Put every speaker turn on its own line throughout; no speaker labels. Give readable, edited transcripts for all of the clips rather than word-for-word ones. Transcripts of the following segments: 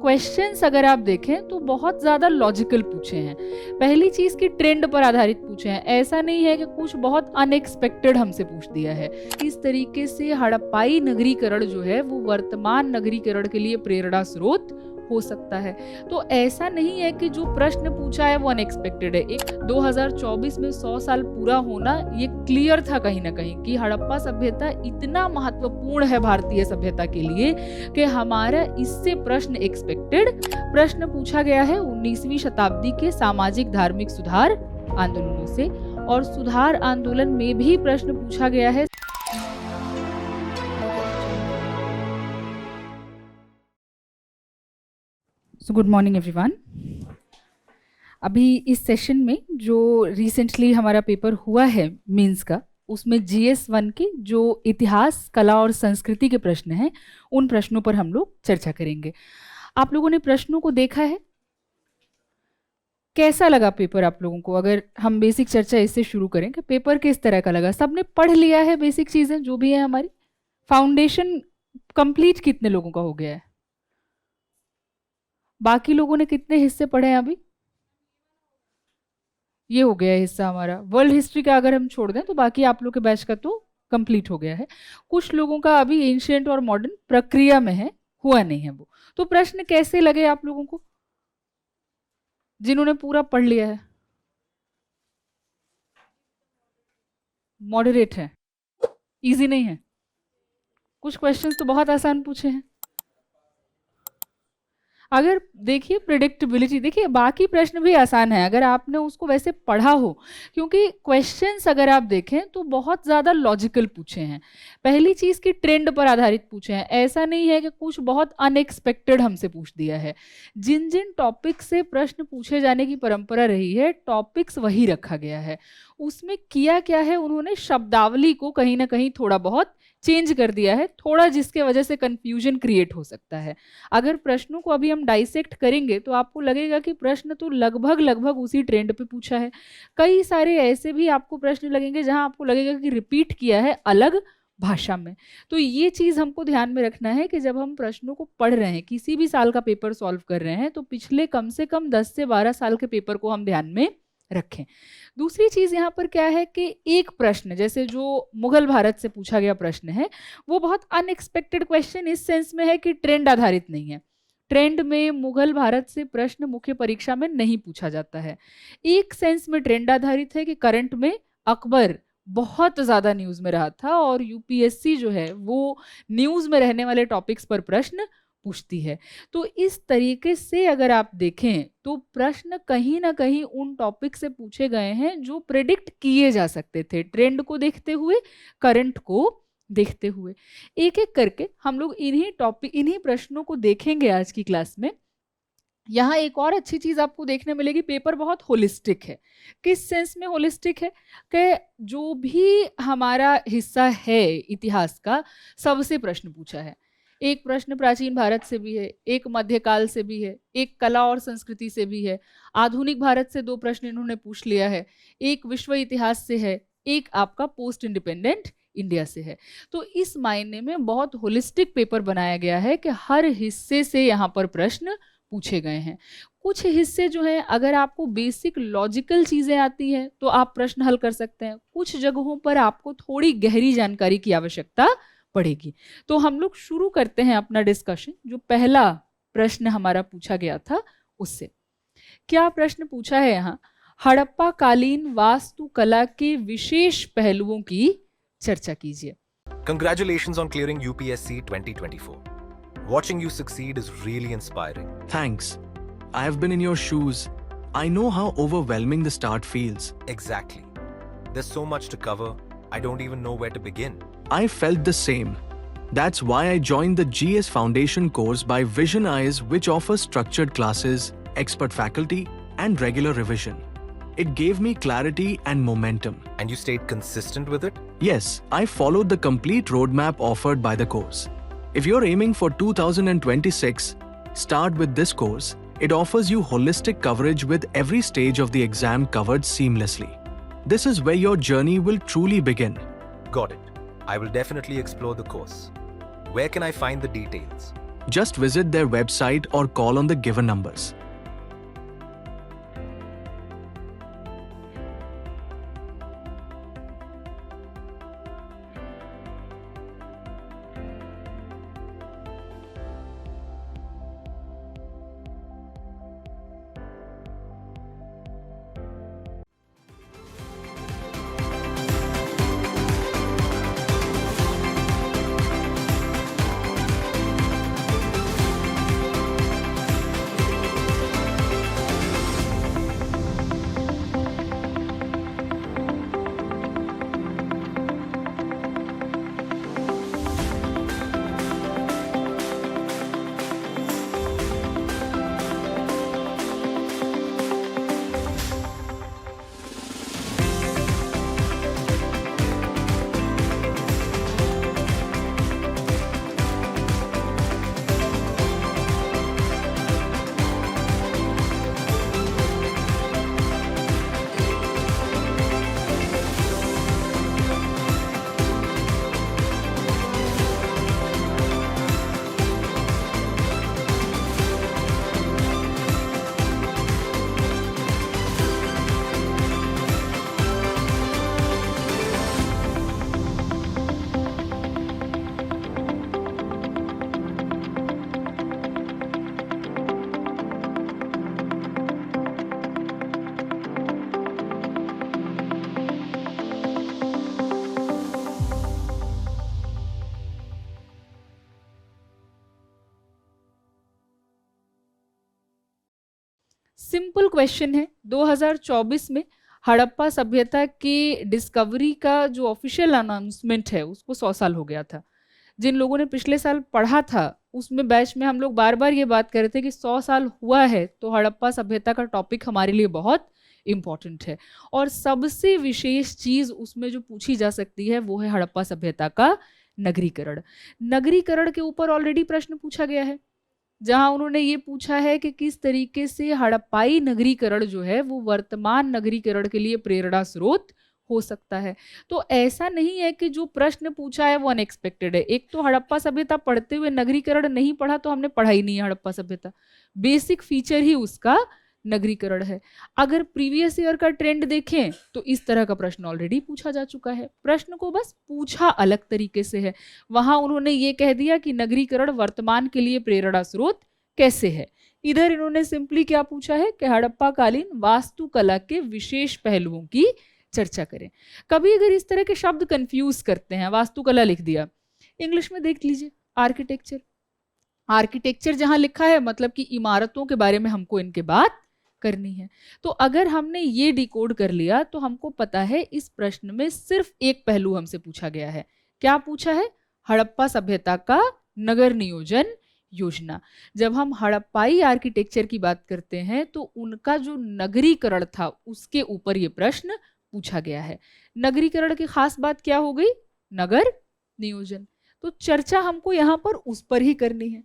Questions अगर आप देखें तो बहुत ज़्यादा लॉजिकल पूछे हैं। पहली चीज़ कि ट्रेंड पर आधारित पूछे हैं, ऐसा नहीं है कि कुछ बहुत अनएक्सपेक्टेड हमसे पूछ दिया है। इस तरीके से हड़प्पाई नगरीकरण जो है वो वर्तमान नगरीकरण के लिए प्रेरणा स्रोत हो सकता है। तो ऐसा नहीं है कि जो प्रश्न पूछा है वो अनएक्सपेक्टेड है। एक 2024 में 100 साल पूरा होना ये क्लियर था कहीं ना कहीं कि हड़प्पा सभ्यता इतना महत्वपूर्ण है भारतीय सभ्यता के लिए कि हमारा इससे प्रश्न एक्सपेक्टेड प्रश्न पूछा गया है 19वीं शताब्दी के सामाजिक धार्मिक सुधार आंदोलनों से, और सुधार आंदोलन में भी प्रश्न पूछा गया है। So good morning everyone. अभी इस सेशन में जो रिसेंटली हमारा पेपर हुआ है मीन्स का, उसमें GS1 के जो इतिहास, कला और संस्कृति के प्रश्न हैं उन प्रश्नों पर हम लोग चर्चा करेंगे। आप लोगों ने प्रश्नों को देखा है, कैसा लगा पेपर आप लोगों को? अगर हम बेसिक चर्चा इससे शुरू करें कि पेपर किस तरह का लगा। सबने पढ़ लिया है बेसिक चीजें जो भी है, हमारी फाउंडेशन कंप्लीट कितने लोगों का हो गया है? बाकी लोगों ने कितने हिस्से पढ़े हैं अभी? ये हो गया है हिस्सा हमारा। वर्ल्ड हिस्ट्री का अगर हम छोड़ दें तो बाकी आप लोग के बैच का तो कंप्लीट हो गया है। कुछ लोगों का अभी एंशिएंट और मॉडर्न प्रक्रिया में है, हुआ नहीं है वो। तो प्रश्न कैसे लगे आप लोगों को जिन्होंने पूरा पढ़ लिया है? मॉडरेट है, इजी नहीं है। कुछ क्वेश्चंस तो बहुत आसान पूछे हैं। अगर देखिए प्रिडिक्टेबिलिटी, देखिए बाकी प्रश्न भी आसान है अगर आपने उसको वैसे पढ़ा हो, क्योंकि क्वेश्चंस अगर आप देखें तो बहुत ज़्यादा लॉजिकल पूछे हैं। पहली चीज़ कि ट्रेंड पर आधारित पूछे हैं, ऐसा नहीं है कि कुछ बहुत अनएक्सपेक्टेड हमसे पूछ दिया है। जिन जिन टॉपिक से प्रश्न पूछे जाने की परंपरा रही है, टॉपिक्स वही रखा गया है। उसमें किया क्या है, उन्होंने शब्दावली को कहीं ना कहीं थोड़ा बहुत चेंज कर दिया है, थोड़ा, जिसके वजह से कंफ्यूजन क्रिएट हो सकता है। अगर प्रश्नों को अभी हम डाइसेक्ट करेंगे तो आपको लगेगा कि प्रश्न तो लगभग लगभग उसी ट्रेंड पे पूछा है। कई सारे ऐसे भी आपको प्रश्न लगेंगे जहां आपको लगेगा कि रिपीट किया है अलग भाषा में। तो ये चीज़ हमको ध्यान में रखना है कि जब हम प्रश्नों को पढ़ रहे हैं, किसी भी साल का पेपर सॉल्व कर रहे हैं, तो पिछले कम से कम 10 से 12 साल के पेपर को हम ध्यान में रखें। दूसरी चीज यहाँ पर क्या है कि एक प्रश्न जैसे जो मुगल भारत से पूछा गया प्रश्न है, वो बहुत अनएक्सपेक्टेड क्वेश्चन इस सेंस में है कि ट्रेंड आधारित नहीं है। ट्रेंड में मुगल भारत से प्रश्न मुख्य परीक्षा में नहीं पूछा जाता है। एक सेंस में ट्रेंड आधारित है कि करंट में अकबर बहुत ज्यादा न्यूज में रहा था और यूपीएससी जो है वो न्यूज में रहने वाले टॉपिक्स पर प्रश्न पूछती है। तो इस तरीके से अगर आप देखें तो प्रश्न कहीं ना कहीं उन टॉपिक से पूछे गए हैं जो प्रेडिक्ट किए जा सकते थे, ट्रेंड को देखते हुए, करंट को देखते हुए। एक एक करके हम लोग इन्हीं प्रश्नों को देखेंगे आज की क्लास में। यहाँ एक और अच्छी चीज आपको देखने मिलेगी, पेपर बहुत होलिस्टिक है। किस सेंस में होलिस्टिक है कि जो भी हमारा हिस्सा है इतिहास का, सबसे प्रश्न पूछा है। एक प्रश्न प्राचीन भारत से भी है, एक मध्यकाल से भी है, एक कला और संस्कृति से भी है, आधुनिक भारत से 2 प्रश्न इन्होंने पूछ लिया है, एक विश्व इतिहास से है, एक आपका पोस्ट इंडिपेंडेंट इंडिया से है। तो इस मायने में बहुत होलिस्टिक पेपर बनाया गया है कि हर हिस्से से यहाँ पर प्रश्न पूछे गए हैं। कुछ हिस्से जो हैं, अगर आपको बेसिक लॉजिकल चीजें आती हैं तो आप प्रश्न हल कर सकते हैं। कुछ जगहों पर आपको थोड़ी गहरी जानकारी की आवश्यकता पड़ेगी। तो हम लोग शुरू करते हैं अपना डिस्कशन। जो पहला प्रश्न हमारा पूछा गया था उससे। क्या प्रश्न पूछा है यहाँ? हड़प्पा कालीन वास्तुकला के विशेष पहलुओं की चर्चा कीजिए।
Congratulations on clearing UPSC 2024. Watching you succeed is really inspiring.
Thanks. I have been in your shoes. I know how overwhelming the start feels.
Exactly. There's so much to cover, I don't even know where to begin.
I felt the same. That's why I joined the GS Foundation course by Vision Eyes, which offers structured classes, expert faculty, and regular revision. It gave me clarity and momentum.
And you stayed consistent with it?
Yes, I followed the complete roadmap offered by the course. If you're aiming for 2026, start with this course. It offers you holistic coverage with every stage of the exam covered seamlessly. This is where your journey will truly begin.
Got it. I will definitely explore the course. Where can I find the details?
Just visit their website or call on the given numbers.
Simple question है। 2024 में हड़प्पा सभ्यता की discovery का जो official announcement है उसको 100 साल हो गया था। जिन लोगों ने पिछले साल पढ़ा था उसमें बैच में हम लोग बार बार ये बात कर रहे थे कि 100 साल हुआ है तो हड़प्पा सभ्यता का टॉपिक हमारे लिए बहुत इम्पॉर्टेंट है। और सबसे विशेष चीज उसमें जो पूछी जा सकती है वो है हड़प्पा सभ्यता का नगरीकरण। नगरीकरण के ऊपर ऑलरेडी प्रश्न पूछा गया है, जहां उन्होंने ये पूछा है कि किस तरीके से हड़प्पाई नगरीकरण जो है वो वर्तमान नगरीकरण के लिए प्रेरणा स्रोत हो सकता है। तो ऐसा नहीं है कि जो प्रश्न पूछा है वो अनएक्सपेक्टेड है। एक तो हड़प्पा सभ्यता पढ़ते हुए नगरीकरण नहीं पढ़ा तो हमने पढ़ा ही नहीं है हड़प्पा सभ्यता, बेसिक फीचर ही उसका नगरीकरण है। अगर प्रीवियस ईयर का ट्रेंड देखें तो इस तरह का प्रश्न ऑलरेडी पूछा जा चुका है। प्रश्न को बस पूछा अलग तरीके से है। वहां उन्होंने ये कह दिया कि नगरीकरण वर्तमान के लिए प्रेरणा स्रोत कैसे है। इधर इन्होंने सिंपली क्या पूछा है कि हड़प्पा कालीन वास्तुकला के विशेष पहलुओं की चर्चा करें। कभी अगर इस तरह के शब्द कंफ्यूज करते हैं, वास्तुकला लिख दिया, इंग्लिश में देख लीजिए आर्किटेक्चर। आर्किटेक्चर जहां लिखा है मतलब कि इमारतों के बारे में हमको इनके बात करनी है। तो अगर हमने ये डिकोड कर लिया तो हमको पता है इस प्रश्न में सिर्फ एक पहलू हमसे पूछा गया है। क्या पूछा है? हड़प्पा सभ्यता का नगर नियोजन योजना। जब हम हड़प्पाई आर्किटेक्चर की बात करते हैं तो उनका जो नगरीकरण था उसके ऊपर ये प्रश्न पूछा गया है। नगरीकरण की खास बात क्या हो गई? नगर नियोजन। तो चर्चा हमको यहाँ पर उस पर ही करनी है।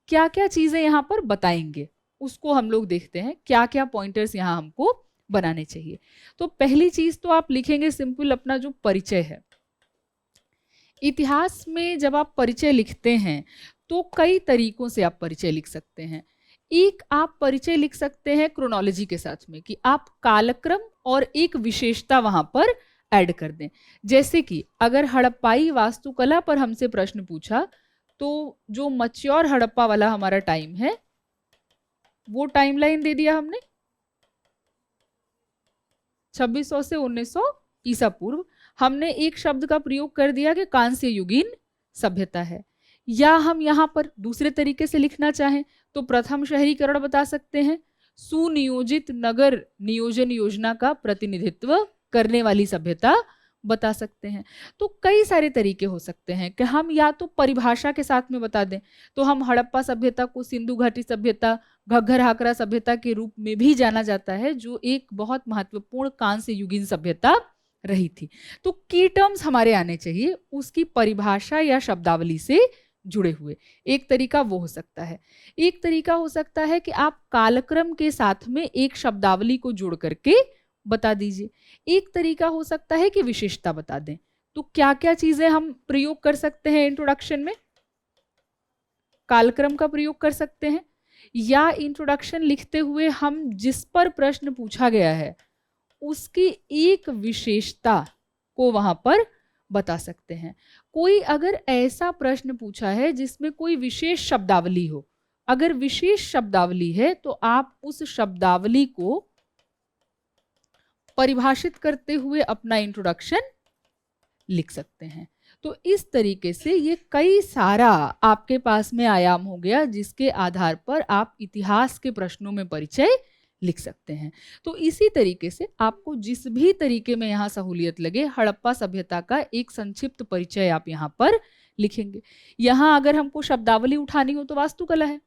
क्या क्या चीजें यहाँ पर बताएंगे उसको हम लोग देखते हैं, क्या क्या पॉइंटर्स यहाँ हमको बनाने चाहिए। तो पहली चीज तो आप लिखेंगे सिंपल अपना जो परिचय है। इतिहास में जब आप परिचय लिखते हैं तो कई तरीकों से आप परिचय लिख सकते हैं। एक आप परिचय लिख सकते हैं क्रोनोलॉजी के साथ में कि आप कालक्रम और एक विशेषता वहां पर ऐड कर दें। जैसे कि अगर हड़प्पाई वास्तुकला पर हमसे प्रश्न पूछा तो जो मैच्योर हड़प्पा वाला हमारा टाइम है वो टाइमलाइन दे दिया हमने 2600 से 1900 ईसा पूर्व। हमने एक शब्द का प्रयोग कर दिया कि कांस्य युगीन सभ्यता है। या हम यहाँ पर दूसरे तरीके से लिखना चाहें तो प्रथम शहरीकरण बता सकते हैं, सुनियोजित नगर नियोजन योजना का प्रतिनिधित्व करने वाली सभ्यता बता सकते हैं। तो कई सारे तरीके हो सकते हैं कि हम या तो परिभाषा के साथ में बता दें, तो हम हड़प्पा सभ्यता को सिंधु घाटी सभ्यता, घग्घर हाकरा सभ्यता के रूप में भी जाना जाता है, जो एक बहुत महत्वपूर्ण कांस्य युगीन सभ्यता रही थी। तो की टर्म्स हमारे आने चाहिए उसकी परिभाषा या शब्दावली से जुड़े हुए। एक तरीका वो हो सकता है। एक तरीका हो सकता है कि आप कालक्रम के साथ में एक शब्दावली को जोड़ करके बता दीजिए। एक तरीका हो सकता है कि विशेषता बता दें। तो क्या क्या चीजें हम प्रयोग कर सकते हैं इंट्रोडक्शन में? कालक्रम का प्रयोग कर सकते हैं, या इंट्रोडक्शन लिखते हुए हम जिस पर प्रश्न पूछा गया है उसकी एक विशेषता को वहां पर बता सकते हैं। कोई अगर ऐसा प्रश्न पूछा है जिसमें कोई विशेष शब्दावली हो, अगर विशेष शब्दावली है तो आप उस शब्दावली को परिभाषित करते हुए अपना इंट्रोडक्शन लिख सकते हैं। तो इस तरीके से ये कई सारा आपके पास में आयाम हो गया जिसके आधार पर आप इतिहास के प्रश्नों में परिचय लिख सकते हैं। तो इसी तरीके से आपको जिस भी तरीके में यहाँ सहूलियत लगे, हड़प्पा सभ्यता का एक संक्षिप्त परिचय आप यहाँ पर लिखेंगे। यहाँ अगर हमको शब्दावली उठानी हो तो वास्तुकला है,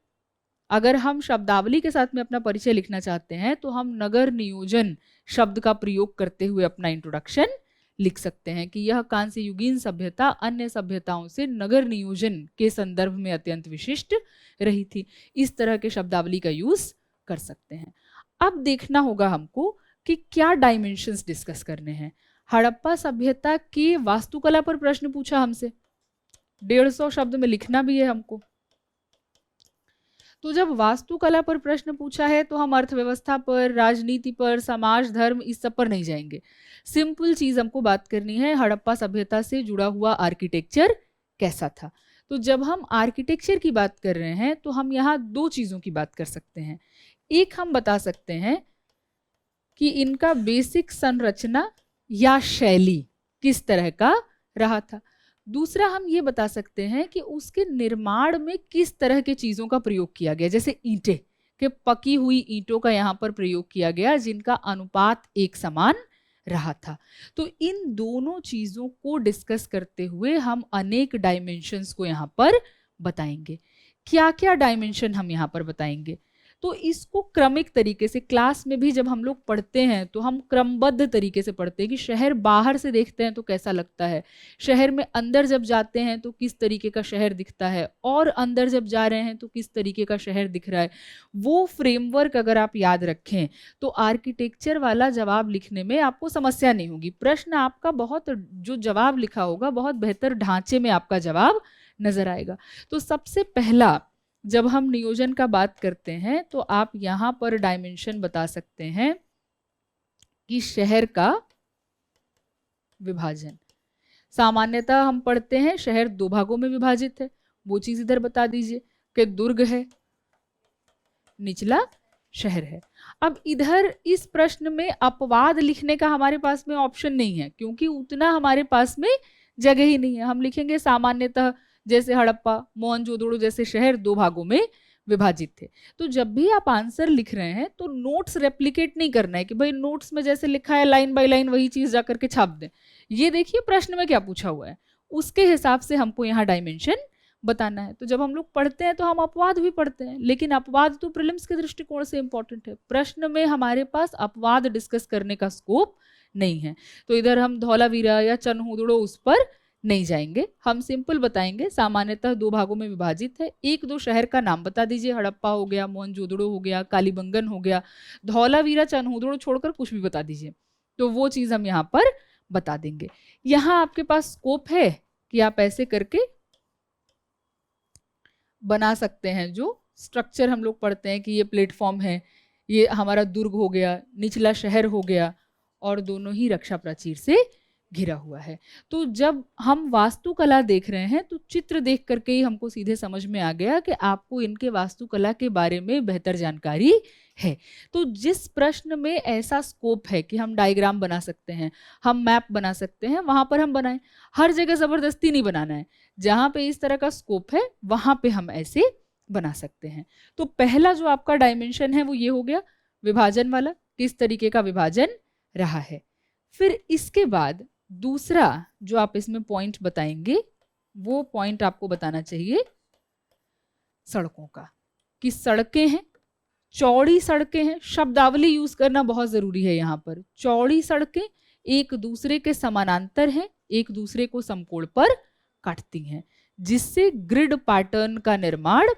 अगर हम शब्दावली के साथ में अपना परिचय लिखना चाहते हैं तो हम नगर नियोजन शब्द का प्रयोग करते हुए अपना इंट्रोडक्शन लिख सकते हैं कि यह कांस्य युगीन सभ्यता अन्य सभ्यताओं से नगर नियोजन के संदर्भ में अत्यंत विशिष्ट रही थी। इस तरह के शब्दावली का यूज कर सकते हैं। अब देखना होगा हमको कि क्या डायमेंशंस डिस्कस करने हैं। हड़प्पा सभ्यता की वास्तुकला पर प्रश्न पूछा हमसे, 150 शब्द में लिखना भी है हमको। तो जब वास्तुकला पर प्रश्न पूछा है तो हम अर्थव्यवस्था पर, राजनीति पर, समाज, धर्म, इस सब पर नहीं जाएंगे। सिंपल चीज हमको बात करनी है, हड़प्पा सभ्यता से जुड़ा हुआ आर्किटेक्चर कैसा था। तो जब हम आर्किटेक्चर की बात कर रहे हैं तो हम यहाँ दो चीजों की बात कर सकते हैं। एक हम बता सकते हैं कि इनका बेसिक संरचना या शैली किस तरह का रहा था। दूसरा हम ये बता सकते हैं कि उसके निर्माण में किस तरह के चीजों का प्रयोग किया गया, जैसे ईंटें के पकी हुई ईंटों का यहाँ पर प्रयोग किया गया जिनका अनुपात एक समान रहा था। तो इन दोनों चीजों को डिस्कस करते हुए हम अनेक डायमेंशंस को यहाँ पर बताएंगे। क्या क्या डायमेंशन हम यहाँ पर बताएंगे, तो इसको क्रमिक तरीके से क्लास में भी जब हम लोग पढ़ते हैं तो हम क्रमबद्ध तरीके से पढ़ते हैं कि शहर बाहर से देखते हैं तो कैसा लगता है, शहर में अंदर जब जाते हैं तो किस तरीके का शहर दिखता है, और अंदर जब जा रहे हैं तो किस तरीके का शहर दिख रहा है। वो फ्रेमवर्क अगर आप याद रखें तो आर्किटेक्चर वाला जवाब लिखने में आपको समस्या नहीं होगी। प्रश्न आपका बहुत, जो जवाब लिखा होगा बहुत बेहतर ढांचे में आपका जवाब नजर आएगा। तो सबसे पहला जब हम नियोजन का बात करते हैं तो आप यहां पर डायमेंशन बता सकते हैं कि शहर का विभाजन। सामान्यतः हम पढ़ते हैं शहर दो भागों में विभाजित है, वो चीज इधर बता दीजिए कि दुर्ग है, निचला शहर है। अब इधर इस प्रश्न में अपवाद लिखने का हमारे पास में ऑप्शन नहीं है क्योंकि उतना हमारे पास में जगह ही नहीं है। हम लिखेंगे सामान्यतः जैसे हड़प्पा, मोहनजोदड़ो जैसे शहर दो भागों में विभाजित थे। तो जब भी आप आंसर लिख रहे हैं तो नोट्स रेप्लिकेट नहीं करना है कि भाई नोट्स में जैसे लिखा है लाइन बाय लाइन वही चीज जाकर के छाप दें। ये देखिए प्रश्न में क्या पूछा हुआ है, उसके हिसाब से हमको यहाँ डायमेंशन बताना है। तो जब हम लोग पढ़ते हैं तो हम अपवाद भी पढ़ते हैं, लेकिन अपवाद तो प्रीलिम्स के दृष्टिकोण से इंपॉर्टेंट है। प्रश्न में हमारे पास अपवाद डिस्कस करने का स्कोप नहीं है, तो इधर हम धौलावीरा या चनहुदड़ो उस पर नहीं जाएंगे। हम सिंपल बताएंगे सामान्यतः दो भागों में विभाजित है। एक दो शहर का नाम बता दीजिए, हड़प्पा हो गया, मोहनजोदड़ो हो गया, कालीबंगन हो गया, धौलावीरा, चनहुदड़ो छोड़कर कुछ भी बता दीजिए, तो वो चीज हम यहाँ पर बता देंगे। यहाँ आपके पास स्कोप है कि आप ऐसे करके बना सकते हैं। जो स्ट्रक्चर हम लोग पढ़ते हैं कि ये प्लेटफॉर्म है, ये हमारा दुर्ग हो गया, निचला शहर हो गया, और दोनों ही रक्षा प्राचीर से घिरा हुआ है। तो जब हम वास्तुकला देख रहे हैं तो चित्र देख करके ही हमको सीधे समझ में आ गया कि आपको इनके वास्तुकला के बारे में बेहतर जानकारी है। तो जिस प्रश्न में ऐसा स्कोप है कि हम डायग्राम बना सकते हैं, हम मैप बना सकते हैं, वहां पर हम बनाएं। हर जगह जबरदस्ती नहीं बनाना है, जहां पे इस तरह का स्कोप है वहां पे हम ऐसे बना सकते हैं। तो पहला जो आपका डायमेंशन है वो ये हो गया विभाजन वाला, किस तरीके का विभाजन रहा है। फिर इसके बाद दूसरा जो आप इसमें पॉइंट बताएंगे वो पॉइंट आपको बताना चाहिए सड़कों का, कि सड़कें हैं, चौड़ी सड़कें हैं। शब्दावली यूज करना बहुत जरूरी है यहाँ पर। चौड़ी सड़कें एक दूसरे के समानांतर हैं, एक दूसरे को समकोण पर काटती हैं, जिससे ग्रिड पैटर्न का निर्माण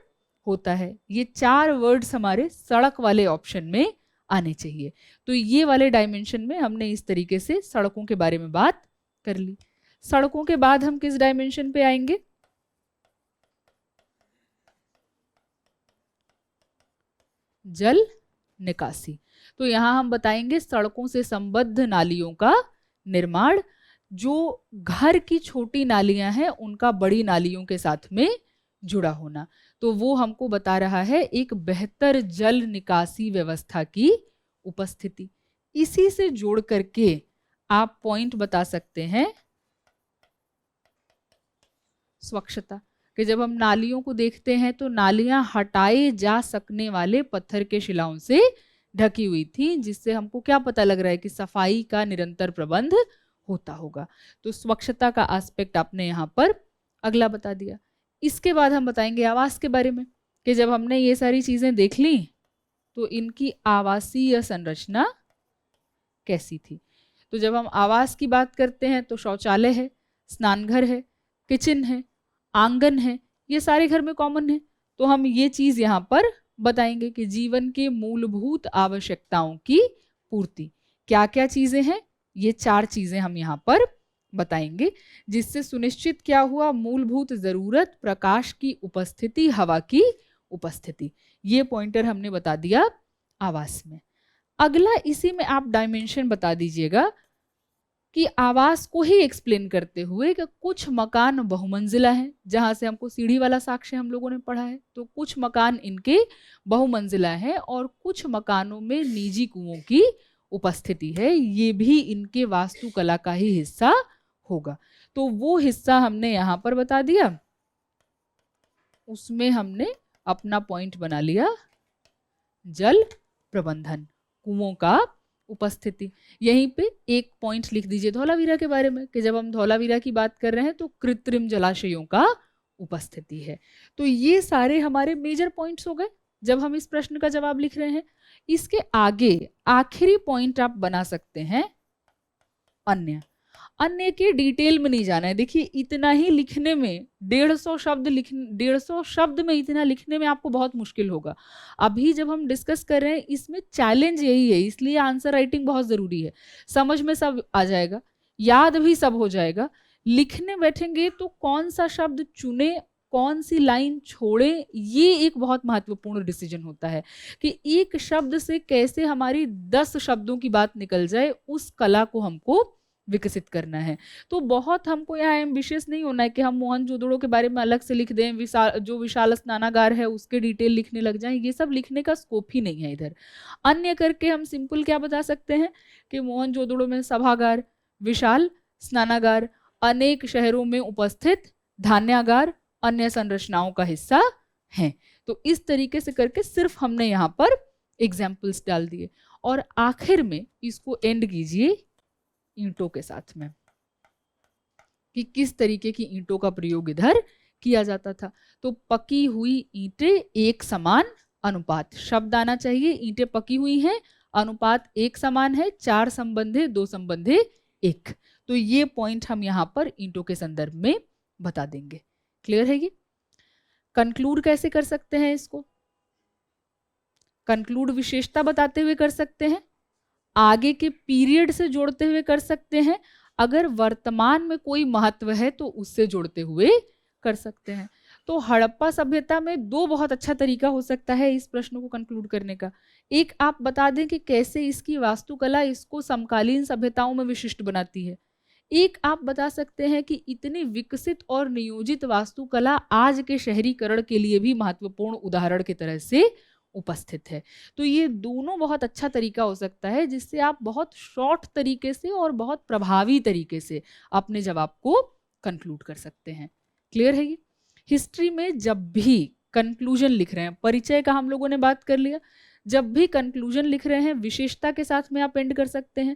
होता है। ये 4 वर्ड्स हमारे सड़क वाले ऑप्शन में आने चाहिए। तो ये वाले डायमेंशन में हमने इस तरीके से सड़कों के बारे में बात कर ली। सड़कों के बाद हम किस डायमेंशन पे आएंगे? जल निकासी। तो यहाँ हम बताएंगे सड़कों से संबद्ध नालियों का निर्माण, जो घर की छोटी नालियां हैं उनका बड़ी नालियों के साथ में जुड़ा होना। तो वो हमको बता रहा है एक बेहतर जल निकासी व्यवस्था की उपस्थिति। इसी से जोड़ करके आप पॉइंट बता सकते हैं स्वच्छता, कि जब हम नालियों को देखते हैं तो नालियां हटाए जा सकने वाले पत्थर के शिलाओं से ढकी हुई थी, जिससे हमको क्या पता लग रहा है कि सफाई का निरंतर प्रबंध होता होगा। तो स्वच्छता का एस्पेक्ट आपने यहाँ पर अगला बता दिया। इसके बाद हम बताएंगे आवास के बारे में, कि जब हमने ये सारी चीजें देख ली तो इनकी आवासीय संरचना कैसी थी। तो जब हम आवास की बात करते हैं तो शौचालय है, स्नानघर है, किचन है, आंगन है, ये सारे घर में कॉमन है। तो हम ये चीज यहाँ पर बताएंगे कि जीवन के मूलभूत आवश्यकताओं की पूर्ति क्या क्या चीजें हैं, ये 4 चीजें हम यहाँ पर बताएंगे, जिससे सुनिश्चित क्या हुआ, मूलभूत जरूरत, प्रकाश की उपस्थिति, हवा की उपस्थिति, ये पॉइंटर हमने बता दिया आवास में। अगला इसी में आप डायमेंशन बता दीजिएगा कि आवास को ही एक्सप्लेन करते हुए कि कुछ मकान बहुमंजिला हैं, जहां से हमको सीढ़ी वाला साक्ष्य हम लोगों ने पढ़ा है, तो कुछ मकान इनके बहुमंजिला हैं और कुछ मकानों में निजी कुओं की उपस्थिति है, ये भी इनके वास्तुकला का ही हिस्सा होगा। तो वो हिस्सा हमने यहाँ पर बता दिया, उसमें हमने अपना पॉइंट बना लिया जल प्रबंधन, कुओं का उपस्थिति। यहीं पे एक पॉइंट लिख दीजिए धौलावीरा के बारे में, कि जब हम धौलावीरा की बात कर रहे हैं तो कृत्रिम जलाशयों का उपस्थिति है। तो ये सारे हमारे मेजर पॉइंट्स हो गए जब हम इस प्रश्न का जवाब लिख रहे हैं। इसके आगे आखिरी पॉइंट आप बना सकते हैं अन्य। अन्य के डिटेल में नहीं जाना है। देखिए इतना ही लिखने में 150 शब्द में इतना लिखने में आपको बहुत मुश्किल होगा। अभी जब हम डिस्कस कर रहे हैं इसमें चैलेंज यही है, इसलिए आंसर राइटिंग बहुत जरूरी है। समझ में सब आ जाएगा, याद भी सब हो जाएगा। लिखने बैठेंगे तो कौन सा शब्द चुने, कौन सी लाइन छोड़े, ये एक बहुत महत्वपूर्ण डिसीजन होता है कि एक शब्द से कैसे हमारी 10 शब्दों की बात निकल जाए, उस कला को हमको विकसित करना है। तो बहुत हमको यहाँ एम्बिशियस नहीं होना है कि हम मोहनजोदड़ो के बारे में अलग से लिख दें, जो विशाल स्नानागार है उसके डिटेल लिखने लग जाएं, ये सब लिखने का स्कोप ही नहीं है इधर। अन्य करके हम सिंपल क्या बता सकते हैं कि मोहनजोदड़ो में सभागार, विशाल स्नानागार, अनेक शहरों में उपस्थित धान्यागार अन्य संरचनाओं का हिस्सा हैं। तो इस तरीके से करके सिर्फ हमने यहाँ पर एग्जाम्पल्स डाल दिए और आखिर में इसको एंड कीजिए ईंटों के साथ में, कि किस तरीके की ईंटों का प्रयोग इधर किया जाता था। तो पकी हुई ईंटें एक समान अनुपात, शब्द आना चाहिए ईंटें पकी हुई हैं, अनुपात एक समान है, 4 संबंधे 2 संबंधे 1। तो ये पॉइंट हम यहाँ पर ईंटों के संदर्भ में बता देंगे। क्लियर है ये? कंक्लूड कैसे कर सकते हैं इसको? कंक्लूड विशेषता बताते हुए कर सकते हैं, आगे के पीरियड से जोड़ते हुए कर सकते हैं, अगर वर्तमान में कोई महत्व है तो उससे जोड़ते हुए कर सकते हैं। तो हड़प्पा सभ्यता में 2 बहुत अच्छा तरीका हो सकता है इस प्रश्न को कंक्लूड करने का। एक आप बता दें कि कैसे इसकी वास्तुकला इसको समकालीन सभ्यताओं में विशिष्ट बनाती है। एक आप बता सकते हैं कि इतनी विकसित और नियोजित वास्तुकला आज के शहरीकरण के लिए भी महत्वपूर्ण उदाहरण की तरह से उपस्थित है। तो ये दोनों बहुत अच्छा तरीका हो सकता है जिससे आप बहुत शॉर्ट तरीके से और बहुत प्रभावी तरीके से अपने जवाब को कंक्लूड कर सकते हैं। क्लियर है ये? हिस्ट्री में जब भी कंक्लूजन लिख रहे हैं, परिचय का हम लोगों ने बात कर लिया, जब भी कंक्लूजन लिख रहे हैं विशेषता के साथ में आप एंड कर सकते हैं,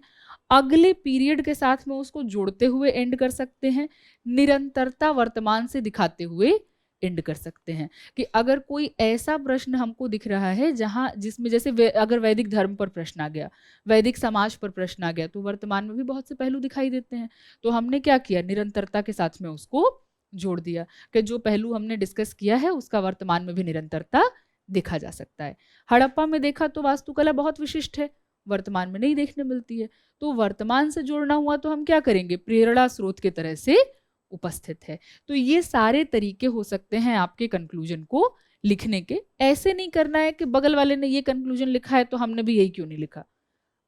अगले पीरियड के साथ में उसको जोड़ते हुए एंड कर सकते हैं, निरंतरता वर्तमान से दिखाते हुए एंड कर सकते हैं। कि अगर कोई ऐसा प्रश्न हमको दिख रहा है जिसमें जैसे अगर वैदिक धर्म पर प्रश्न आ गया, वैदिक समाज पर प्रश्न आ गया, तो वर्तमान में भी बहुत से पहलू दिखाई देते हैं। तो हमने क्या किया, निरंतरता के साथ में उसको जोड़ दिया कि जो पहलू हमने डिस्कस किया है उसका वर्तमान में भी निरंतरता देखा जा सकता है। हड़प्पा में देखा तो वास्तुकला बहुत विशिष्ट है, वर्तमान में नहीं देखने मिलती है, तो वर्तमान से जोड़ना हुआ तो हम क्या करेंगे, प्रेरणा स्रोत के तरह से उपस्थित है। तो ये सारे तरीके हो सकते हैं आपके कंक्लूजन को लिखने के। ऐसे नहीं करना है कि बगल वाले ने ये कंक्लूजन लिखा है तो हमने भी यही क्यों नहीं लिखा।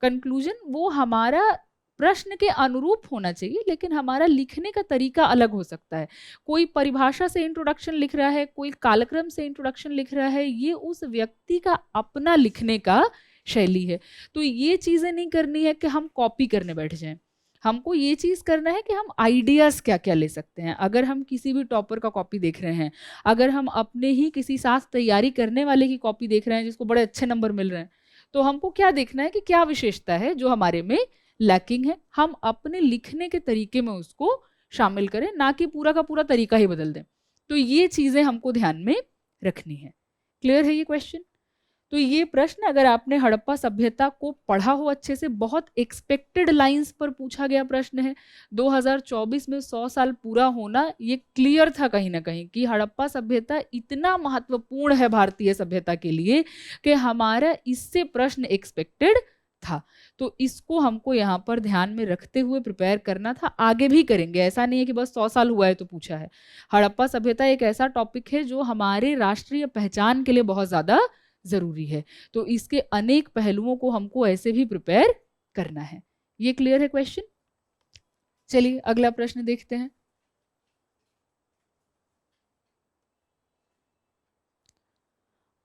कंक्लूजन वो हमारा प्रश्न के अनुरूप होना चाहिए, लेकिन हमारा लिखने का तरीका अलग हो सकता है। कोई परिभाषा से इंट्रोडक्शन लिख रहा है, कोई कालक्रम से इंट्रोडक्शन लिख रहा है, ये उस व्यक्ति का अपना लिखने का शैली है। तो ये चीजें नहीं करनी है कि हम कॉपी करने बैठ जाएं। हमको ये चीज करना है कि हम आइडियाज क्या क्या ले सकते हैं। अगर हम किसी भी टॉपर का कॉपी देख रहे हैं, अगर हम अपने ही किसी साथ तैयारी करने वाले की कॉपी देख रहे हैं जिसको बड़े अच्छे नंबर मिल रहे हैं, तो हमको क्या देखना है कि क्या विशेषता है जो हमारे में लैकिंग है, हम अपने लिखने के तरीके में उसको शामिल करें, ना कि पूरा का पूरा तरीका ही बदल दें। तो ये चीजें हमको ध्यान में रखनी है। क्लियर है ये क्वेश्चन? तो ये प्रश्न अगर आपने हड़प्पा सभ्यता को पढ़ा हो अच्छे से, बहुत एक्सपेक्टेड लाइंस पर पूछा गया प्रश्न है। 2024 में 100 साल पूरा होना ये क्लियर था कहीं ना कहीं कि हड़प्पा सभ्यता इतना महत्वपूर्ण है भारतीय सभ्यता के लिए कि हमारा इससे प्रश्न एक्सपेक्टेड था। तो इसको हमको यहाँ पर ध्यान में रखते हुए प्रिपेयर करना था। आगे भी करेंगे, ऐसा नहीं है कि बस 100 साल हुआ है तो पूछा है। हड़प्पा सभ्यता एक ऐसा टॉपिक है जो हमारे राष्ट्रीय पहचान के लिए बहुत ज्यादा जरूरी है। तो इसके अनेक पहलुओं को हमको ऐसे भी प्रिपेयर करना है। ये क्लियर है क्वेश्चन? चलिए अगला प्रश्न देखते हैं।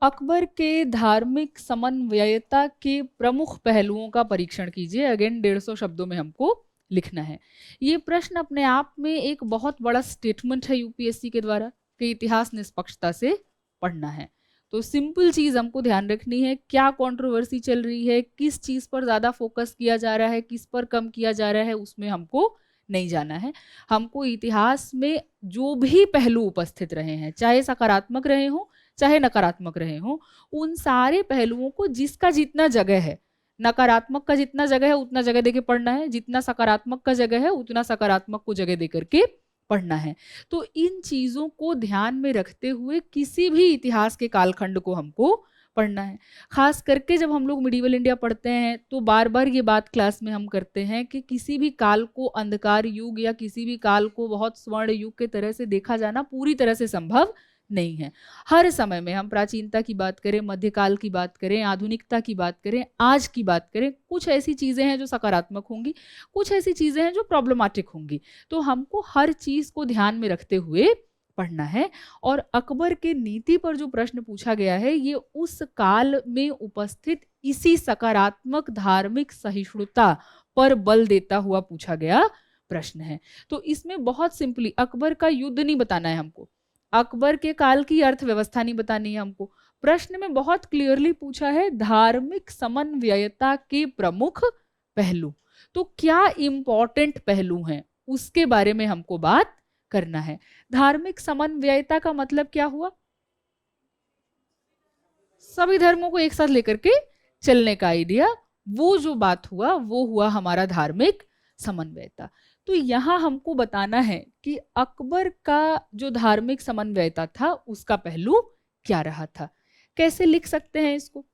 अकबर के धार्मिक समन्वयता के प्रमुख पहलुओं का परीक्षण कीजिए। अगेन 150 शब्दों में हमको लिखना है। ये प्रश्न अपने आप में एक बहुत बड़ा स्टेटमेंट है यूपीएससी के द्वारा कि इतिहास निष्पक्षता से पढ़ना है। तो सिंपल चीज हमको ध्यान रखनी है, क्या कंट्रोवर्सी चल रही है, किस चीज पर ज्यादा फोकस किया जा रहा है, किस पर कम किया जा रहा है, उसमें हमको नहीं जाना है। हमको इतिहास में जो भी पहलू उपस्थित रहे हैं, चाहे सकारात्मक रहे हों चाहे नकारात्मक रहे हों, उन सारे पहलुओं को जिसका जितना जगह है, नकारात्मक का जितना जगह है उतना जगह देके पढ़ना है, जितना सकारात्मक का जगह है उतना सकारात्मक को जगह देकर के पढ़ना है। तो इन चीजों को ध्यान में रखते हुए किसी भी इतिहास के कालखंड को हमको पढ़ना है। खास करके जब हम लोग मिडिवल इंडिया पढ़ते हैं तो बार बार ये बात क्लास में हम करते हैं कि किसी भी काल को अंधकार युग या किसी भी काल को बहुत स्वर्ण युग के तरह से देखा जाना पूरी तरह से संभव नहीं है। हर समय में हम प्राचीनता की बात करें, मध्यकाल की बात करें, आधुनिकता की बात करें, आज की बात करें, कुछ ऐसी चीजें हैं जो सकारात्मक होंगी, कुछ ऐसी चीजें हैं जो प्रॉब्लमैटिक होंगी। तो हमको हर चीज को ध्यान में रखते हुए पढ़ना है। और अकबर के नीति पर जो प्रश्न पूछा गया है ये उस काल में उपस्थित इसी सकारात्मक धार्मिक सहिष्णुता पर बल देता हुआ पूछा गया प्रश्न है। तो इसमें बहुत सिंपली अकबर का युद्ध नहीं बताना है हमको, अकबर के काल की अर्थव्यवस्था नहीं बतानी है हमको। प्रश्न में बहुत क्लियरली पूछा है धार्मिक समन्वयता के प्रमुख पहलू। तो क्या इंपॉर्टेंट पहलू हैं उसके बारे में हमको बात करना है। धार्मिक समन्वयता का मतलब क्या हुआ? सभी धर्मों को एक साथ लेकर के चलने का आइडिया। वो जो बात हुआ वो हुआ हमारा धार्मिक समन्वयता। तो यहाँ हमको बताना है कि अकबर का जो धार्मिक समन्वयता था उसका पहलू क्या रहा था। कैसे लिख सकते हैं इसको?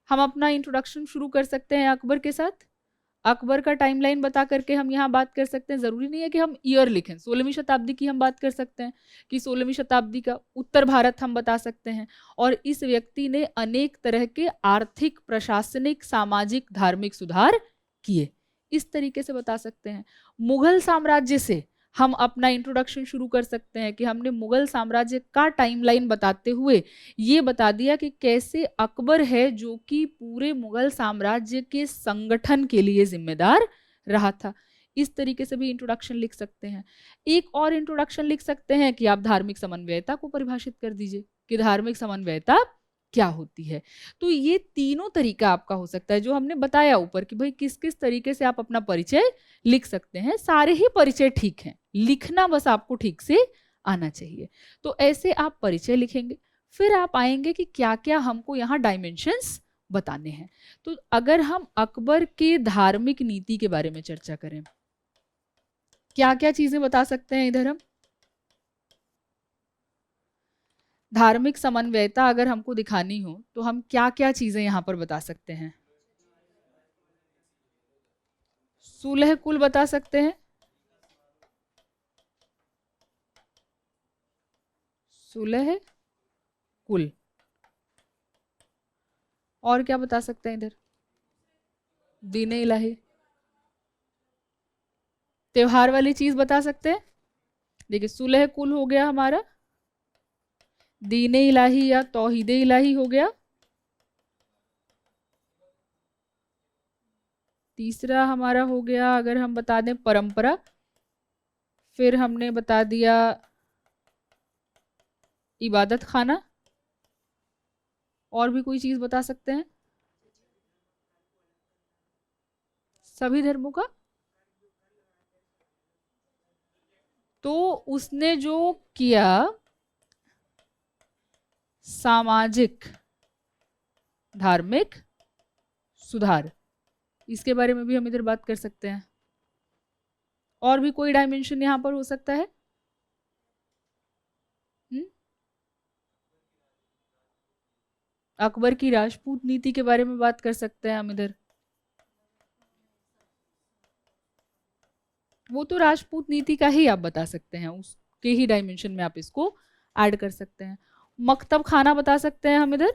हम अपना इंट्रोडक्शन शुरू कर सकते हैं अकबर के साथ। अकबर का टाइमलाइन बता करके हम यहाँ बात कर सकते हैं। जरूरी नहीं है कि हम ईयर लिखें। 16वीं शताब्दी की हम बात कर सकते हैं कि 16वीं शताब्दी का उत्तर भारत हम बता सकते हैं। और इस व्यक्ति ने अनेक तरह के आर्थिक, प्रशासनिक, सामाजिक, धार्मिक सुधार किए, इस तरीके से बता सकते हैं। मुगल साम्राज्य से हम अपना इंट्रोडक्शन शुरू कर सकते हैं कि हमने मुगल साम्राज्य का टाइमलाइन बताते हुए ये बता दिया कि कैसे अकबर है जो कि पूरे मुगल साम्राज्य के संगठन के लिए जिम्मेदार रहा था। इस तरीके से भी इंट्रोडक्शन लिख सकते हैं। एक और इंट्रोडक्शन लिख सकते हैं कि आप धार्मिक समन्वयता को परिभाषित कर दीजिए कि धार्मिक समन्वयता क्या होती है। तो ये तीनों तरीका आपका हो सकता है जो हमने बताया ऊपर कि भाई किस किस तरीके से आप अपना परिचय लिख सकते हैं। सारे ही परिचय ठीक हैं, लिखना बस आपको ठीक से आना चाहिए। तो ऐसे आप परिचय लिखेंगे, फिर आप आएंगे कि क्या क्या हमको यहाँ डायमेंशंस बताने हैं। तो अगर हम अकबर के धार्मिक नीति के बारे में चर्चा करें, क्या क्या चीजें बता सकते हैं इधर हम? धार्मिक समन्वयता अगर हमको दिखानी हो तो हम क्या क्या चीजें यहां पर बता सकते हैं? सुलह कुल बता सकते हैं, सुलह कुल। और क्या बता सकते हैं इधर? दीने इलाही, त्योहार वाली चीज बता सकते हैं? देखिए सुलह कुल हो गया हमारा, दीने इलाही या तौहीदे इलाही हो गया, तीसरा हमारा हो गया अगर हम बता दें परंपरा, फिर हमने बता दिया इबादत खाना। और भी कोई चीज बता सकते हैं? सभी धर्मों का। तो उसने जो किया सामाजिक धार्मिक सुधार, इसके बारे में भी हम इधर बात कर सकते हैं। और भी कोई डायमेंशन यहां पर हो सकता है? अकबर की राजपूत नीति के बारे में बात कर सकते हैं हम इधर। वो तो राजपूत नीति का ही आप बता सकते हैं, उसके ही डायमेंशन में आप इसको ऐड कर सकते हैं। मकतब खाना बता सकते हैं हम इधर।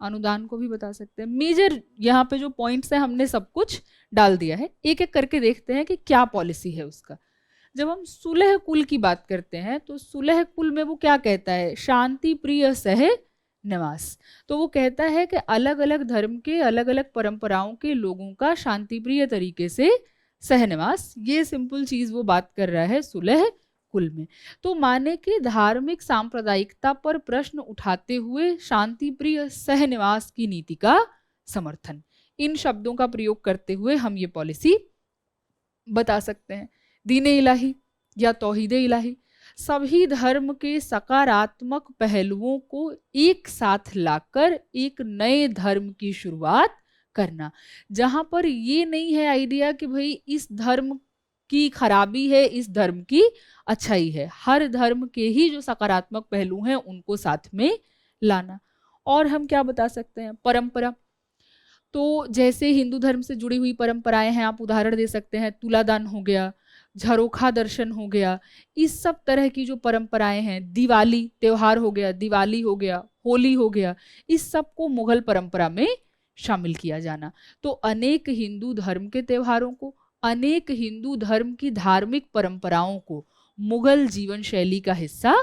अनुदान को भी बता सकते हैं। मेजर यहाँ पे जो पॉइंट्स है हमने सब कुछ डाल दिया है, एक एक करके देखते हैं कि क्या पॉलिसी है उसका। जब हम सुलह कुल की बात करते हैं तो सुलह कुल में वो क्या कहता है? शांति प्रिय सह निवास। तो वो कहता है कि अलग अलग धर्म के अलग अलग परंपराओं के लोगों का शांति प्रिय तरीके से सहनिवास, ये सिंपल चीज वो बात कर रहा है सुलह कुल में। तो माने कि धार्मिक सांप्रदायिकता पर प्रश्न उठाते हुए शांति प्रिय सहनिवास की नीति का समर्थन, इन शब्दों का प्रयोग करते हुए हम ये पॉलिसी बता सकते हैं। दीने इलाही या तौहीदे इलाही, सभी धर्म के सकारात्मक पहलुओं को एक साथ लाकर एक नए धर्म की शुरुआत करना, जहां पर ये नहीं है आइडिया कि भाई इस धर्म की खराबी है, इस धर्म की अच्छाई है। हर धर्म के ही जो सकारात्मक पहलू हैं उनको साथ में लाना। और हम क्या बता सकते हैं? परंपरा, तो जैसे हिंदू धर्म से जुड़ी हुई परंपराएं हैं, आप उदाहरण दे सकते हैं, तुलादान हो गया, झरोखा दर्शन हो गया, इस सब तरह की जो परंपराएं हैं, दिवाली त्योहार हो गया, दिवाली हो गया, होली हो गया, इस सब को मुगल परंपरा में शामिल किया जाना। तो अनेक हिंदू धर्म के त्योहारों को, अनेक हिंदू धर्म की धार्मिक परंपराओं को मुगल जीवन शैली का हिस्सा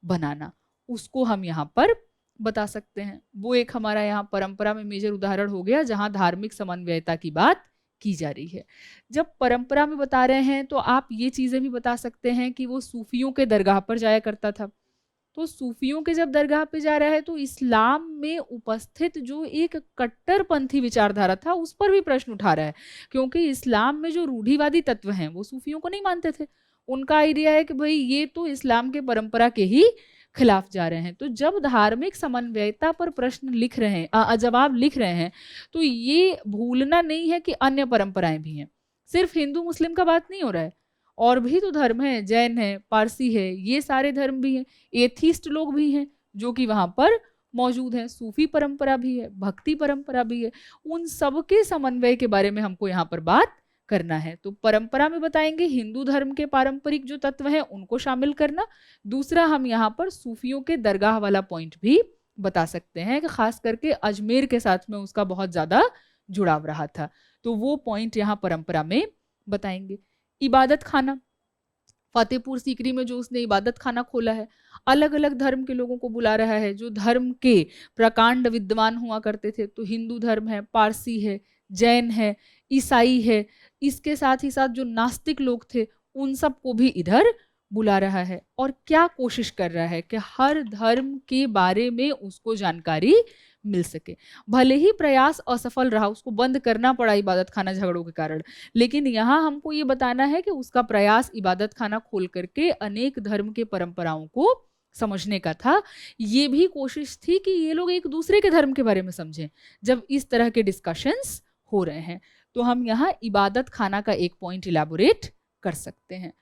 बनाना, उसको हम यहाँ पर बता सकते हैं। वो एक हमारा यहाँ परंपरा में मेजर उदाहरण हो गया जहां धार्मिक समन्वयता की बात की जा रही है। जब परंपरा में बता रहे हैं तो आप ये चीजें भी बता सकते हैं कि वो सूफियों के दरगाह पर जाया करता था। तो सूफियों के जब दरगाह पे जा रहा है तो इस्लाम में उपस्थित जो एक कट्टरपंथी विचारधारा था उस पर भी प्रश्न उठा रहा है, क्योंकि इस्लाम में जो रूढ़िवादी तत्व हैं वो सूफियों को नहीं मानते थे। उनका आइडिया है कि भाई ये तो इस्लाम के परंपरा के ही खिलाफ जा रहे हैं। तो जब धार्मिक समन्वयता पर प्रश्न लिख रहे हैं, जवाब लिख रहे हैं, तो ये भूलना नहीं है कि अन्य परंपराएं भी हैं, सिर्फ हिंदू मुस्लिम का बात नहीं हो रहा है, और भी तो धर्म है, जैन है, पारसी है, ये सारे धर्म भी हैं, एथीस्ट लोग भी हैं जो कि वहां पर मौजूद हैं, सूफी परंपरा भी है, भक्ति परंपरा भी है। उन सब के समन्वय के बारे में हमको यहाँ पर बात करना है। तो परंपरा में बताएंगे हिंदू धर्म के पारंपरिक जो तत्व हैं उनको शामिल करना। दूसरा, हम यहाँ पर सूफियों के दरगाह वाला पॉइंट भी बता सकते हैं कि खास करके अजमेर के साथ में उसका बहुत ज्यादा जुड़ाव रहा था, तो वो पॉइंट यहाँ परंपरा में बताएंगे। इबादत खाना, फतेहपुर सीकरी में जो उसने इबादत खाना खोला है, अलग अलग धर्म के लोगों को बुला रहा है, जो धर्म के प्रकांड विद्वान हुआ करते थे, तो हिंदू धर्म है, पारसी है, जैन है, ईसाई है, इसके साथ ही साथ जो नास्तिक लोग थे उन सबको भी इधर बुला रहा है। और क्या कोशिश कर रहा है कि हर धर्म के बारे में उसको जानकारी मिल सके। भले ही प्रयास असफल रहा, उसको बंद करना पड़ा इबादत खाना झगड़ों के कारण, लेकिन यहाँ हमको ये बताना है कि उसका प्रयास इबादत खाना खोल करके अनेक धर्म के परंपराओं को समझने का था। ये भी कोशिश थी कि ये लोग एक दूसरे के धर्म के बारे में समझें जब इस तरह के डिस्कशंस हो रहे हैं। तो हम यहाँ इबादत खाना का एक पॉइंट इलैबोरेट कर सकते हैं।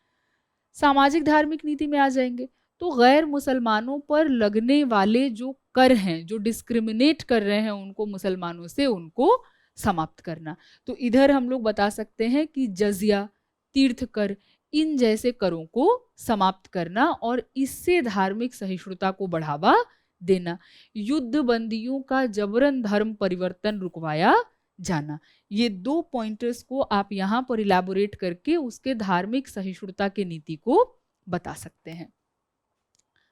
सामाजिक धार्मिक नीति में आ जाएंगे तो गैर मुसलमानों पर लगने वाले जो कर हैं, जो डिस्क्रिमिनेट कर रहे हैं उनको मुसलमानों से, उनको समाप्त करना। तो इधर हम लोग बता सकते हैं कि जजिया, तीर्थ कर, इन जैसे करों को समाप्त करना और इससे धार्मिक सहिष्णुता को बढ़ावा देना। युद्ध बंदियों का जबरन धर्म परिवर्तन रुकवाया जाना। ये 2 पॉइंटर्स को आप यहाँ पर इलैबोरेट करके उसके धार्मिक सहिष्णुता की नीति को बता सकते हैं।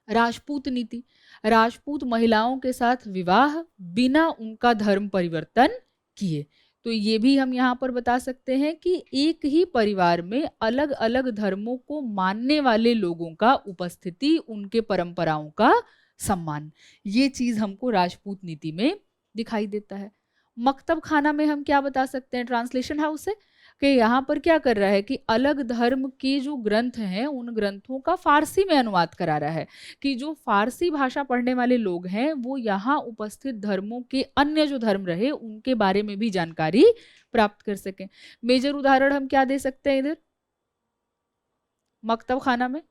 राजपूत नीति, राजपूत महिलाओं के साथ विवाह बिना उनका धर्म परिवर्तन किए। तो ये भी हम यहाँ पर बता सकते हैं कि एक ही परिवार में अलग अलग धर्मों को मानने वाले लोगों का उपस्थिति, उनके परंपराओं का सम्मान, ये चीज हमको राजपूत नीति में दिखाई देता है। मकतब खाना में हम क्या बता सकते हैं, ट्रांसलेशन हाउस है कि यहाँ पर क्या कर रहा है कि अलग धर्म के जो ग्रंथ हैं उन ग्रंथों का फारसी में अनुवाद करा रहा है कि जो फारसी भाषा पढ़ने वाले लोग हैं वो यहाँ उपस्थित धर्मों के अन्य जो धर्म रहे उनके बारे में भी जानकारी प्राप्त कर सकें। मेजर उदाहरण हम क्या दे सकते हैं इधर मकतब खाना में?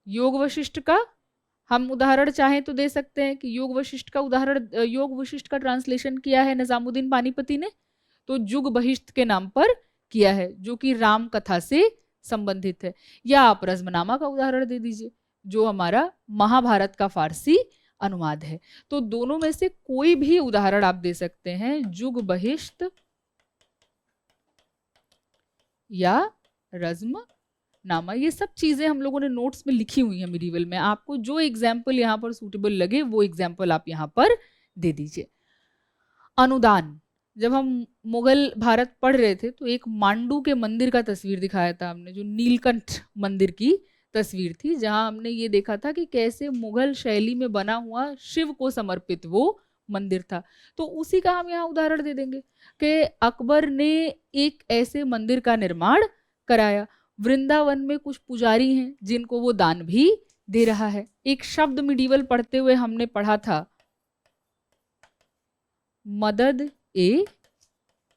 योग वशिष्ठ का हम उदाहरण चाहें तो दे सकते हैं कि योग वशिष्ठ का उदाहरण, योग वशिष्ठ का ट्रांसलेशन किया है निजामुद्दीन पानीपति ने, तो जुग बहिष्ठ के नाम पर किया है जो कि राम कथा से संबंधित है। या आप रज़्मनामा का उदाहरण दे दीजिए जो हमारा महाभारत का फारसी अनुवाद है। तो दोनों में से कोई भी उदाहरण आप दे सकते हैं, जुग बहिष्ठ या रज़्मनामा। ये सब चीजें हम लोगों ने नोट्स में लिखी हुई हैं मिडीवल में, आपको जो एग्जाम्पल यहाँ पर सूटेबल लगे वो एग्जाम्पल आप यहाँ पर दे दीजिए। अनुदान, जब हम मुगल भारत पढ़ रहे थे तो एक मांडू के मंदिर का तस्वीर दिखाया था हमने, जो नीलकंठ मंदिर की तस्वीर थी, जहां हमने ये देखा था कि कैसे मुगल शैली में बना हुआ शिव को समर्पित वो मंदिर था। तो उसी का हम यहाँ उदाहरण दे देंगे कि अकबर ने एक ऐसे मंदिर का निर्माण कराया। वृंदावन में कुछ पुजारी हैं जिनको वो दान भी दे रहा है। एक शब्द मिडीवल पढ़ते हुए हमने पढ़ा था, मदद ए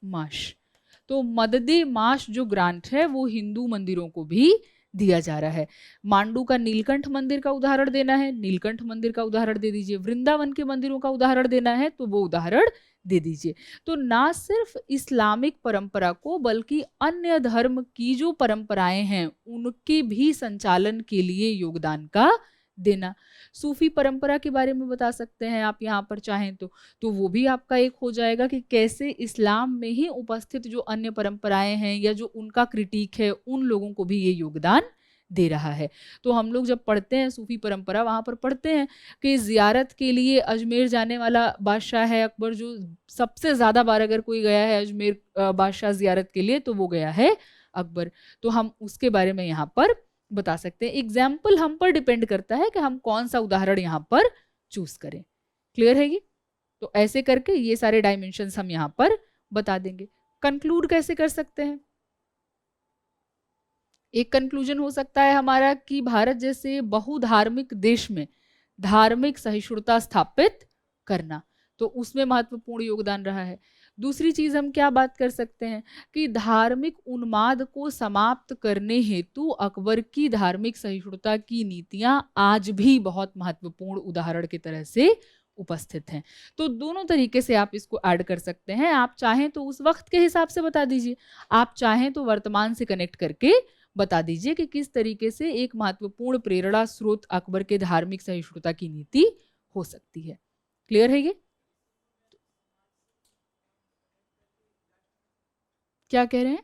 माश। तो मदद ए माश जो ग्रांट है वो हिंदू मंदिरों को भी दिया जा रहा है। मांडू का नीलकंठ मंदिर का उदाहरण देना है, नीलकंठ मंदिर का उदाहरण दे दीजिए। वृंदावन के मंदिरों का उदाहरण देना है तो वो उदाहरण दे दीजिए। तो ना सिर्फ इस्लामिक परंपरा को बल्कि अन्य धर्म की जो परंपराएं हैं उनके भी संचालन के लिए योगदान का देना। सूफी परंपरा के बारे में बता सकते हैं आप यहाँ पर चाहें तो वो भी आपका एक हो जाएगा कि कैसे इस्लाम में ही उपस्थित जो अन्य परंपराएं हैं या जो उनका क्रिटिक है उन लोगों को भी ये योगदान दे रहा है। तो हम लोग जब पढ़ते हैं सूफी परंपरा, वहाँ पर पढ़ते हैं कि जियारत के लिए अजमेर जाने वाला बादशाह है अकबर, जो सबसे ज़्यादा बार अगर कोई गया है अजमेर बादशाह जियारत के लिए तो वो गया है अकबर। तो हम उसके बारे में यहाँ पर बता सकते हैं। एग्जाम्पल हम पर डिपेंड करता है कि हम कौन सा उदाहरण यहाँ पर चूज करें। क्लियर है ये? तो ऐसे करके ये सारे डायमेंशंस हम यहाँ पर बता देंगे। कंक्लूड कैसे कर सकते हैं? एक कंक्लूजन हो सकता है हमारा कि भारत जैसे बहुधार्मिक देश में धार्मिक सहिष्णुता स्थापित करना, तो उसमें महत्वपूर्ण योगदान रहा है। दूसरी चीज हम क्या बात कर सकते हैं कि धार्मिक उन्माद को समाप्त करने हेतु अकबर की धार्मिक सहिष्णुता की नीतियां आज भी बहुत महत्वपूर्ण उदाहरण की तरह से उपस्थित हैं। तो दोनों तरीके से आप इसको ऐड कर सकते हैं। आप चाहें तो उस वक्त के हिसाब से बता दीजिए, आप चाहें तो वर्तमान से कनेक्ट करके बता दीजिए कि किस तरीके से एक महत्वपूर्ण प्रेरणा स्रोत अकबर के धार्मिक सहिष्णुता की नीति हो सकती है। क्लियर है ये? क्या कह रहे हैं?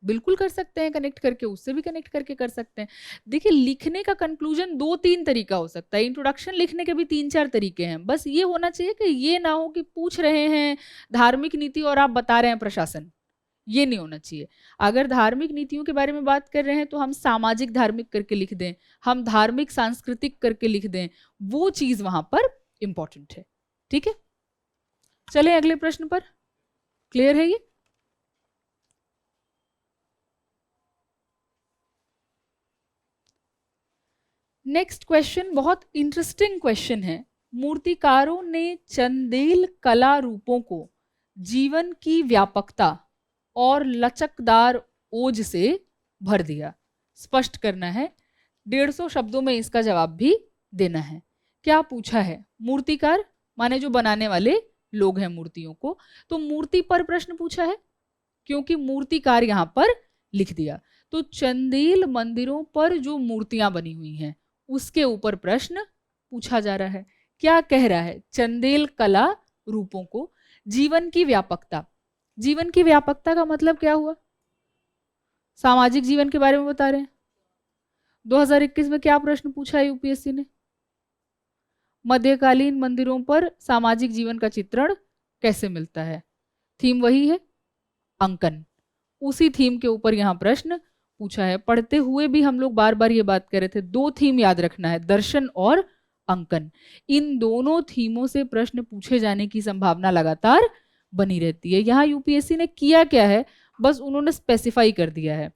बिल्कुल कर सकते हैं कनेक्ट करके, उससे भी कनेक्ट करके कर सकते हैं। देखिए लिखने का कंक्लूजन 2-3 तरीका हो सकता है। इंट्रोडक्शन लिखने के भी 3-4 तरीके हैं। बस ये होना चाहिए कि ये ना हो कि पूछ रहे हैं धार्मिक नीति और आप बता रहे हैं प्रशासन, ये नहीं होना चाहिए। अगर धार्मिक नीतियों के बारे में बात कर रहे हैं तो हम सामाजिक धार्मिक करके लिख दें, हम धार्मिक सांस्कृतिक करके लिख दें, वो चीज वहां पर इंपॉर्टेंट है। ठीक है, चलें अगले प्रश्न पर। क्लियर है ये? नेक्स्ट क्वेश्चन बहुत इंटरेस्टिंग क्वेश्चन है। मूर्तिकारों ने चंदेल कला रूपों को जीवन की व्यापकता और लचकदार ओज से भर दिया। स्पष्ट करना है, 150 शब्दों में इसका जवाब भी देना है। क्या पूछा है? मूर्तिकार माने जो बनाने वाले लोग हैं मूर्तियों को, तो मूर्ति पर प्रश्न पूछा है क्योंकि मूर्तिकार यहां पर लिख दिया। तो चंदेल मंदिरों पर जो मूर्तियां बनी हुई हैं उसके ऊपर प्रश्न पूछा जा रहा है। क्या कह रहा है? चंदेल कला रूपों को जीवन की व्यापकता। जीवन की व्यापकता का मतलब क्या हुआ? सामाजिक जीवन के बारे में बता रहे हैं। 2021 में क्या प्रश्न पूछा है यूपीएससी ने? मध्यकालीन मंदिरों पर सामाजिक जीवन का चित्रण कैसे मिलता है? थीम वही है, अंकन। उसी थीम के ऊपर यहाँ प्रश्न पूछा है। पढ़ते हुए भी हम लोग बार बार ये बात कर रहे थे, दो थीम याद रखना है, दर्शन और अंकन। इन दोनों थीमों से प्रश्न पूछे जाने की संभावना लगातार बनी रहती है। यहाँ यूपीएससी ने किया क्या है, बस उन्होंने स्पेसिफाई कर दिया है।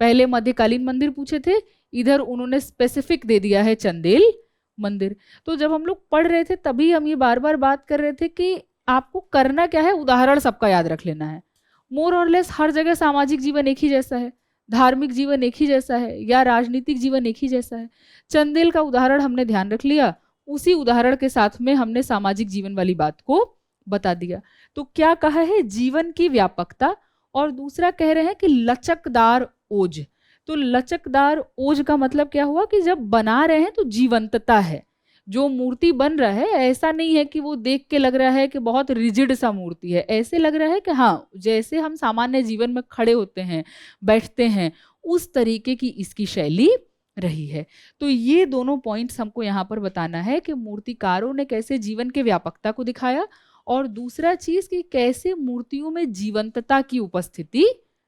पहले मध्यकालीन मंदिर पूछे थे, इधर उन्होंने स्पेसिफिक दे दिया है चंदेल मंदिर। तो जब हम लोग पढ़ रहे थे तभी हम ये बार बार बात कर रहे थे कि आपको करना क्या है, उदाहरण सबका याद रख लेना है। मोर और लेस हर जगह सामाजिक जीवन एक ही जैसा है, धार्मिक जीवन एक ही जैसा है, या राजनीतिक जीवन एक ही जैसा है। चंदेल का उदाहरण हमने ध्यान रख लिया, उसी उदाहरण के साथ में हमने सामाजिक जीवन वाली बात को बता दिया। तो क्या कहा है? जीवन की व्यापकता। और दूसरा कह रहे हैं कि लचकदार ओज। तो लचकदार ओज का मतलब क्या हुआ कि जब बना रहे हैं तो जीवंतता है। जो मूर्ति बन रहा है ऐसा नहीं है कि वो देख के लग रहा है कि बहुत रिजिड सा मूर्ति है, ऐसे लग रहा है कि हाँ जैसे हम सामान्य जीवन में खड़े होते हैं, बैठते हैं, उस तरीके की इसकी शैली रही है। तो ये दोनों पॉइंट्स हमको यहाँ पर बताना है कि मूर्तिकारों ने कैसे जीवन के व्यापकता को दिखाया, और दूसरा चीज कि कैसे मूर्तियों में जीवंतता की उपस्थिति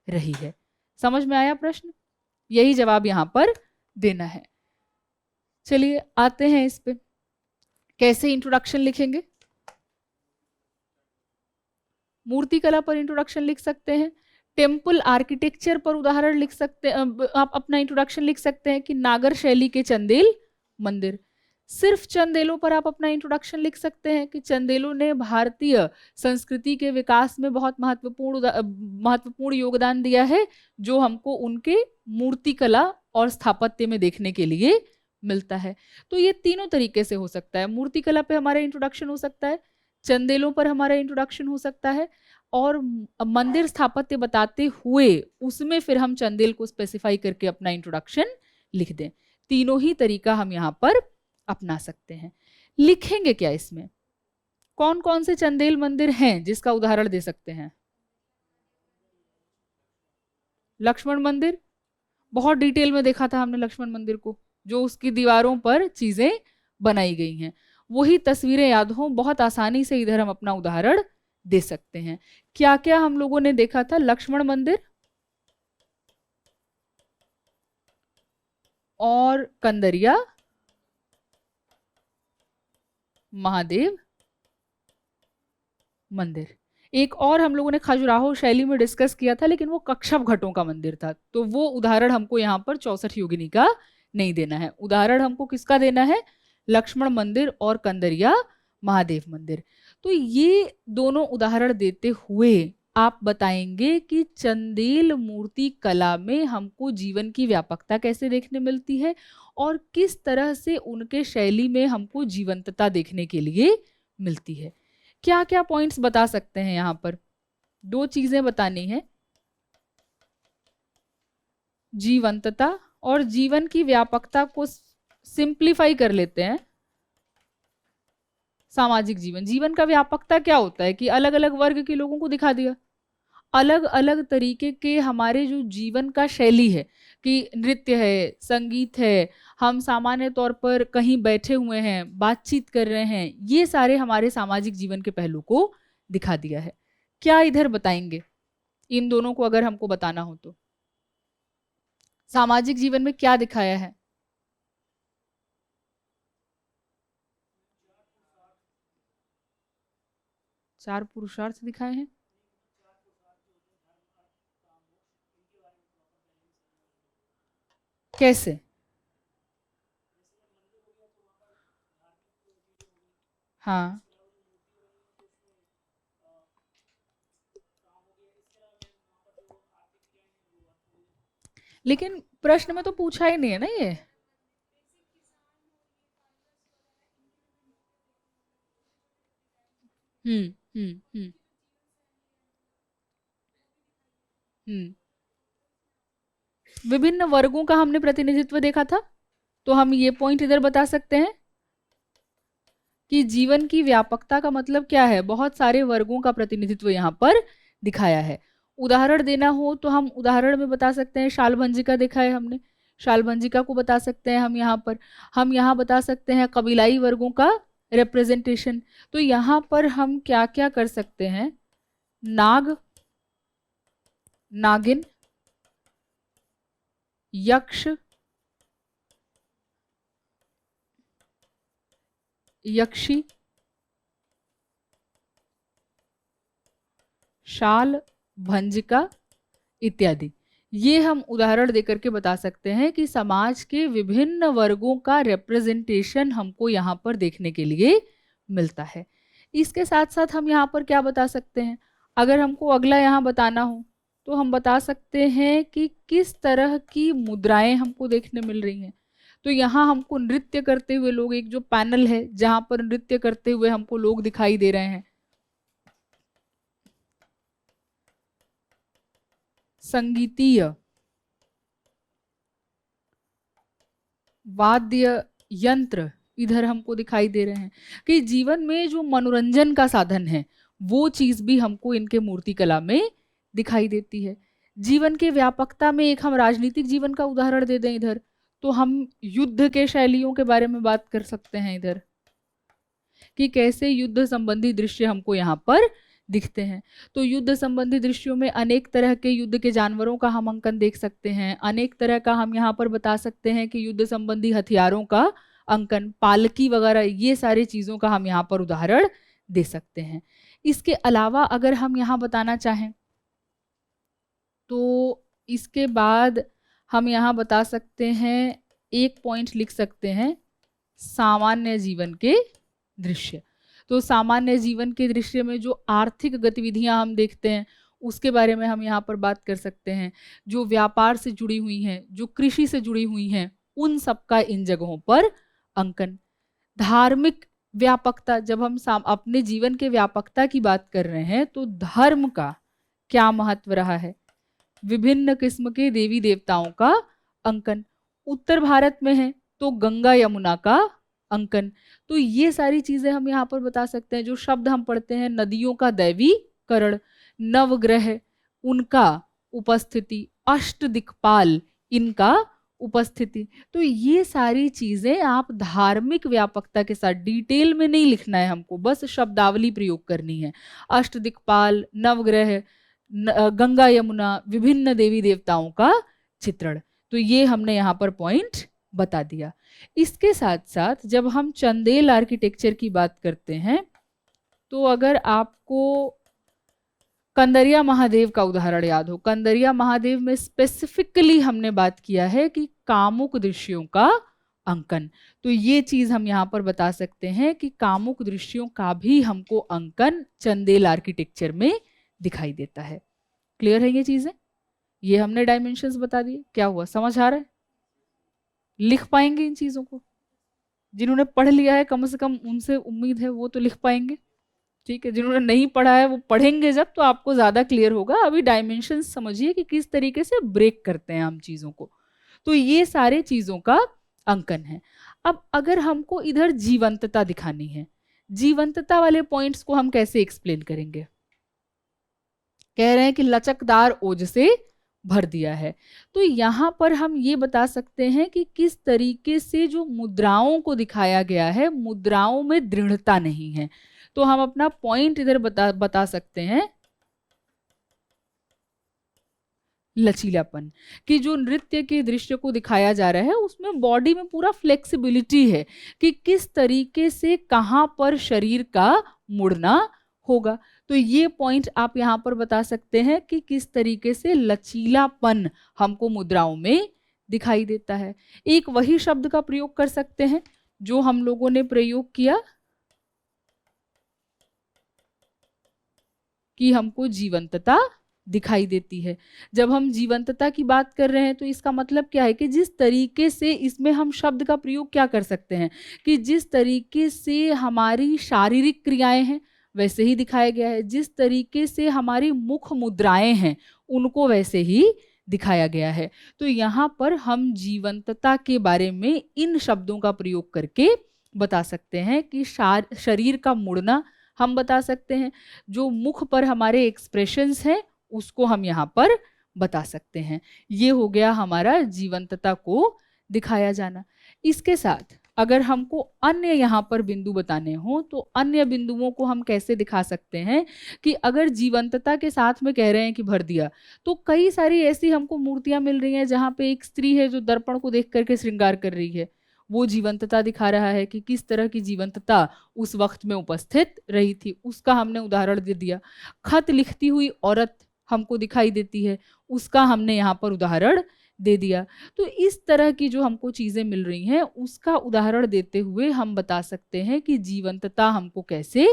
रही है। समझ में आया प्रश्न? यही जवाब यहाँ पर देना है। चलिए आते हैं इस पे। कैसे इंट्रोडक्शन लिखेंगे? मूर्तिकला पर इंट्रोडक्शन लिख सकते हैं, टेम्पल आर्किटेक्चर पर उदाहरण लिख सकते हैं, आप अपना इंट्रोडक्शन लिख सकते हैं कि नागर शैली के चंदेल मंदिर। सिर्फ चंदेलों पर आप अपना इंट्रोडक्शन लिख सकते हैं कि चंदेलों ने भारतीय संस्कृति के विकास में बहुत महत्वपूर्ण योगदान दिया है, जो हमको उनके मूर्तिकला और स्थापत्य में देखने के लिए मिलता है। तो ये तीनों तरीके से हो सकता है। मूर्तिकला पे हमारा इंट्रोडक्शन हो सकता है, चंदेलों पर हमारा इंट्रोडक्शन हो सकता है, और मंदिर स्थापत्य बताते हुए उसमें फिर हम चंदेल को स्पेसिफाई करके अपना इंट्रोडक्शन लिख दें। तीनों ही तरीका हम यहाँ पर अपना सकते हैं। लिखेंगे क्या इसमें? कौन कौन से चंदेल मंदिर हैं जिसका उदाहरण दे सकते हैं? लक्ष्मण मंदिर, बहुत डिटेल में देखा था हमने लक्ष्मण मंदिर को, जो उसकी दीवारों पर चीजें बनाई गई हैं, वही तस्वीरें याद हो, बहुत आसानी से इधर हम अपना उदाहरण दे सकते हैं। क्या क्या हम लोगों ने देखा था? लक्ष्मण मंदिर और कंदरिया महादेव मंदिर। एक और हम लोगों ने खजुराहो शैली में डिस्कस किया था, लेकिन वो कच्छप घाटों का मंदिर था, तो वो उदाहरण हमको यहाँ पर 64 योगिनी का नहीं देना है। उदाहरण हमको किसका देना है? लक्ष्मण मंदिर और कंदरिया महादेव मंदिर। तो ये दोनों उदाहरण देते हुए आप बताएंगे कि चंदेल मूर्ति कला में हमको जीवन की व्यापकता कैसे देखने मिलती है, और किस तरह से उनके शैली में हमको जीवंतता देखने के लिए मिलती है। क्या क्या पॉइंट्स बता सकते हैं? यहाँ पर दो चीजें बतानी है, जीवंतता और जीवन की व्यापकता को सिंप्लीफाई कर लेते हैं। सामाजिक जीवन, जीवन का व्यापकता क्या होता है कि अलग अलग वर्ग के लोगों को दिखा दिया, अलग अलग तरीके के हमारे जो जीवन का शैली है, कि नृत्य है, संगीत है, हम सामान्य तौर पर कहीं बैठे हुए हैं, बातचीत कर रहे हैं, ये सारे हमारे सामाजिक जीवन के पहलू को दिखा दिया है। क्या इधर बताएंगे इन दोनों को अगर हमको बताना हो तो? सामाजिक जीवन में क्या दिखाया है? चार पुरुषार्थ दिखाए हैं। कैसे? हाँ, लेकिन प्रश्न में तो पूछा ही नहीं है ना ये। हम्म हम्म हम्म हम्म विभिन्न वर्गों का हमने प्रतिनिधित्व देखा था, तो हम ये पॉइंट इधर बता सकते हैं कि जीवन की व्यापकता का मतलब क्या है, बहुत सारे वर्गों का प्रतिनिधित्व यहाँ पर दिखाया है। उदाहरण देना हो तो हम उदाहरण में बता सकते हैं, शालभंजिका देखा है हमने, शालभंजिका को बता सकते हैं हम यहाँ बता सकते हैं कबीलाई वर्गों का रिप्रेजेंटेशन। तो यहाँ पर हम क्या क्या कर सकते हैं, नाग, नागिन, यक्ष, यक्षी, शाल, भंजिका इत्यादि, ये हम उदाहरण देकर के बता सकते हैं कि समाज के विभिन्न वर्गों का रिप्रेजेंटेशन हमको यहाँ पर देखने के लिए मिलता है। इसके साथ साथ हम यहाँ पर क्या बता सकते हैं, अगर हमको अगला यहाँ बताना हो तो हम बता सकते हैं कि किस तरह की मुद्राएं हमको देखने मिल रही हैं। तो यहाँ हमको नृत्य करते हुए लोग, एक जो पैनल है जहाँ पर नृत्य करते हुए हमको लोग दिखाई दे रहे हैं, संगीतीय, वाद्य यंत्र इधर हमको दिखाई दे रहे हैं, कि जीवन में जो मनोरंजन का साधन है वो चीज भी हमको इनके मूर्तिकला में दिखाई देती है। जीवन के व्यापकता में एक हम राजनीतिक जीवन का उदाहरण दे दें इधर, तो हम युद्ध के शैलियों के बारे में बात कर सकते हैं इधर, कि कैसे युद्ध संबंधी दृश्य हमको यहाँ पर दिखते हैं। तो युद्ध संबंधी दृश्यों में अनेक तरह के युद्ध के जानवरों का हम अंकन देख सकते हैं, अनेक तरह का हम यहाँ पर बता सकते हैं कि युद्ध संबंधी हथियारों का अंकन, पालकी वगैरह, ये सारी चीजों का हम यहाँ पर उदाहरण दे सकते हैं। इसके अलावा अगर हम यहाँ बताना चाहें तो इसके बाद हम यहाँ बता सकते हैं, एक पॉइंट लिख सकते हैं, सामान्य जीवन के दृश्य। तो सामान्य जीवन के दृश्य में जो आर्थिक गतिविधियां हम देखते हैं उसके बारे में हम यहाँ पर बात कर सकते हैं, जो व्यापार से जुड़ी हुई हैं, जो कृषि से जुड़ी हुई हैं, उन सब का इन जगहों पर अंकन। धार्मिक व्यापकता, जब हम अपने जीवन के व्यापकता की बात कर रहे हैं तो धर्म का क्या महत्व रहा है, विभिन्न किस्म के देवी देवताओं का अंकन। उत्तर भारत में है तो गंगा यमुना का अंकन। तो ये सारी चीजें हम यहाँ पर बता सकते हैं। जो शब्द हम पढ़ते हैं, नदियों का दैवीकरण, नवग्रह उनका उपस्थिति, अष्ट दिक्पाल इनका उपस्थिति, तो ये सारी चीजें आप धार्मिक व्यापकता के साथ, डिटेल में नहीं लिखना है हमको, बस शब्दावली प्रयोग करनी है। अष्ट दिक्पाल, नवग्रह, गंगा यमुना, विभिन्न देवी देवताओं का चित्रण, तो ये हमने यहाँ पर पॉइंट बता दिया। इसके साथ साथ जब हम चंदेल आर्किटेक्चर की बात करते हैं तो अगर आपको कंदरिया महादेव का उदाहरण याद हो, कंदरिया महादेव में स्पेसिफिकली हमने बात किया है कि कामुक दृश्यों का अंकन, तो ये चीज हम यहाँ पर बता सकते हैं कि कामुक दृश्यों का भी हमको अंकन चंदेल आर्किटेक्चर में दिखाई देता है। क्लियर है ये चीजें? ये हमने डायमेंशंस बता दिए। क्या हुआ, समझ आ रहा है? लिख पाएंगे इन चीजों को? जिन्होंने पढ़ लिया है कम से कम उनसे उम्मीद है वो तो लिख पाएंगे, ठीक है। जिन्होंने नहीं पढ़ा है वो पढ़ेंगे जब, तो आपको ज्यादा क्लियर होगा। अभी डायमेंशंस समझिए कि किस तरीके से ब्रेक करते हैं हम चीजों को। तो ये सारे चीजों का अंकन है। अब अगर हमको इधर जीवंतता दिखानी है, जीवंतता वाले पॉइंट्स को हम कैसे एक्सप्लेन करेंगे? कह रहे हैं कि लचकदार ओज से भर दिया है, तो यहाँ पर हम ये बता सकते हैं कि किस तरीके से जो मुद्राओं को दिखाया गया है, मुद्राओं में दृढ़ता नहीं है। तो हम अपना पॉइंट इधर बता सकते हैं लचीलापन, कि जो नृत्य के दृश्य को दिखाया जा रहा है उसमें बॉडी में पूरा फ्लेक्सिबिलिटी है कि किस तरीके से कहाँ पर शरीर का मुड़ना होगा। तो ये पॉइंट आप यहाँ पर बता सकते हैं कि किस तरीके से लचीलापन हमको मुद्राओं में दिखाई देता है। एक वही शब्द का प्रयोग कर सकते हैं जो हम लोगों ने प्रयोग किया कि हमको जीवंतता दिखाई देती है। जब हम जीवंतता की बात कर रहे हैं तो इसका मतलब क्या है कि जिस तरीके से, इसमें हम शब्द का प्रयोग क्या कर सकते हैं कि जिस तरीके से हमारी शारीरिक क्रियाएं हैं, वैसे ही दिखाया गया है, जिस तरीके से हमारी मुख मुद्राएं हैं उनको वैसे ही दिखाया गया है। तो यहाँ पर हम जीवंतता के बारे में इन शब्दों का प्रयोग करके बता सकते हैं कि शरीर का मुड़ना हम बता सकते हैं, जो मुख पर हमारे एक्सप्रेशंस हैं उसको हम यहाँ पर बता सकते हैं। ये हो गया हमारा जीवंतता को दिखाया जाना। इसके साथ अगर हमको अन्य यहाँ पर बिंदु बताने हो तो अन्य बिंदुओं को हम कैसे दिखा सकते हैं कि अगर जीवंतता के साथ में कह रहे हैं कि भर दिया, तो कई सारी ऐसी हमको मूर्तियां मिल रही हैं जहाँ पे एक स्त्री है जो दर्पण को देख करके श्रृंगार कर रही है। वो जीवंतता दिखा रहा है कि किस तरह की जीवंतता उस वक्त में उपस्थित रही थी, उसका हमने उदाहरण दे दिया। खत लिखती हुई औरत हमको दिखाई देती है, उसका हमने यहाँ पर उदाहरण दे दिया। तो इस तरह की जो हमको चीजें मिल रही हैं उसका उदाहरण देते हुए हम बता सकते हैं कि जीवंतता हमको कैसे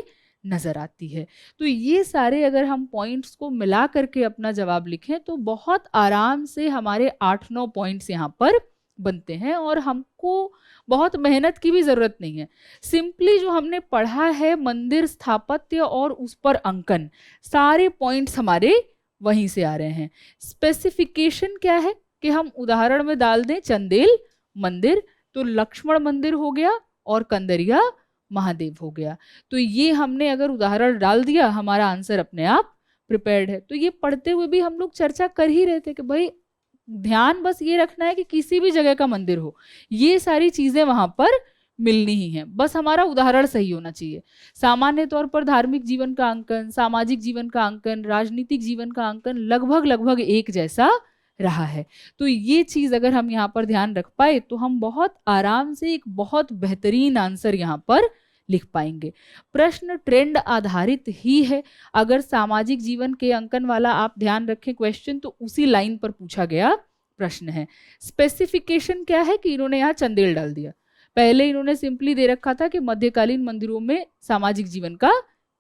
नजर आती है। तो ये सारे अगर हम पॉइंट्स को मिला करके अपना जवाब लिखें तो बहुत आराम से हमारे 8-9 पॉइंट्स यहाँ पर बनते हैं और हमको बहुत मेहनत की भी जरूरत नहीं है। सिंपली जो हमने पढ़ा है मंदिर स्थापत्य और उस पर अंकन, सारे पॉइंट्स हमारे वहीं से आ रहे हैं। स्पेसिफिकेशन क्या है कि हम उदाहरण में डाल दें चंदेल मंदिर, तो लक्ष्मण मंदिर हो गया और कंदरिया महादेव हो गया। तो ये हमने अगर उदाहरण डाल दिया, हमारा आंसर अपने आप प्रिपेयर्ड है। तो ये पढ़ते हुए भी हम लोग चर्चा कर ही रहे थे कि भाई ध्यान बस ये रखना है कि किसी भी जगह का मंदिर हो, ये सारी चीजें वहां पर मिलनी ही है, बस हमारा उदाहरण सही होना चाहिए। सामान्य तौर पर धार्मिक जीवन का अंकन, सामाजिक जीवन का अंकन, राजनीतिक जीवन का अंकन लगभग एक जैसा रहा है। तो ये चीज अगर हम यहाँ पर ध्यान रख पाए तो हम बहुत आराम से एक बहुत बेहतरीन आंसर यहाँ पर लिख पाएंगे। प्रश्न ट्रेंड आधारित ही है। अगर सामाजिक जीवन के अंकन वाला आप ध्यान रखें क्वेश्चन, तो उसी लाइन पर पूछा गया प्रश्न है। स्पेसिफिकेशन क्या है कि इन्होंने यहाँ चंदेल डाल दिया। पहले इन्होंने सिंपली दे रखा था कि मध्यकालीन मंदिरों में सामाजिक जीवन का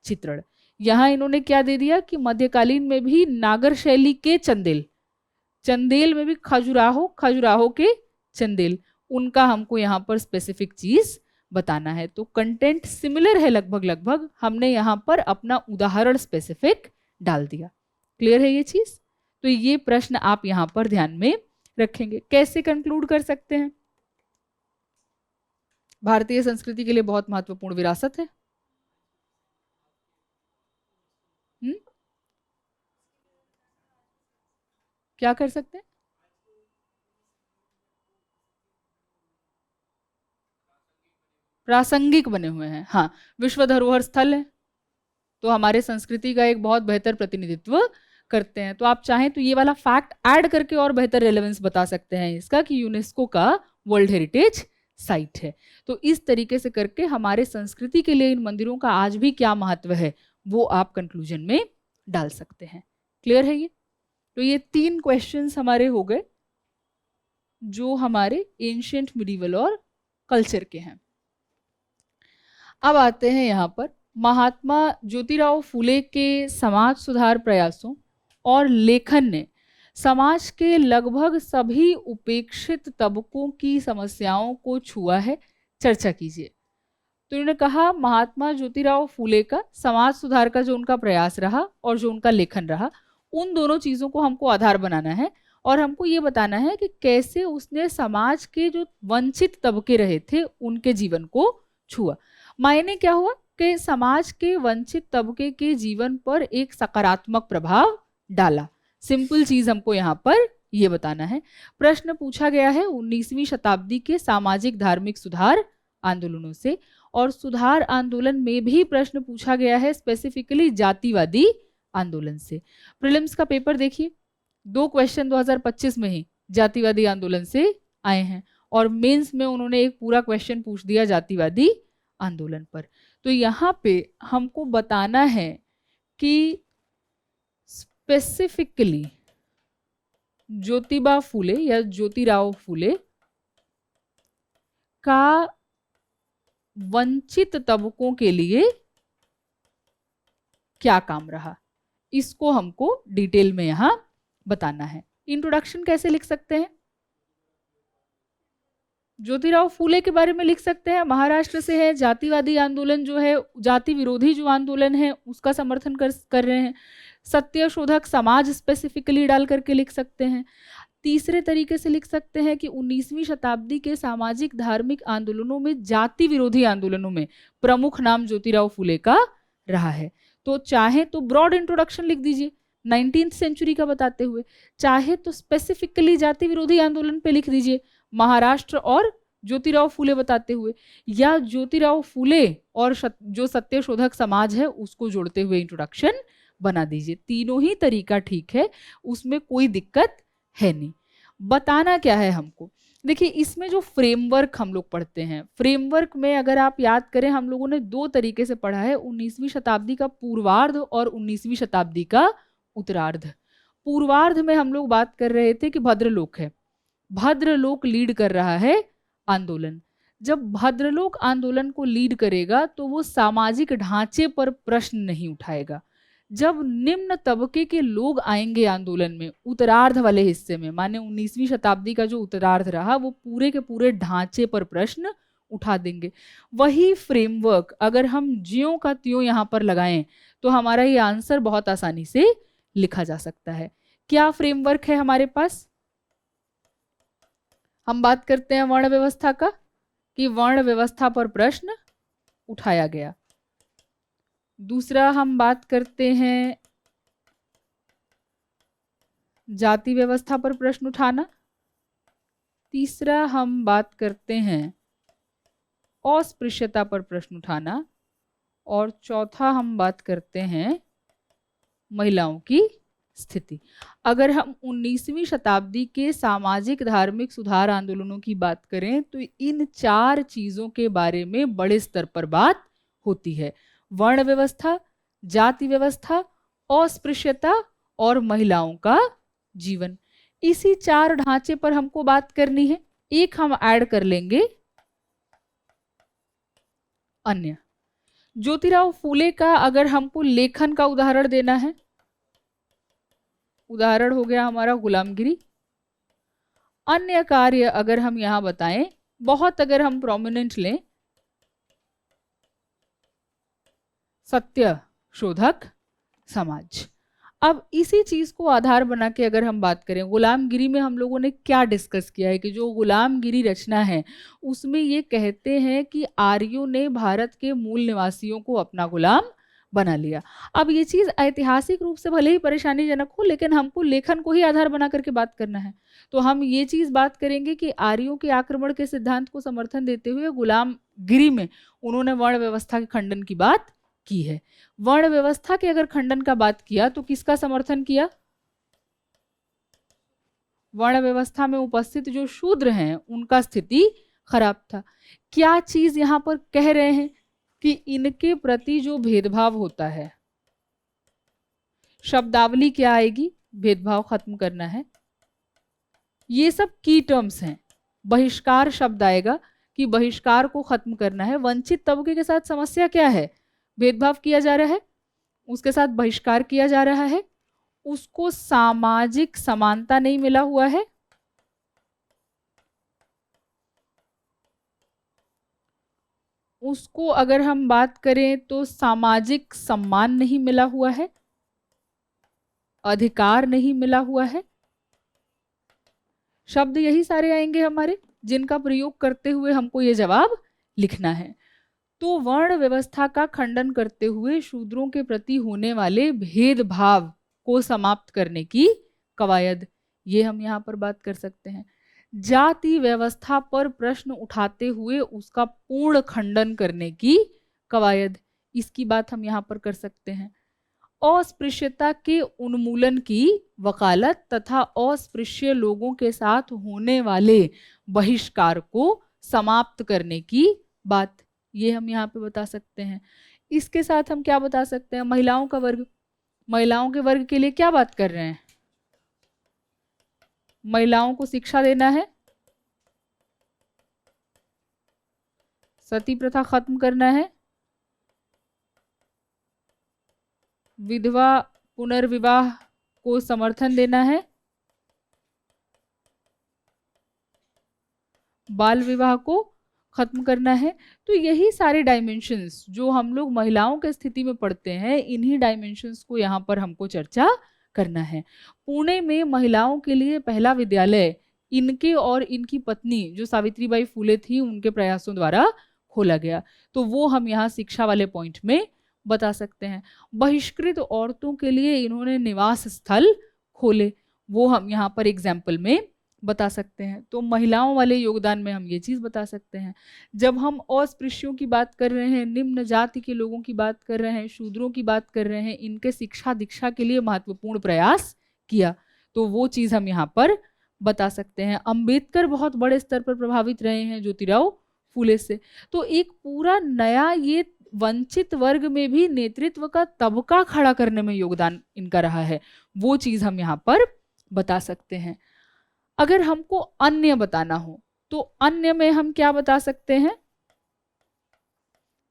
चित्रण, यहाँ इन्होंने क्या दे दिया कि मध्यकालीन में भी नागर शैली के चंदेल, चंदेल में भी खजुराहो के चंदेल, उनका हमको यहाँ पर स्पेसिफिक चीज बताना है। तो कंटेंट सिमिलर है लगभग, हमने यहाँ पर अपना उदाहरण स्पेसिफिक डाल दिया। क्लियर है ये चीज? तो ये प्रश्न आप यहाँ पर ध्यान में रखेंगे। कैसे कंक्लूड कर सकते हैं? भारतीय संस्कृति के लिए बहुत महत्वपूर्ण विरासत है। क्या कर सकते हैं? प्रासंगिक बने हुए हैं। हाँ, विश्व धरोहर स्थल है तो हमारे संस्कृति का एक बहुत बेहतर प्रतिनिधित्व करते हैं। तो आप चाहें तो ये वाला फैक्ट ऐड करके और बेहतर रेलेवेंस बता सकते हैं इसका कि यूनेस्को का वर्ल्ड हेरिटेज साइट है। तो इस तरीके से करके हमारे संस्कृति के लिए इन मंदिरों का आज भी क्या महत्व है वो आप कंक्लूजन में डाल सकते हैं। क्लियर है ये? तो ये 3 क्वेश्चंस हमारे हो गए जो हमारे एंशिएंट मिडीवल और कल्चर के हैं। अब आते हैं यहाँ पर महात्मा ज्योतिराव फूले के समाज सुधार प्रयासों और लेखन ने समाज के लगभग सभी उपेक्षित तबकों की समस्याओं को छुआ है। चर्चा कीजिए। तो इन्होंने कहा महात्मा ज्योतिराव फूले का समाज सुधार का जो उनका प्रयास रहा और जो उनका लेखन रहा, उन दोनों चीजों को हमको आधार बनाना है और हमको ये बताना है कि कैसे उसने समाज के जो वंचित तबके रहे थे उनके जीवन को छुआ। मायने क्या हुआ कि समाज के वंचित तबके के जीवन पर एक सकारात्मक प्रभाव डाला। सिंपल चीज हमको यहाँ पर ये बताना है। प्रश्न पूछा गया है 19वीं शताब्दी के सामाजिक धार्मिक सुधार आंदोलनों से, और सुधार आंदोलन में भी प्रश्न पूछा गया है स्पेसिफिकली जातिवादी आंदोलन से। प्रीलिम्स का पेपर देखिए, 2 क्वेश्चन 2025 में ही जातिवादी आंदोलन से आए हैं और मेंस में उन्होंने एक पूरा क्वेश्चन पूछ दिया जातिवादी आंदोलन पर। तो यहाँ पे हमको बताना है कि स्पेसिफिकली ज्योतिबा फूले या ज्योतिराव फूले का वंचित तबकों के लिए क्या काम रहा, इसको हमको डिटेल में यहां बताना है। इंट्रोडक्शन कैसे लिख सकते हैं? ज्योतिराव फूले के बारे में लिख सकते हैं, महाराष्ट्र से है, जातिवादी आंदोलन जो है, जाति विरोधी जो आंदोलन है उसका समर्थन कर रहे हैं। सत्यशोधक समाज स्पेसिफिकली डाल करके लिख सकते हैं। तीसरे तरीके से लिख सकते हैं कि 19वीं शताब्दी के सामाजिक धार्मिक आंदोलनों में, जाति विरोधी आंदोलनों में प्रमुख नाम ज्योतिराव फूले का रहा है। तो चाहे तो ब्रॉड इंट्रोडक्शन लिख दीजिए 19th सेंचुरी का बताते हुए, चाहे तो स्पेसिफिकली जाति विरोधी आंदोलन पे लिख दीजिए महाराष्ट्र और ज्योतिराव फूले बताते हुए, या ज्योतिराव फूले और जो सत्यशोधक समाज है उसको जोड़ते हुए इंट्रोडक्शन बना दीजिए। तीनों ही तरीका ठीक है, उसमें कोई दिक्कत है नहीं। बताना क्या है हमको, देखिए इसमें जो फ्रेमवर्क हम लोग पढ़ते हैं, फ्रेमवर्क में अगर आप याद करें हम लोगों ने दो तरीके से पढ़ा है, 19वीं शताब्दी का पूर्वार्ध और 19वीं शताब्दी का उत्तरार्ध। पूर्वार्ध में हम लोग बात कर रहे थे कि भद्रलोक है, भद्रलोक लीड कर रहा है आंदोलन। जब भद्रलोक आंदोलन को लीड करेगा तो वो सामाजिक ढांचे पर प्रश्न नहीं उठाएगा। जब निम्न तबके के लोग आएंगे आंदोलन में, उत्तरार्ध वाले हिस्से में, माने 19वीं शताब्दी का जो उत्तरार्ध रहा, वो पूरे के पूरे ढांचे पर प्रश्न उठा देंगे। वही फ्रेमवर्क अगर हम ज्यों का त्यों यहाँ पर लगाएं तो हमारा ये आंसर बहुत आसानी से लिखा जा सकता है। क्या फ्रेमवर्क है हमारे पास? हम बात करते हैं वर्ण व्यवस्था का, कि वर्ण व्यवस्था पर प्रश्न उठाया गया। दूसरा हम बात करते हैं जाति व्यवस्था पर प्रश्न उठाना। तीसरा हम बात करते हैं अस्पृश्यता पर प्रश्न उठाना। और चौथा हम बात करते हैं महिलाओं की स्थिति। अगर हम 19वीं शताब्दी के सामाजिक धार्मिक सुधार आंदोलनों की बात करें तो इन चार चीजों के बारे में बड़े स्तर पर बात होती है, वर्ण व्यवस्था, जाति व्यवस्था, अस्पृश्यता और महिलाओं का जीवन। इसी चार ढांचे पर हमको बात करनी है। एक हम ऐड कर लेंगे अन्य। ज्योतिराव फूले का अगर हमको लेखन का उदाहरण देना है, उदाहरण हो गया हमारा गुलामगिरी। अन्य कार्य अगर हम यहां बताएं, बहुत अगर हम प्रोमिनेंट लें, सत्य शोधक समाज। अब इसी चीज को आधार बना के अगर हम बात करें, गुलामगिरी में हम लोगों ने क्या डिस्कस किया है कि जो गुलामगिरी रचना है उसमें ये कहते हैं कि आर्यों ने भारत के मूल निवासियों को अपना गुलाम बना लिया। अब ये चीज ऐतिहासिक रूप से भले ही परेशानीजनक हो, लेकिन हमको लेखन को ही आधार बना करके बात करना है। तो हम ये चीज बात करेंगे कि आर्यों के आक्रमण के सिद्धांत को समर्थन देते हुए गुलामगिरी में उन्होंने वर्ण व्यवस्था के खंडन की बात की है। वर्ण व्यवस्था के अगर खंडन का बात किया तो किसका समर्थन किया? वर्ण व्यवस्था में उपस्थित जो शूद्र हैं उनका स्थिति खराब था। क्या चीज यहां पर कह रहे हैं कि इनके प्रति जो भेदभाव होता है, शब्दावली क्या आएगी? भेदभाव खत्म करना है। ये सब की टर्म्स हैं। बहिष्कार शब्द आएगा कि बहिष्कार को खत्म करना है। वंचित तबके के साथ समस्या क्या है? भेदभाव किया जा रहा है, उसके साथ बहिष्कार किया जा रहा है, उसको सामाजिक समानता नहीं मिला हुआ है, उसको अगर हम बात करें तो सामाजिक सम्मान नहीं मिला हुआ है, अधिकार नहीं मिला हुआ है। शब्द यही सारे आएंगे हमारे, जिनका प्रयोग करते हुए हमको ये जवाब लिखना है। तो वर्ण व्यवस्था का खंडन करते हुए शूद्रों के प्रति होने वाले भेदभाव को समाप्त करने की कवायद, ये हम यहाँ पर बात कर सकते हैं। जाति व्यवस्था पर प्रश्न उठाते हुए उसका पूर्ण खंडन करने की कवायद, इसकी बात हम यहाँ पर कर सकते हैं। अस्पृश्यता के उन्मूलन की वकालत तथा अस्पृश्य लोगों के साथ होने वाले बहिष्कार को समाप्त करने की बात, ये हम यहाँ पे बता सकते हैं। इसके साथ हम क्या बता सकते हैं? महिलाओं का वर्ग, महिलाओं के वर्ग के लिए क्या बात कर रहे हैं? महिलाओं को शिक्षा देना है, सती प्रथा खत्म करना है, विधवा पुनर्विवाह को समर्थन देना है, बाल विवाह को खत्म करना है। तो यही सारे डायमेंशंस जो हम लोग महिलाओं के स्थिति में पढ़ते हैं, इन्हीं डायमेंशंस को यहाँ पर हमको चर्चा करना है। पुणे में महिलाओं के लिए पहला विद्यालय इनके और इनकी पत्नी जो सावित्रीबाई फुले थी उनके प्रयासों द्वारा खोला गया, तो वो हम यहाँ शिक्षा वाले पॉइंट में बता सकते हैं। बहिष्कृत औरतों के लिए इन्होंने निवास स्थल खोले, वो हम यहाँ पर एग्जाम्पल में बता सकते हैं। तो महिलाओं वाले योगदान में हम ये चीज़ बता सकते हैं। जब हम अस्पृश्यों की बात कर रहे हैं, निम्न जाति के लोगों की बात कर रहे हैं, शूद्रों की बात कर रहे हैं, इनके शिक्षा दीक्षा के लिए महत्वपूर्ण प्रयास किया, तो वो चीज़ हम यहाँ पर बता सकते हैं। अंबेडकर बहुत बड़े स्तर पर प्रभावित रहे हैं ज्योतिराव फूले से। तो एक पूरा नया ये वंचित वर्ग में भी नेतृत्व का तबका खड़ा करने में योगदान इनका रहा है, वो चीज़ हम यहाँ पर बता सकते हैं। अगर हमको अन्य बताना हो तो अन्य में हम क्या बता सकते हैं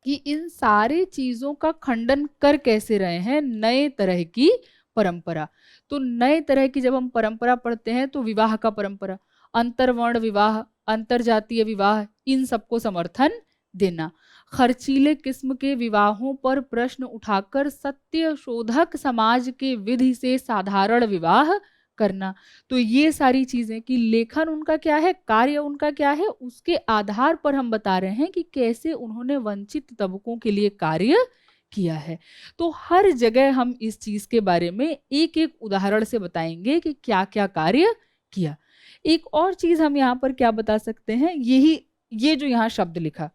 कि इन सारी चीजों का खंडन कर कैसे रहे हैं नए तरह की परंपरा। तो नए तरह की जब हम परंपरा पढ़ते हैं तो विवाह का परंपरा, अंतरवर्ण विवाह, अंतरजातीय विवाह, इन सबको समर्थन देना, खर्चीले किस्म के विवाहों पर प्रश्न उठाकर सत्य शोधक समाज के विधि से साधारण विवाह करना। तो ये सारी चीजें कि लेखन उनका क्या है, कार्य उनका क्या है, उसके आधार पर हम बता रहे हैं कि कैसे उन्होंने वंचित तबकों के लिए कार्य किया है। तो हर जगह हम इस चीज के बारे में एक एक उदाहरण से बताएंगे कि क्या क्या कार्य किया। एक और चीज हम यहाँ पर क्या बता सकते हैं, ये जो यहाँ शब्द लिखा,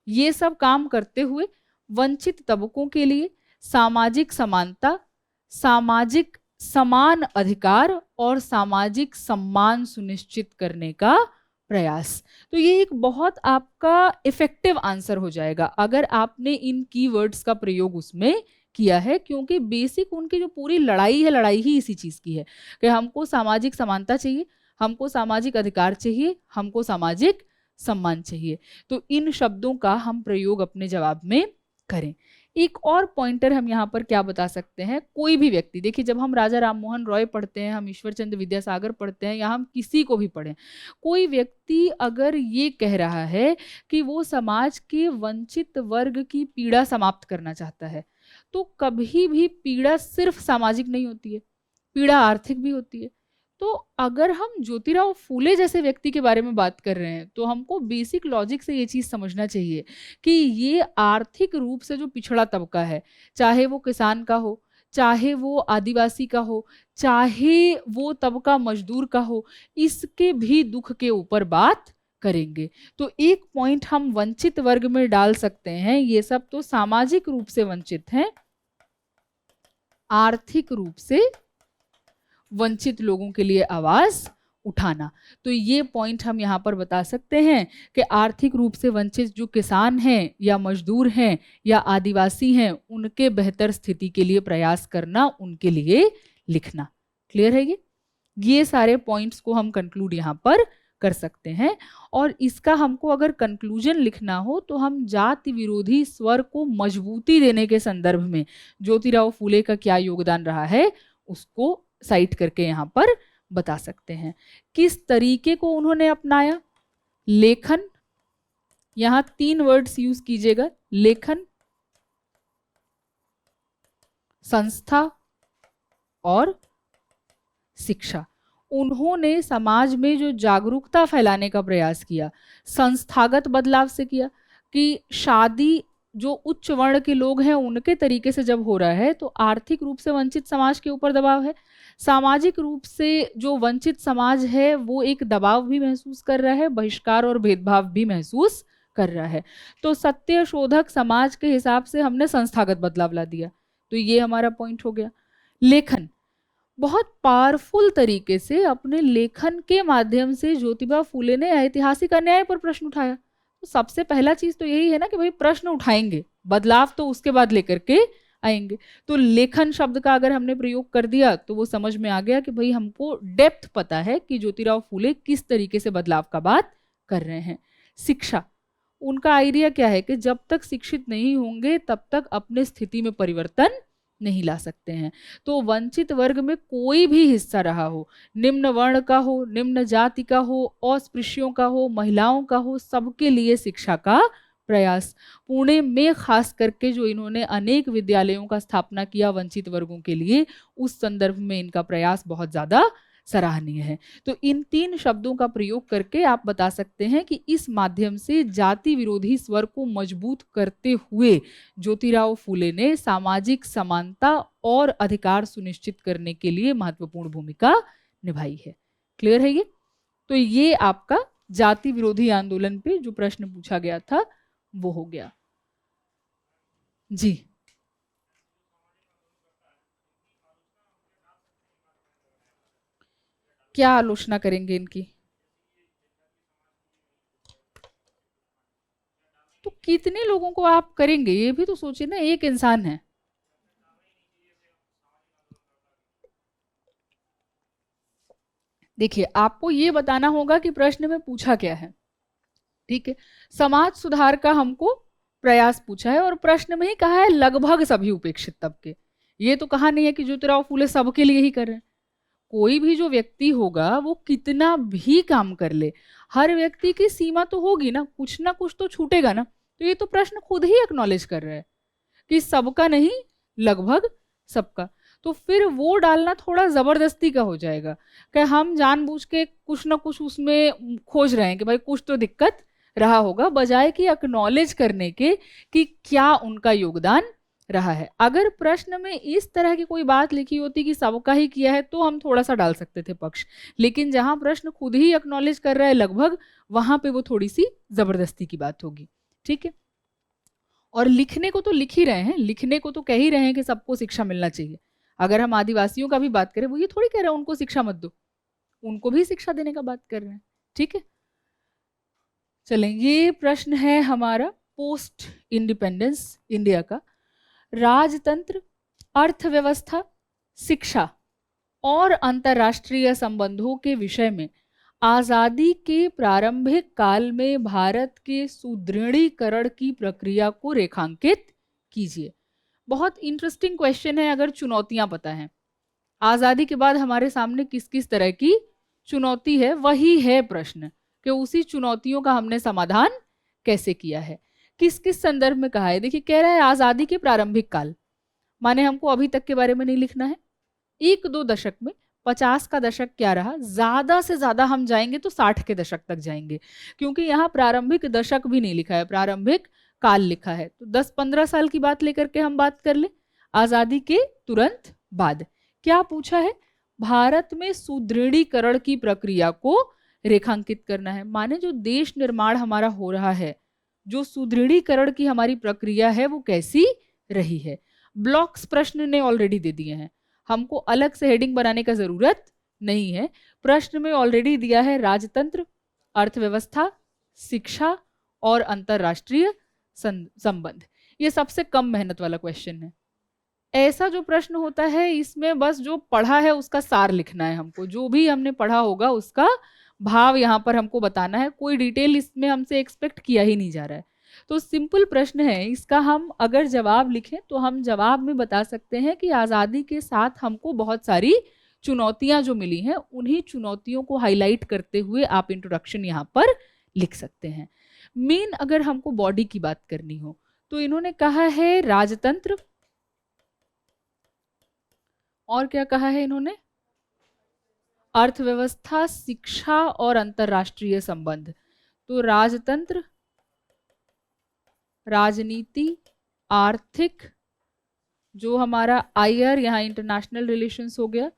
ये सब काम करते हुए वंचित तबकों के लिए सामाजिक समानता, सामाजिक समान अधिकार और सामाजिक सम्मान सुनिश्चित करने का प्रयास। तो ये एक बहुत आपका इफेक्टिव आंसर हो जाएगा अगर आपने इन कीवर्ड्स का प्रयोग उसमें किया है, क्योंकि बेसिक उनकी जो पूरी लड़ाई है, लड़ाई ही इसी चीज की है कि हमको सामाजिक समानता चाहिए, हमको सामाजिक अधिकार चाहिए, हमको सामाजिक सम्मान चाहिए। तो इन शब्दों का हम प्रयोग अपने जवाब में करें। एक और पॉइंटर हम यहाँ पर क्या बता सकते हैं, कोई भी व्यक्ति, देखिए जब हम राजा राममोहन रॉय पढ़ते हैं, हम ईश्वरचंद्र विद्यासागर पढ़ते हैं, या हम किसी को भी पढ़ें, कोई व्यक्ति अगर ये कह रहा है कि वो समाज के वंचित वर्ग की पीड़ा समाप्त करना चाहता है, तो कभी भी पीड़ा सिर्फ सामाजिक नहीं होती है, पीड़ा आर्थिक भी होती है। तो अगर हम ज्योतिराव फूले जैसे व्यक्ति के बारे में बात कर रहे हैं तो हमको बेसिक लॉजिक से ये चीज समझना चाहिए कि ये आर्थिक रूप से जो पिछड़ा तबका है, चाहे वो किसान का हो, चाहे वो आदिवासी का हो, चाहे वो तबका मजदूर का हो, इसके भी दुख के ऊपर बात करेंगे। तो एक पॉइंट हम वंचित वर्ग में डाल सकते हैं, ये सब तो सामाजिक रूप से वंचित हैं, आर्थिक रूप से वंचित लोगों के लिए आवाज उठाना। तो ये पॉइंट हम यहाँ पर बता सकते हैं कि आर्थिक रूप से वंचित जो किसान हैं या मजदूर हैं या आदिवासी हैं, उनके बेहतर स्थिति के लिए प्रयास करना, उनके लिए लिखना। क्लियर है ये सारे पॉइंट्स को हम कंक्लूड यहाँ पर कर सकते हैं। और इसका हमको अगर कंक्लूजन लिखना हो तो हम जाति विरोधी स्वर को मजबूती देने के संदर्भ में ज्योतिराव फूले का क्या योगदान रहा है उसको साइट करके यहाँ पर बता सकते हैं। किस तरीके को उन्होंने अपनाया, लेखन, यहाँ 3 वर्ड्स यूज कीजिएगा, लेखन, संस्था और शिक्षा। उन्होंने समाज में जो जागरूकता फैलाने का प्रयास किया, संस्थागत बदलाव से किया कि शादी जो उच्च वर्ण के लोग हैं उनके तरीके से जब हो रहा है तो आर्थिक रूप से वंचित समाज के ऊपर दबाव है, सामाजिक रूप से जो वंचित समाज है वो एक दबाव भी महसूस कर रहा है, बहिष्कार और भेदभाव भी महसूस कर रहा है। तो सत्य शोधक समाज के हिसाब से हमने संस्थागत बदलाव ला दिया, तो ये हमारा पॉइंट हो गया। लेखन, बहुत पावरफुल तरीके से अपने लेखन के माध्यम से ज्योतिबा फूले ने ऐतिहासिक अन्याय पर प्रश्न उठाया। तो सबसे पहला चीज तो यही है ना कि भाई प्रश्न उठाएंगे, बदलाव तो उसके बाद लेकर के आएंगे। तो लेखन शब्द का अगर हमने प्रयोग कर दिया तो वो समझ में आ गया कि भाई हमको डेप्थ पता है कि ज्योतिराव फूले किस तरीके से बदलाव का बात कर रहे हैं। शिक्षा, उनका आइडिया क्या है कि जब तक शिक्षित नहीं होंगे तब तक अपने स्थिति में परिवर्तन नहीं ला सकते हैं। तो वंचित वर्ग में कोई भी हिस्सा रहा हो, निम्न वर्ण का हो, निम्न जाति का हो, अस्पृश्यों का हो, महिलाओं का हो, सबके लिए शिक्षा का प्रयास। पुणे में खास करके जो इन्होंने अनेक विद्यालयों का स्थापना किया वंचित वर्गों के लिए, उस संदर्भ में इनका प्रयास बहुत ज्यादा सराहनीय है। तो इन 3 शब्दों का प्रयोग करके आप बता सकते हैं कि इस माध्यम से जाति विरोधी स्वर को मजबूत करते हुए ज्योतिराव फूले ने सामाजिक समानता और अधिकार सुनिश्चित करने के लिए महत्वपूर्ण भूमिका निभाई है। क्लियर है ये? तो ये आपका जाति विरोधी आंदोलन पे जो प्रश्न पूछा गया था वो हो गया जी। क्या आलोचना करेंगे इनकी? तो कितने लोगों को आप करेंगे, ये भी तो सोचिए ना, एक इंसान है। देखिए, आपको ये बताना होगा कि प्रश्न में पूछा क्या है। ठीक है, समाज सुधार का हमको प्रयास पूछा है और प्रश्न में ही कहा है लगभग सभी उपेक्षित तबके। ये तो कहा नहीं है कि ज्योतिराव फूले सबके लिए ही कर रहे हैं। कोई भी जो व्यक्ति होगा वो कितना भी काम कर ले, हर व्यक्ति की सीमा तो होगी ना कुछ तो छूटेगा ना। तो ये तो प्रश्न खुद ही एक्नॉलेज कर रहा है कि सबका नहीं, लगभग सबका। तो फिर वो डालना थोड़ा जबरदस्ती का हो जाएगा कि हम जानबूझ के कुछ ना कुछ उसमें खोज रहे हैं कि भाई कुछ तो दिक्कत रहा होगा, बजाय कि एक्नॉलेज करने के कि क्या उनका योगदान रहा है। अगर प्रश्न में इस तरह की कोई बात लिखी होती कि सबका ही किया है तो हम थोड़ा सा डाल सकते थे पक्ष, लेकिन जहां प्रश्न खुद ही एक्नॉलेज कर रहा है लगभग, वहां पे वो थोड़ी सी जबरदस्ती की बात होगी। ठीक है, और लिखने को तो लिख ही रहे हैं, लिखने को तो कह ही रहे हैं कि सबको शिक्षा मिलना चाहिए। अगर हम आदिवासियों का भी बात करें, वो ये थोड़ी कह रहे हैं उनको शिक्षा मत दो, उनको भी शिक्षा देने का बात कर रहे हैं। ठीक है, चलें, ये प्रश्न है हमारा पोस्ट इंडिपेंडेंस इंडिया का। राजतंत्र, अर्थव्यवस्था, शिक्षा और अंतर्राष्ट्रीय संबंधों के विषय में आजादी के प्रारंभिक काल में भारत के सुदृढ़ीकरण की प्रक्रिया को रेखांकित कीजिए। बहुत इंटरेस्टिंग क्वेश्चन है अगर चुनौतियां पता है। आजादी के बाद हमारे सामने किस किस तरह की चुनौती है, वही है प्रश्न कि उसी चुनौतियों का हमने समाधान कैसे किया है, किस किस संदर्भ में कहा है। देखिए, कह रहा है आजादी के प्रारंभिक काल, माने हमको अभी तक के बारे में नहीं लिखना है। 1-2 दशक में, 50 का दशक क्या रहा, ज्यादा से ज्यादा हम जाएंगे तो 60 के दशक तक जाएंगे, क्योंकि यहाँ प्रारंभिक दशक भी नहीं लिखा है, प्रारंभिक काल लिखा है। तो 10-15 साल की बात लेकर के हम बात कर ले। आजादी के तुरंत बाद क्या पूछा है, भारत में सुदृढ़ीकरण की प्रक्रिया को रेखांकित करना है। माने जो देश निर्माण हमारा हो रहा है, जो सुदृढ़ीकरण की हमारी प्रक्रिया है, वो कैसी रही है। ब्लॉक्स प्रश्न ने ऑलरेडी दे दिए हैं, हमको अलग से हेडिंग बनाने का जरूरत नहीं है। प्रश्न में ऑलरेडी दिया है राजतंत्र, अर्थव्यवस्था, शिक्षा और अंतरराष्ट्रीय संबंध। ये सबसे कम मेहनत वाला क्वेश्चन है। ऐसा जो प्रश्न होता है इसमें बस जो पढ़ा है उसका सार लिखना है हमको, जो भी हमने पढ़ा होगा उसका भाव यहाँ पर हमको बताना है, कोई डिटेल इसमें हमसे एक्सपेक्ट किया ही नहीं जा रहा है। तो सिंपल प्रश्न है, इसका हम अगर जवाब लिखें तो हम जवाब में बता सकते हैं कि आज़ादी के साथ हमको बहुत सारी चुनौतियां जो मिली हैं, उन्हीं चुनौतियों को हाईलाइट करते हुए आप इंट्रोडक्शन यहाँ पर लिख सकते हैं। मेन अगर हमको बॉडी की बात करनी हो तो इन्होंने कहा है राजतंत्र, और क्या कहा है इन्होंने, अर्थव्यवस्था, शिक्षा और अंतरराष्ट्रीय संबंध। तो राजतंत्र, राजनीति, आर्थिक, जो हमारा आईआर यहाँ इंटरनेशनल रिलेशंस हो गया,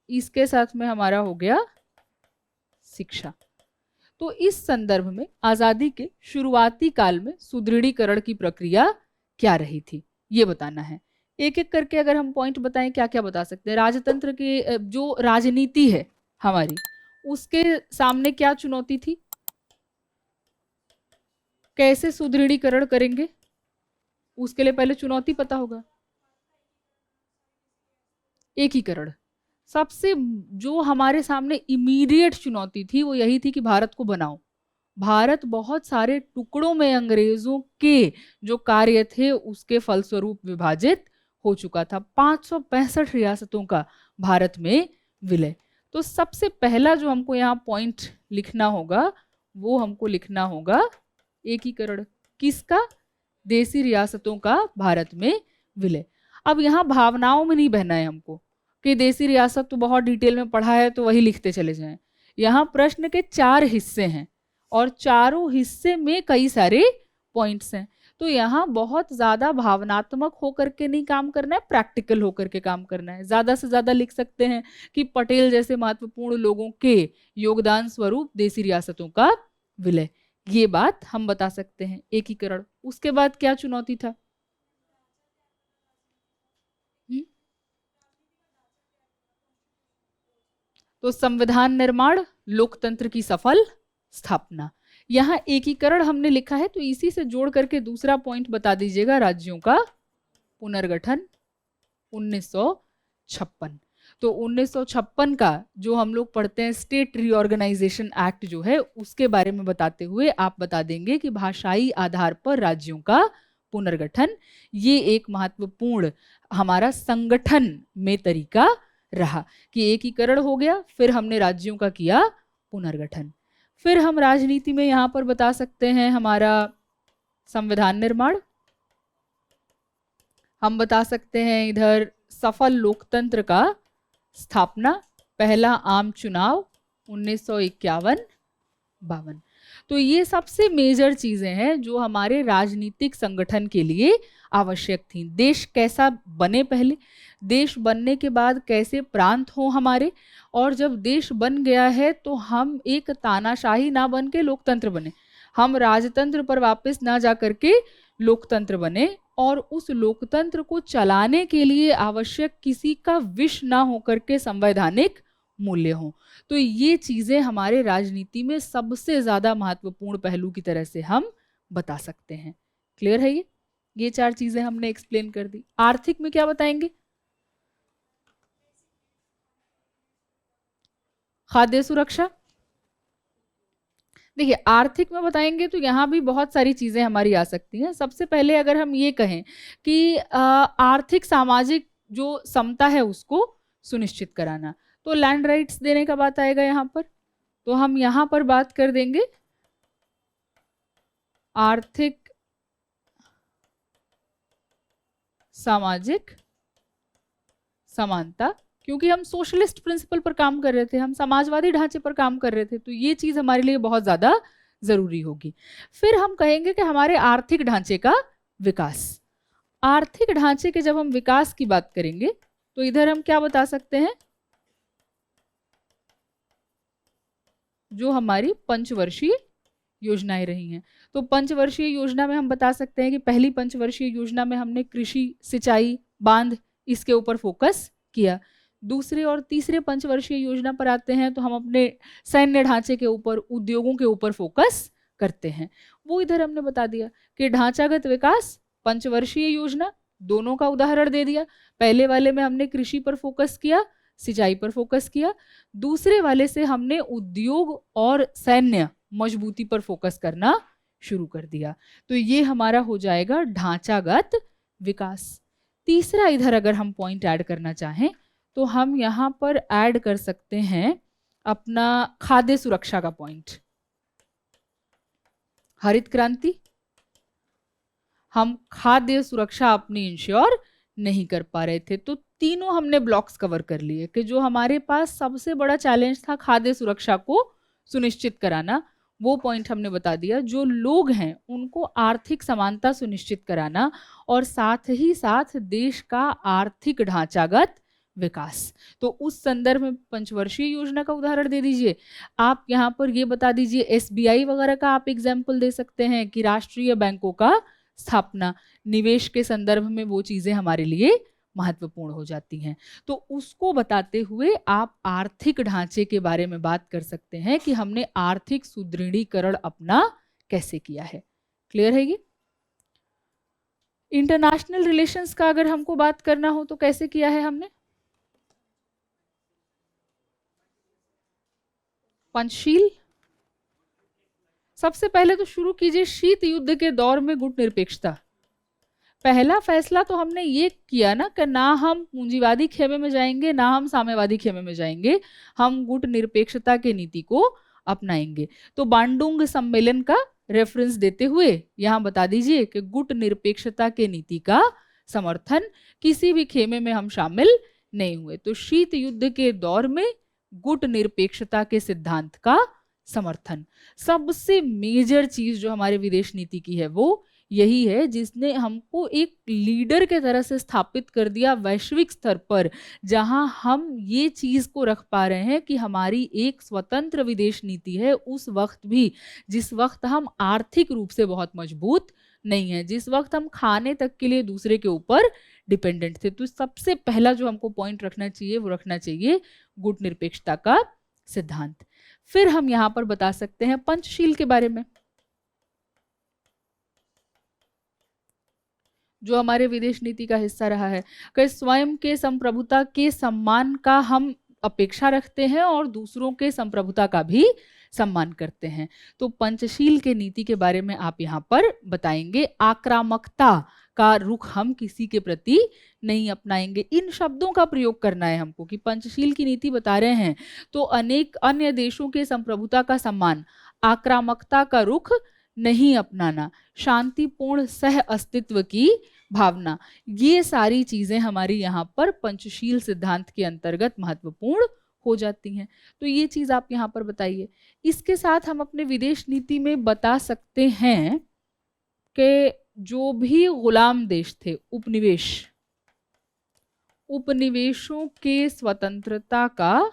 इसके साथ में हमारा हो गया शिक्षा। तो इस संदर्भ में आजादी के शुरुआती काल में सुदृढ़ीकरण की प्रक्रिया क्या रही थी ये बताना है। एक एक करके अगर हम पॉइंट बताएं, क्या क्या बता सकते हैं। राजतंत्र के जो राजनीति है हमारी, उसके सामने क्या चुनौती थी, कैसे सुदृढ़ीकरण करेंगे, उसके लिए पहले चुनौती पता होगा। एकीकरण, सबसे जो हमारे सामने इमीडिएट चुनौती थी वो यही थी कि भारत को बनाओ। भारत बहुत सारे टुकड़ों में अंग्रेजों के जो कार्य थे उसके फलस्वरूप विभाजित हो चुका था। 565 रियासतों का भारत में विलय। तो सबसे पहला जो हमको यहाँ पॉइंट लिखना होगा वो हमको लिखना होगा एकीकरण। किसका? देशी रियासतों का भारत में विलय। अब यहाँ भावनाओं में नहीं बहना है हमको कि देशी रियासत तो बहुत डिटेल में पढ़ा है तो वही लिखते चले जाएं। यहाँ प्रश्न के 4 हिस्से हैं और चारों हिस्से में कई सारे पॉइंट्स हैं। तो यहाँ बहुत ज्यादा भावनात्मक होकर के नहीं काम करना है, प्रैक्टिकल होकर के काम करना है। ज्यादा से ज्यादा लिख सकते हैं कि पटेल जैसे महत्वपूर्ण लोगों के योगदान स्वरूप देशी रियासतों का विलय, ये बात हम बता सकते हैं। एकीकरण, उसके बाद क्या चुनौती था? तो संविधान निर्माण, लोकतंत्र की सफल स्थापना। यहाँ एकीकरण हमने लिखा है तो इसी से जोड़ करके दूसरा पॉइंट बता दीजिएगा, राज्यों का पुनर्गठन 1956। तो 1956 का जो हम लोग पढ़ते हैं स्टेट रीऑर्गेनाइजेशन एक्ट जो है, उसके बारे में बताते हुए आप बता देंगे कि भाषाई आधार पर राज्यों का पुनर्गठन ये एक महत्वपूर्ण हमारा संगठन में तरीका रहा कि एकीकरण हो गया, फिर हमने राज्यों का किया पुनर्गठन। फिर हम राजनीति में यहां पर बता सकते हैं हमारा संविधान निर्माण, हम बता सकते हैं इधर सफल लोकतंत्र का स्थापना, पहला आम चुनाव 1951-52। तो ये सबसे मेजर चीजें हैं जो हमारे राजनीतिक संगठन के लिए आवश्यक थी। देश कैसा बने, पहले देश बनने के बाद कैसे प्रांत हो हमारे, और जब देश बन गया है तो हम एक तानाशाही ना बन के लोकतंत्र बने, हम राजतंत्र पर वापस ना जा करके लोकतंत्र बने, और उस लोकतंत्र को चलाने के लिए आवश्यक किसी का विष ना होकर के संवैधानिक मूल्य हो। तो ये चीजें हमारे राजनीति में सबसे ज्यादा महत्वपूर्ण पहलू की तरह से हम बता सकते हैं। क्लियर है? ये 4 चीजें हमने एक्सप्लेन कर दी। आर्थिक में क्या बताएंगे? खाद्य सुरक्षा। देखिए आर्थिक में बताएंगे तो यहाँ भी बहुत सारी चीजें हमारी आ सकती हैं। सबसे पहले अगर हम ये कहें कि आर्थिक सामाजिक जो समता है उसको सुनिश्चित कराना, तो लैंड राइट्स देने का बात आएगा यहाँ पर। तो हम यहाँ पर बात कर देंगे आर्थिक सामाजिक समानता, क्योंकि हम सोशलिस्ट प्रिंसिपल पर काम कर रहे थे, हम समाजवादी ढांचे पर काम कर रहे थे, तो ये चीज हमारे लिए बहुत ज्यादा जरूरी होगी। फिर हम कहेंगे कि हमारे आर्थिक ढांचे का विकास। आर्थिक ढांचे के जब हम विकास की बात करेंगे तो इधर हम क्या बता सकते हैं, जो हमारी पंचवर्षीय योजनाएं रही हैं। तो पंचवर्षीय योजना में हम बता सकते हैं कि पहली पंचवर्षीय योजना में हमने कृषि, सिंचाई, बांध, इसके ऊपर फोकस किया। दूसरे और तीसरे पंचवर्षीय योजना पर आते हैं तो हम अपने सैन्य ढांचे के ऊपर, उद्योगों के ऊपर फोकस करते हैं। वो इधर हमने बता दिया कि ढांचागत विकास, पंचवर्षीय योजना, दोनों का उदाहरण दे दिया। पहले वाले में हमने कृषि पर फोकस किया, सिंचाई पर फोकस किया, दूसरे वाले से हमने उद्योग और सैन्य मजबूती पर फोकस करना शुरू कर दिया। तो ये हमारा हो जाएगा ढांचागत विकास। तीसरा इधर अगर हम पॉइंट ऐड करना चाहें तो हम यहाँ पर ऐड कर सकते हैं अपना खाद्य सुरक्षा का पॉइंट। हरित क्रांति, हम खाद्य सुरक्षा अपनी इंश्योर नहीं कर पा रहे थे, तो तीनों हमने ब्लॉक्स कवर कर लिए कि जो हमारे पास सबसे बड़ा चैलेंज था खाद्य सुरक्षा को सुनिश्चित कराना, वो पॉइंट हमने बता दिया। जो लोग हैं उनको आर्थिक समानता सुनिश्चित कराना, और साथ ही साथ देश का आर्थिक ढांचागत विकास। तो उस संदर्भ में पंचवर्षीय योजना का उदाहरण दे दीजिए। आप यहाँ पर ये बता दीजिए, एसबीआई वगैरह का आप एग्जाम्पल दे सकते हैं कि राष्ट्रीय बैंकों का स्थापना, निवेश के संदर्भ में वो चीजें हमारे लिए महत्वपूर्ण हो जाती हैं। तो उसको बताते हुए आप आर्थिक ढांचे के बारे में बात कर सकते हैं कि हमने आर्थिक सुदृढ़ीकरण अपना कैसे किया है। क्लियर है ये? इंटरनेशनल रिलेशंस का अगर हमको बात करना हो तो कैसे किया है हमने? पंचशील। सबसे पहले तो शुरू कीजिए शीत युद्ध के दौर में गुट निरपेक्षता। पहला फैसला तो हमने ये किया ना कि ना हम पूंजीवादी खेमे में जाएंगे ना हम साम्यवादी खेमे में जाएंगे, हम गुट निरपेक्षता के नीति को अपनाएंगे। तो बांडुंग सम्मेलन का रेफरेंस देते हुए यहाँ बता दीजिए कि गुट निरपेक्षता के नीति का समर्थन, किसी भी खेमे में हम शामिल नहीं हुए। तो शीत युद्ध के दौर में गुट निरपेक्षता के सिद्धांत का समर्थन। सबसे मेजर चीज जो हमारे विदेश नीति की है वो यही है, जिसने हमको एक लीडर के तरह से स्थापित कर दिया वैश्विक स्तर पर, जहां हम ये चीज को रख पा रहे हैं कि हमारी एक स्वतंत्र विदेश नीति है उस वक्त भी जिस वक्त हम आर्थिक रूप से बहुत मजबूत नहीं है, जिस वक्त हम खाने तक के लिए दूसरे के ऊपर डिपेंडेंट थे। तो सबसे पहला जो हमको पॉइंट रखना चाहिए वो रखना चाहिए गुट निरपेक्षता का सिद्धांत। फिर हम यहां पर बता सकते हैं पंचशील के बारे में, जो हमारे विदेश नीति का हिस्सा रहा है कि स्वयं के संप्रभुता के सम्मान का हम अपेक्षा रखते हैं और दूसरों के संप्रभुता का भी सम्मान करते हैं। तो पंचशील के नीति के बारे में आप यहाँ पर बताएंगे। आक्रामकता का रुख हम किसी के प्रति नहीं अपनाएंगे। इन शब्दों का प्रयोग करना है हमको कि पंचशील की नीति बता रहे हैं तो अनेक अन्य देशों के संप्रभुता का सम्मान, आक्रामकता का रुख नहीं अपनाना, शांतिपूर्ण सह अस्तित्व की भावना, ये सारी चीजें हमारी यहाँ पर पंचशील सिद्धांत के अंतर्गत महत्वपूर्ण हो जाती हैं। तो ये चीज आप यहाँ पर बताइए। इसके साथ हम अपने विदेश नीति में बता सकते हैं कि जो भी गुलाम देश थे, उपनिवेशों के स्वतंत्रता का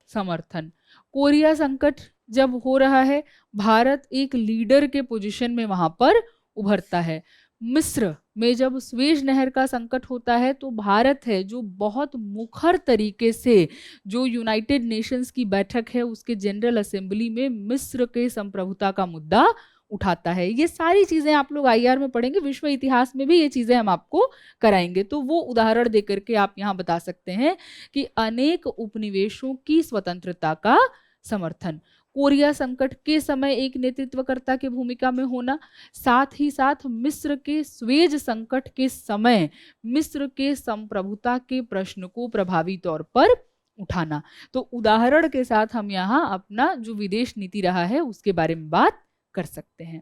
समर्थन। कोरिया संकट जब हो रहा है, भारत एक लीडर के पोजीशन में वहां पर उभरता है। मिस्र में जब स्वेज नहर का संकट होता है तो भारत है जो बहुत मुखर तरीके से, जो यूनाइटेड नेशंस की बैठक है उसके जनरल असेंबली में मिस्र के संप्रभुता का मुद्दा उठाता है। ये सारी चीजें आप लोग आईआर में पढ़ेंगे, विश्व इतिहास में भी ये चीजें हम आपको कराएंगे। तो वो उदाहरण देकर के आप यहाँ बता सकते हैं कि अनेक उपनिवेशों की स्वतंत्रता का समर्थन, कोरिया संकट के समय एक नेतृत्वकर्ता की भूमिका में होना, साथ ही साथ मिस्र के स्वेज संकट के समय मिस्र के संप्रभुता के प्रश्न को प्रभावी तौर पर उठाना। तो उदाहरण के साथ हम यहाँ अपना जो विदेश नीति रहा है उसके बारे में बात कर सकते हैं।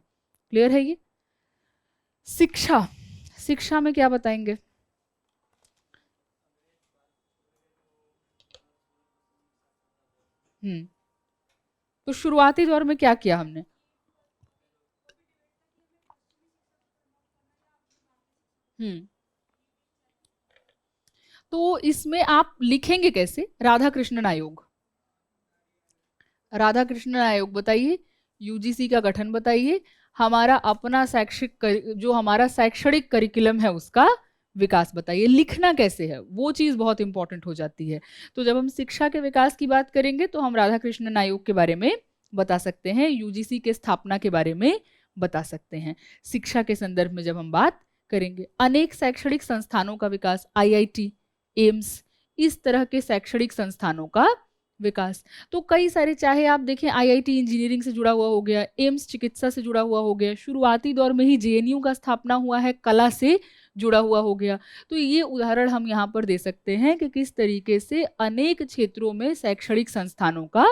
क्लियर है ये? शिक्षा में क्या बताएंगे? तो शुरुआती दौर में क्या किया हमने? तो इसमें आप लिखेंगे कैसे? राधा कृष्णन आयोग, राधा कृष्णन आयोग बताइए, यूजीसी का गठन बताइए, हमारा अपना जो हमारा शैक्षणिक करिकुलम है उसका विकास बताइए। लिखना कैसे है वो चीज बहुत इंपॉर्टेंट हो जाती है। तो जब हम शिक्षा के विकास की बात करेंगे तो हम राधा कृष्णन आयोग के बारे में बता सकते हैं, यूजीसी के स्थापना के बारे में बता सकते हैं। शिक्षा के संदर्भ में जब हम बात करेंगे, अनेक शैक्षणिक संस्थानों का विकास, आईआईटी, एम्स, इस तरह के शैक्षणिक संस्थानों का विकास। तो कई सारे, चाहे आप देखें आईआईटी इंजीनियरिंग से जुड़ा हुआ हो गया, एम्स चिकित्सा से जुड़ा हुआ हो गया, शुरुआती दौर में ही जेएनयू का स्थापना हुआ है, कला से जुड़ा हुआ हो गया। तो ये उदाहरण हम यहाँ पर दे सकते हैं कि किस तरीके से अनेक क्षेत्रों में शैक्षणिक संस्थानों का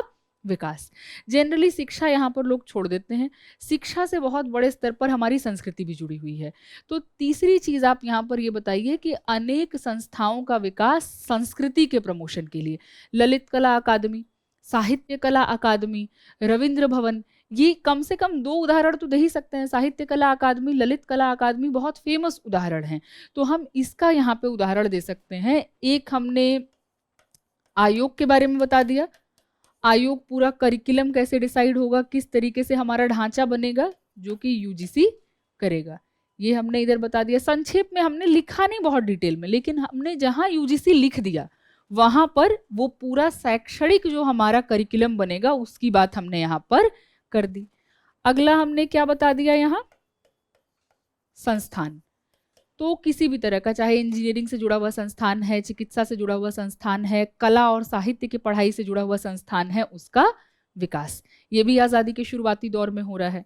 विकास। जनरली शिक्षा यहाँ पर लोग छोड़ देते हैं, शिक्षा से बहुत बड़े स्तर पर हमारी संस्कृति भी जुड़ी हुई है। तो तीसरी चीज आप यहाँ पर ये बताइए कि अनेक संस्थाओं का विकास संस्कृति के प्रमोशन के लिए, ललित कला अकादमी, साहित्य कला अकादमी, रविंद्र भवन, ये कम से कम 2 उदाहरण तो दे ही सकते हैं। साहित्य कला अकादमी, ललित कला अकादमी बहुत फेमस उदाहरण हैं, तो हम इसका यहाँ पे उदाहरण दे सकते हैं। एक हमने आयोग के बारे में बता दिया, आयोग पूरा करिकुलम कैसे डिसाइड होगा, किस तरीके से हमारा ढांचा बनेगा, जो कि यूजीसी करेगा, ये हमने इधर बता दिया। संक्षेप में हमने लिखा नहीं बहुत डिटेल में, लेकिन हमने जहां यूजीसी लिख दिया वहां पर वो पूरा शैक्षणिक जो हमारा करिकुलम बनेगा उसकी बात हमने यहाँ पर कर दी। अगला हमने क्या बता दिया यहाँ? संस्थान। तो किसी भी तरह का, चाहे इंजीनियरिंग से जुड़ा हुआ संस्थान है, चिकित्सा से जुड़ा हुआ संस्थान है, कला और साहित्य की पढ़ाई से जुड़ा हुआ संस्थान है, उसका विकास, ये भी आज़ादी के शुरुआती दौर में हो रहा है।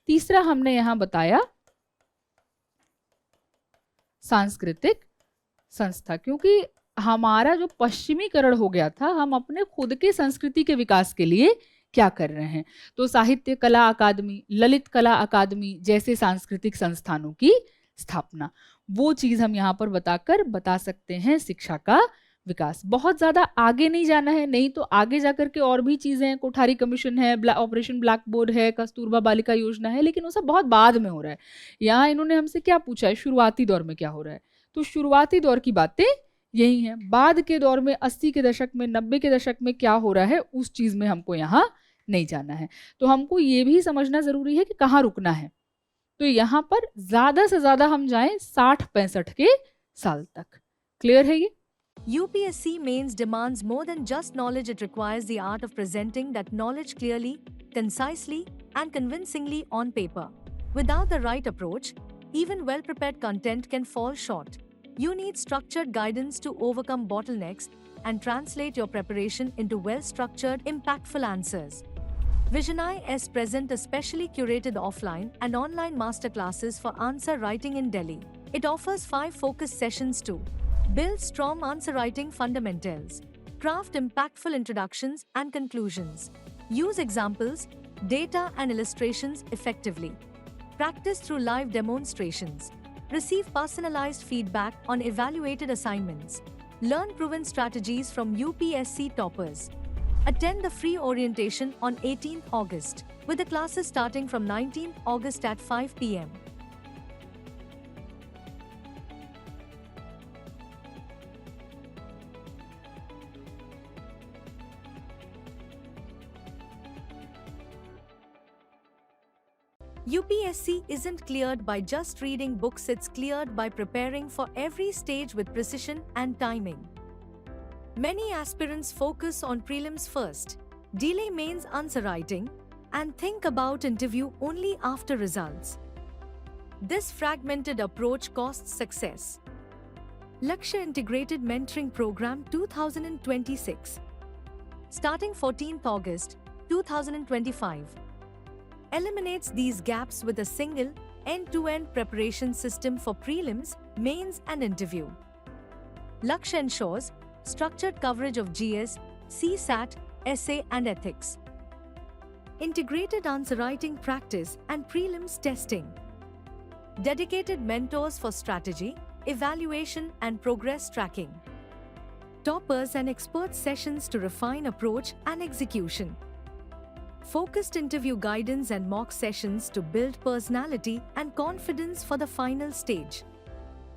तीसरा हमने यहाँ बताया सांस्कृतिक संस्था, क्योंकि हमारा जो पश्चिमीकरण हो गया था, हम अपने खुद के संस्कृति के विकास के लिए क्या कर रहे हैं। तो साहित्य कला अकादमी, ललित कला अकादमी जैसे सांस्कृतिक संस्थानों की स्थापना, वो चीज हम यहाँ पर बताकर बता सकते हैं शिक्षा का विकास। बहुत ज्यादा आगे नहीं जाना है, नहीं तो आगे जाकर के और भी चीजें हैं, कोठारी कमीशन है, ऑपरेशन ब्लैक बोर्ड है, कस्तूरबा बालिका योजना है, लेकिन वो सब बहुत बाद में हो रहा है। यहाँ इन्होंने हमसे क्या पूछा है, शुरुआती दौर में क्या हो रहा है, तो शुरुआती दौर की बातें यही हैं। बाद के दौर में 80 के दशक में, 90 के दशक में क्या हो रहा है, उस चीज में हमको यहाँ नहीं जाना है। तो हमको ये भी समझना जरूरी है कि कहाँ रुकना है। तो यहाँ पर ज्यादा से ज्यादा हम जाएं 60-65 के साल तक। क्लियर है ये?
UPSC Mains demands more than just knowledge. It requires the art of presenting that knowledge clearly, concisely, and convincingly on paper. Without the right approach, even well-prepared content can fall short. You need structured guidance to overcome bottlenecks and translate your preparation into well-structured, impactful answers. Visionai S present a specially curated offline and online masterclasses for answer writing in Delhi. It offers 5 focus sessions to build strong answer writing fundamentals, craft impactful introductions and conclusions, use examples, data and illustrations effectively, practice through live demonstrations, receive personalized feedback on evaluated assignments, learn proven strategies from UPSC toppers. Attend the free orientation on 18th August, with the classes starting from 19th August at 5 p.m. UPSC isn't cleared by just reading books, it's cleared by preparing for every stage with precision and timing. Many aspirants focus on prelims first, delay mains answer writing, and think about interview only after results. This fragmented approach costs success. Lakshya Integrated Mentoring Program 2026, starting 14th August 2025, eliminates these gaps with a single, end-to-end preparation system for prelims, mains, and interview. Lakshya ensures structured coverage of GS, CSAT, essay, and ethics, integrated answer writing practice and prelims testing, dedicated mentors for strategy, evaluation, and progress tracking, toppers and expert sessions to refine approach and execution, focused interview guidance and mock sessions to build personality and confidence for the final stage.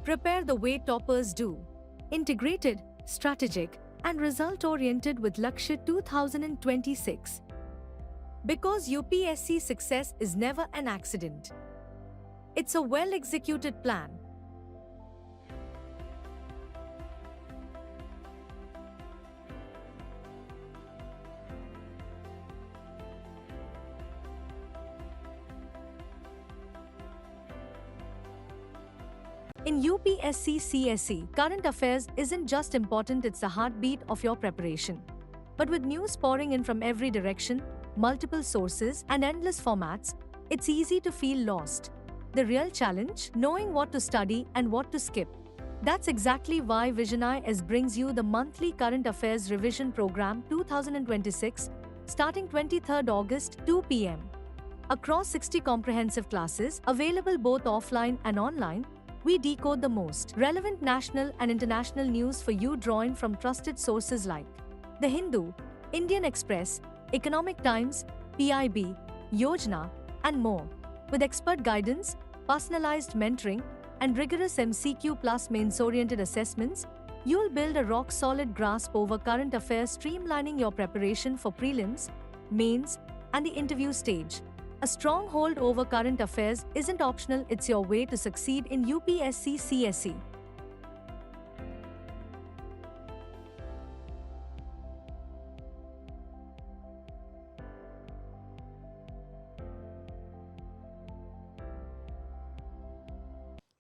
Prepare the way toppers do. Integrated, strategic, and result-oriented with Lakshya 2026. Because UPSC success is never an accident. It's a well-executed plan. In UPSC CSE, current affairs isn't just important, it's the heartbeat of your preparation. But with news pouring in from every direction, multiple sources, and endless formats, it's easy to feel lost. The real challenge? Knowing what to study and what to skip. That's exactly why Visionai S brings you the monthly Current Affairs Revision Program 2026, starting 23rd August, 2 p.m. Across 60 comprehensive classes, available both offline and online, we decode the most relevant national and international news for you, drawing from trusted sources like The Hindu, Indian Express, Economic Times, PIB, Yojana, and more. With expert guidance, personalized mentoring, and rigorous MCQ plus mains-oriented assessments, you'll build a rock-solid grasp over current affairs, streamlining your preparation for prelims, mains, and the interview stage. A strong hold over current affairs isn't optional, it's your way to succeed in UPSC CSE.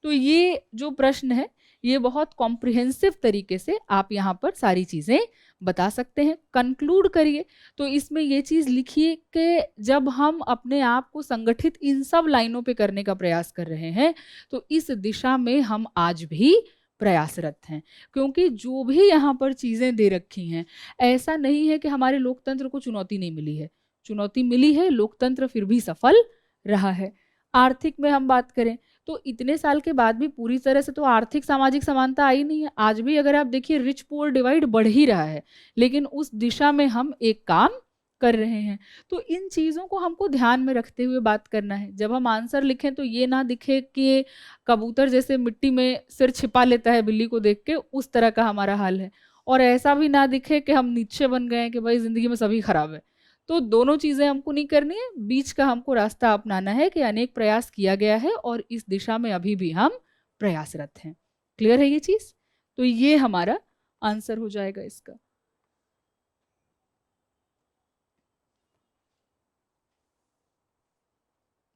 तो ये जो प्रश्न है ये बहुत comprehensive तरीके से आप यहाँ पर सारी चीज़ें बता सकते हैं। कंक्लूड करिए तो इसमें ये चीज़ लिखिए कि जब हम अपने आप को संगठित इन सब लाइनों पे करने का प्रयास कर रहे हैं तो इस दिशा में हम आज भी प्रयासरत हैं, क्योंकि जो भी यहाँ पर चीज़ें दे रखी हैं, ऐसा नहीं है कि हमारे लोकतंत्र को चुनौती नहीं मिली है, चुनौती मिली है, लोकतंत्र फिर भी सफल रहा है। आर्थिक में हम बात करें तो इतने साल के बाद भी पूरी तरह से तो आर्थिक सामाजिक समानता आई नहीं है। आज भी अगर आप देखिए रिच पुअर डिवाइड बढ़ ही रहा है, लेकिन उस दिशा में हम एक काम कर रहे हैं। तो इन चीज़ों को हमको ध्यान में रखते हुए बात करना है। जब हम आंसर लिखें तो ये ना दिखे कि कबूतर जैसे मिट्टी में सिर छिपा लेता है बिल्ली को देख के, उस तरह का हमारा हाल है, और ऐसा भी ना दिखे कि हम नीचे बन गए हैं कि भाई ज़िंदगी में सभी खराब है। तो दोनों चीज़ें हमको नहीं करनी है, बीच का हमको रास्ता अपनाना है कि अनेक प्रयास किया गया है और इस दिशा में अभी भी हम प्रयासरत हैं। क्लियर है ये चीज़? तो ये हमारा आंसर हो जाएगा इसका।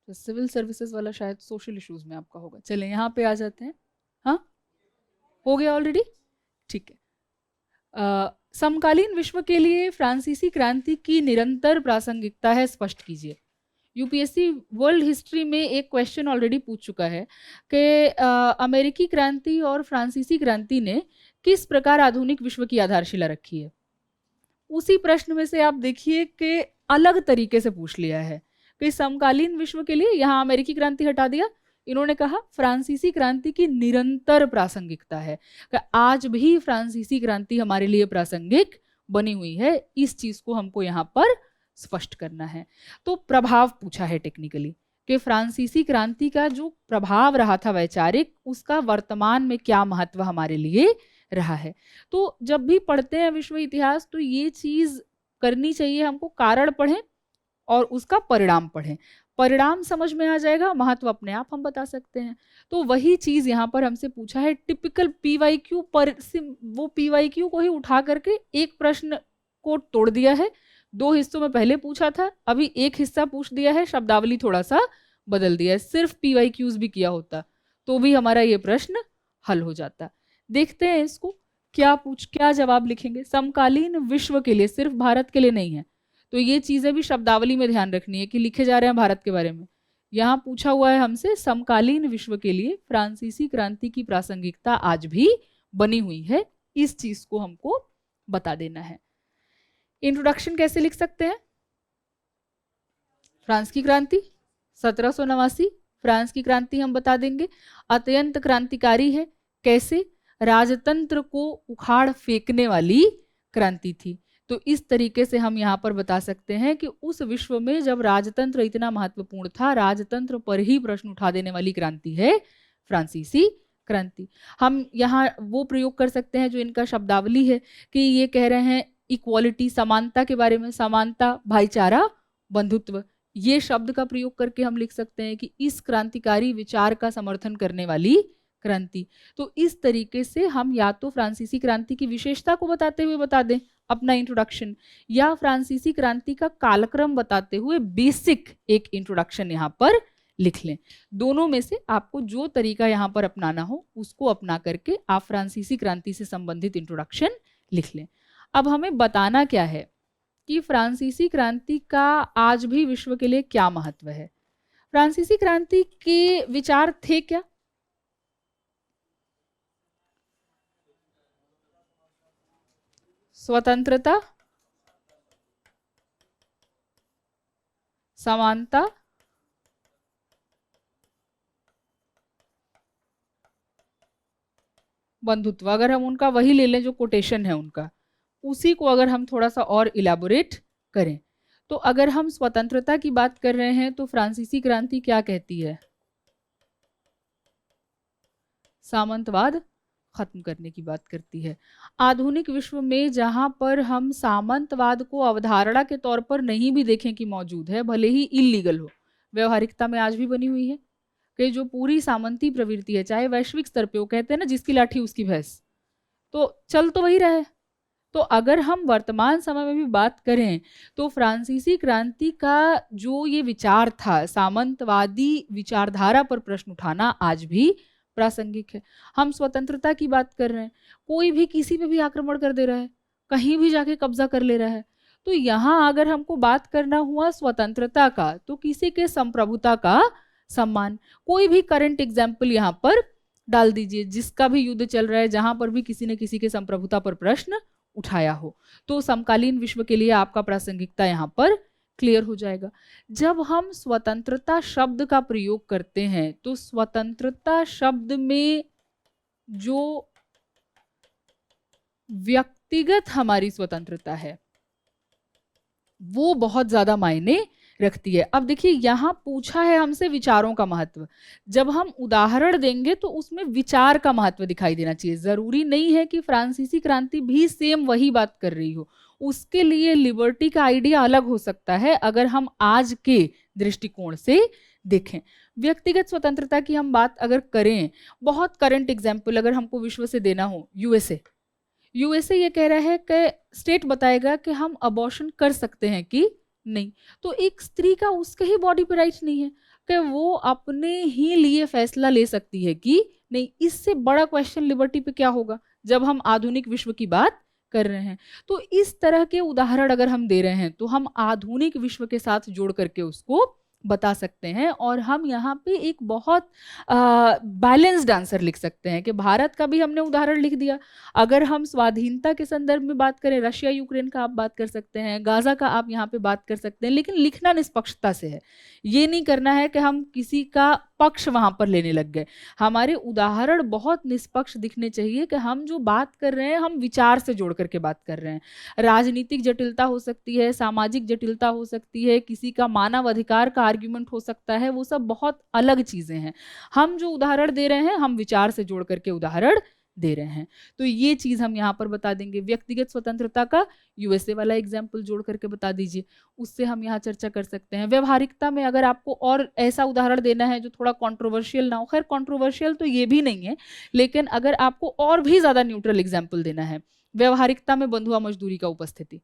तो सिविल सर्विसेज वाला शायद सोशल इश्यूज में आपका होगा। चलें यहाँ पे आ जाते हैं। हाँ, हो गया ऑलरेडी, ठीक है। समकालीन विश्व के लिए फ्रांसीसी क्रांति की निरंतर प्रासंगिकता है, स्पष्ट कीजिए। यूपीएससी वर्ल्ड हिस्ट्री में एक क्वेश्चन ऑलरेडी पूछ चुका है कि अमेरिकी क्रांति और फ्रांसीसी क्रांति ने किस प्रकार आधुनिक विश्व की आधारशिला रखी है। उसी प्रश्न में से आप देखिए कि अलग तरीके से पूछ लिया है कि समकालीन विश्व के लिए, यहाँ अमेरिकी क्रांति हटा दिया, इन्होंने कहा फ्रांसीसी क्रांति की निरंतर प्रासंगिकता है, कि आज भी फ्रांसीसी क्रांति हमारे लिए प्रासंगिक बनी हुई है। इस चीज को हमको यहाँ पर स्पष्ट करना है। तो प्रभाव पूछा है टेक्निकली कि फ्रांसीसी क्रांति का जो प्रभाव रहा था वैचारिक, उसका वर्तमान में क्या महत्व हमारे लिए रहा है। तो जब भी पढ़ते हैं विश्व इतिहास तो ये चीज करनी चाहिए हमको, कारण पढ़ें और उसका परिणाम पढ़ें। परिणाम समझ में आ जाएगा, महत्व अपने आप हम बता सकते हैं। तो वही चीज यहाँ पर हमसे पूछा है। टिपिकल पीवाईक्यू पर वो पीवाईक्यू को ही उठा करके एक प्रश्न को तोड़ दिया है। 2 हिस्सों में पहले पूछा था, अभी एक हिस्सा पूछ दिया है, शब्दावली थोड़ा सा बदल दिया है। सिर्फ पीवाईक्यूज भी किया होता तो भी हमारा ये प्रश्न हल हो जाता। देखते हैं इसको क्या जवाब लिखेंगे। समकालीन विश्व के लिए, सिर्फ भारत के लिए नहीं है, तो ये चीजें भी शब्दावली में ध्यान रखनी है कि लिखे जा रहे हैं भारत के बारे में। यहाँ पूछा हुआ है हमसे समकालीन विश्व के लिए फ्रांसीसी क्रांति की प्रासंगिकता आज भी बनी हुई है, इस चीज को हमको बता देना है। इंट्रोडक्शन कैसे लिख सकते हैं? फ्रांस की क्रांति 1789, फ्रांस की क्रांति हम बता देंगे अत्यंत क्रांतिकारी है। कैसे? राजतंत्र को उखाड़ फेंकने वाली क्रांति थी। तो इस तरीके से हम यहाँ पर बता सकते हैं कि उस विश्व में जब राजतंत्र इतना महत्वपूर्ण था, राजतंत्र पर ही प्रश्न उठा देने वाली क्रांति है फ्रांसीसी क्रांति। हम यहाँ वो प्रयोग कर सकते हैं जो इनका शब्दावली है कि ये कह रहे हैं इक्वालिटी, समानता के बारे में, समानता, भाईचारा, बंधुत्व, ये शब्द का प्रयोग करके हम लिख सकते हैं कि इस क्रांतिकारी विचार का समर्थन करने वाली क्रांति। तो इस तरीके से हम या तो फ्रांसीसी क्रांति की विशेषता को बताते हुए बता दें अपना इंट्रोडक्शन, या फ्रांसीसी क्रांति का कालक्रम बताते हुए बेसिक एक इंट्रोडक्शन यहाँ पर लिख लें। दोनों में से आपको जो तरीका यहाँ पर अपनाना हो उसको अपना करके आप फ्रांसीसी क्रांति से संबंधित इंट्रोडक्शन लिख लें। अब हमें बताना क्या है कि फ्रांसीसी क्रांति का आज भी विश्व के लिए क्या महत्व है। फ्रांसीसी क्रांति के विचार थे क्या? स्वतंत्रता, समानता, बंधुत्व। अगर हम उनका वही ले लें जो कोटेशन है उनका, उसी को अगर हम थोड़ा सा और इलाबोरेट करें तो अगर हम स्वतंत्रता की बात कर रहे हैं तो फ्रांसीसी क्रांति क्या कहती है? सामंतवाद खत्म करने की बात करती है। आधुनिक विश्व में जहां पर हम सामंतवाद को अवधारणा के तौर पर नहीं भी देखें कि मौजूद है, भले ही इलीगल हो, व्यवहारिकता में आज भी बनी हुई है कि जो पूरी सामंती प्रवृत्ति है, चाहे वैश्विक स्तर पे, वो कहते हैं ना जिसकी लाठी उसकी भैंस, तो चल तो वही रहा है। तो अगर हम वर्तमान समय में भी बात करें तो फ्रांसीसी क्रांति का जो ये विचार था, सामंतवादी विचारधारा पर प्रश्न उठाना, आज भी प्रासंगिक है। हम स्वतंत्रता की बात कर रहे हैं, कोई भी किसी पे भी आक्रमण कर दे रहा है, कहीं भी जाके कब्जा कर ले रहा है, तो यहाँ अगर हमको बात करना हुआ स्वतंत्रता का, तो किसी के संप्रभुता का सम्मान। कोई भी करंट एग्जाम्पल यहाँ पर डाल दीजिए, जिसका भी युद्ध चल रहा है, जहां पर भी किसी न किसी के संप्रभुता पर प्रश्न उठाया हो, तो समकालीन विश्व के लिए आपका प्रासंगिकता यहाँ पर क्लियर हो जाएगा। जब हम स्वतंत्रता शब्द का प्रयोग करते हैं, तो स्वतंत्रता शब्द में जो व्यक्तिगत हमारी स्वतंत्रता है वो बहुत ज्यादा मायने रखती है। अब देखिए यहाँ पूछा है हमसे विचारों का महत्व, जब हम उदाहरण देंगे तो उसमें विचार का महत्व दिखाई देना चाहिए। जरूरी नहीं है कि फ्रांसीसी क्रांति भी सेम वही बात कर रही हो, उसके लिए लिबर्टी का आइडिया अलग हो सकता है अगर हम आज के दृष्टिकोण से देखें। व्यक्तिगत स्वतंत्रता की हम बात अगर करें, बहुत करंट एग्जाम्पल अगर हमको विश्व से देना हो, यूएसए ये कह रहा है कि स्टेट बताएगा कि हम अबॉर्शन कर सकते हैं कि नहीं, तो एक स्त्री का उसके ही बॉडी पे राइट नहीं है कि वो अपने ही लिए फैसला ले सकती है कि नहीं। इससे बड़ा क्वेश्चन लिबर्टी पे क्या होगा जब हम आधुनिक विश्व की बात कर रहे हैं। तो इस तरह के उदाहरण अगर हम दे रहे हैं तो हम आधुनिक विश्व के साथ जोड़ करके उसको बता सकते हैं, और हम यहाँ पे एक बहुत बैलेंस्ड आंसर लिख सकते हैं कि भारत का भी हमने उदाहरण लिख दिया। अगर हम स्वाधीनता के संदर्भ में बात करें, रशिया यूक्रेन का आप बात कर सकते हैं, गाजा का आप यहाँ पे बात कर सकते हैं, लेकिन लिखना निष्पक्षता से है। ये नहीं करना है कि हम किसी का पक्ष वहां पर लेने लग गए। हमारे उदाहरण बहुत निष्पक्ष दिखने चाहिए कि हम जो बात कर रहे हैं हम विचार से जोड़ करके बात कर रहे हैं। राजनीतिक जटिलता हो सकती है, सामाजिक जटिलता हो सकती है, किसी का मानव अधिकार का आर्ग्यूमेंट हो सकता है, वो सब बहुत अलग चीजें हैं। हम जो उदाहरण दे रहे हैं हम विचार से जोड़ करके उदाहरण दे रहे हैं, तो ये चीज हम यहाँ पर बता देंगे। व्यक्तिगत स्वतंत्रता का यूएसए वाला एग्जाम्पल जोड़ करके बता दीजिए, उससे हम यहाँ चर्चा कर सकते हैं। व्यवहारिकता में अगर आपको और ऐसा उदाहरण देना है जो थोड़ा कंट्रोवर्शियल ना हो, खैर कंट्रोवर्शियल तो ये भी नहीं है, लेकिन अगर आपको और भी ज्यादा न्यूट्रल एग्जाम्पल देना है, व्यवहारिकता में बंधुआ मजदूरी का उपस्थिति।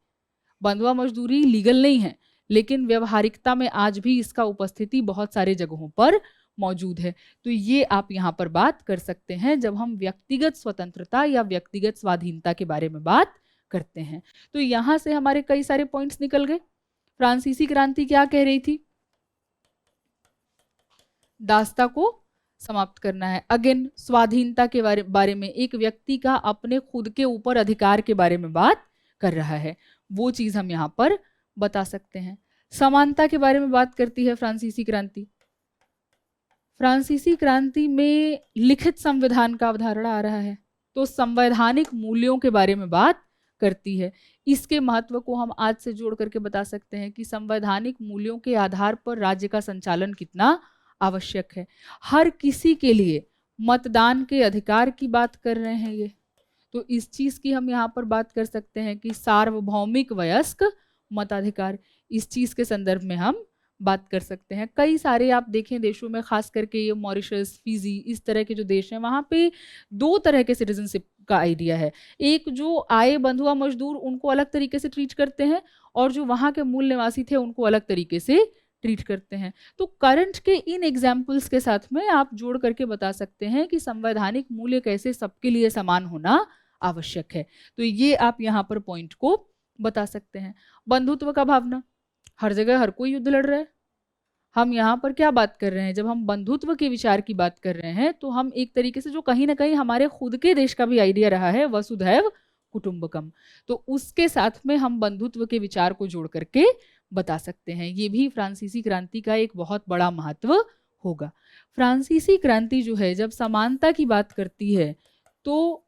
बंधुआ मजदूरी लीगल नहीं है, लेकिन व्यवहारिकता में आज भी इसका उपस्थिति बहुत सारे जगहों पर मौजूद है। तो ये आप यहाँ पर बात कर सकते हैं जब हम व्यक्तिगत स्वतंत्रता या व्यक्तिगत स्वाधीनता के बारे में बात करते हैं। तो यहाँ से हमारे कई सारे पॉइंट्स निकल गए। फ्रांसीसी क्रांति क्या कह रही थी? दासता को समाप्त करना है। अगेन स्वाधीनता के बारे में, एक व्यक्ति का अपने खुद के ऊपर अधिकार के बारे में बात कर रहा है, वो चीज हम यहाँ पर बता सकते हैं। समानता के बारे में बात करती है फ्रांसीसी क्रांति। फ्रांसीसी क्रांति में लिखित संविधान का अवधारणा आ रहा है, तो संवैधानिक मूल्यों के बारे में बात करती है। इसके महत्व को हम आज से जोड़ करके बता सकते हैं कि संवैधानिक मूल्यों के आधार पर राज्य का संचालन कितना आवश्यक है। हर किसी के लिए मतदान के अधिकार की बात कर रहे हैं ये, तो इस चीज की हम यहाँ पर बात कर सकते हैं कि सार्वभौमिक वयस्क मताधिकार, इस चीज के संदर्भ में हम बात कर सकते हैं। कई सारे आप देखें देशों में, खास करके ये मॉरिशस, फिजी, इस तरह के जो देश हैं, वहाँ पे दो तरह के सिटीजनशिप का आइडिया है। एक जो आए बंधुआ मजदूर, उनको अलग तरीके से ट्रीट करते हैं, और जो वहाँ के मूल निवासी थे उनको अलग तरीके से ट्रीट करते हैं। तो करंट के इन एग्जाम्पल्स के साथ में आप जोड़ करके बता सकते हैं कि संवैधानिक मूल्य कैसे सबके लिए समान होना आवश्यक है। तो ये आप यहाँ पर पॉइंट को बता सकते हैं। बंधुत्व का भावना, हर जगह हर कोई युद्ध लड़ रहा है। हम यहाँ पर क्या बात कर रहे हैं? जब हम बंधुत्व के विचार की बात कर रहे हैं तो हम एक तरीके से, जो कहीं ना कहीं हमारे खुद के देश का भी आइडिया रहा है, वसुधैव कुटुंबकम, तो उसके साथ में हम बंधुत्व के विचार को जोड़ करके बता सकते हैं। ये भी फ्रांसीसी क्रांति का एक बहुत बड़ा महत्व होगा। फ्रांसीसी क्रांति जो है, जब समानता की बात करती है तो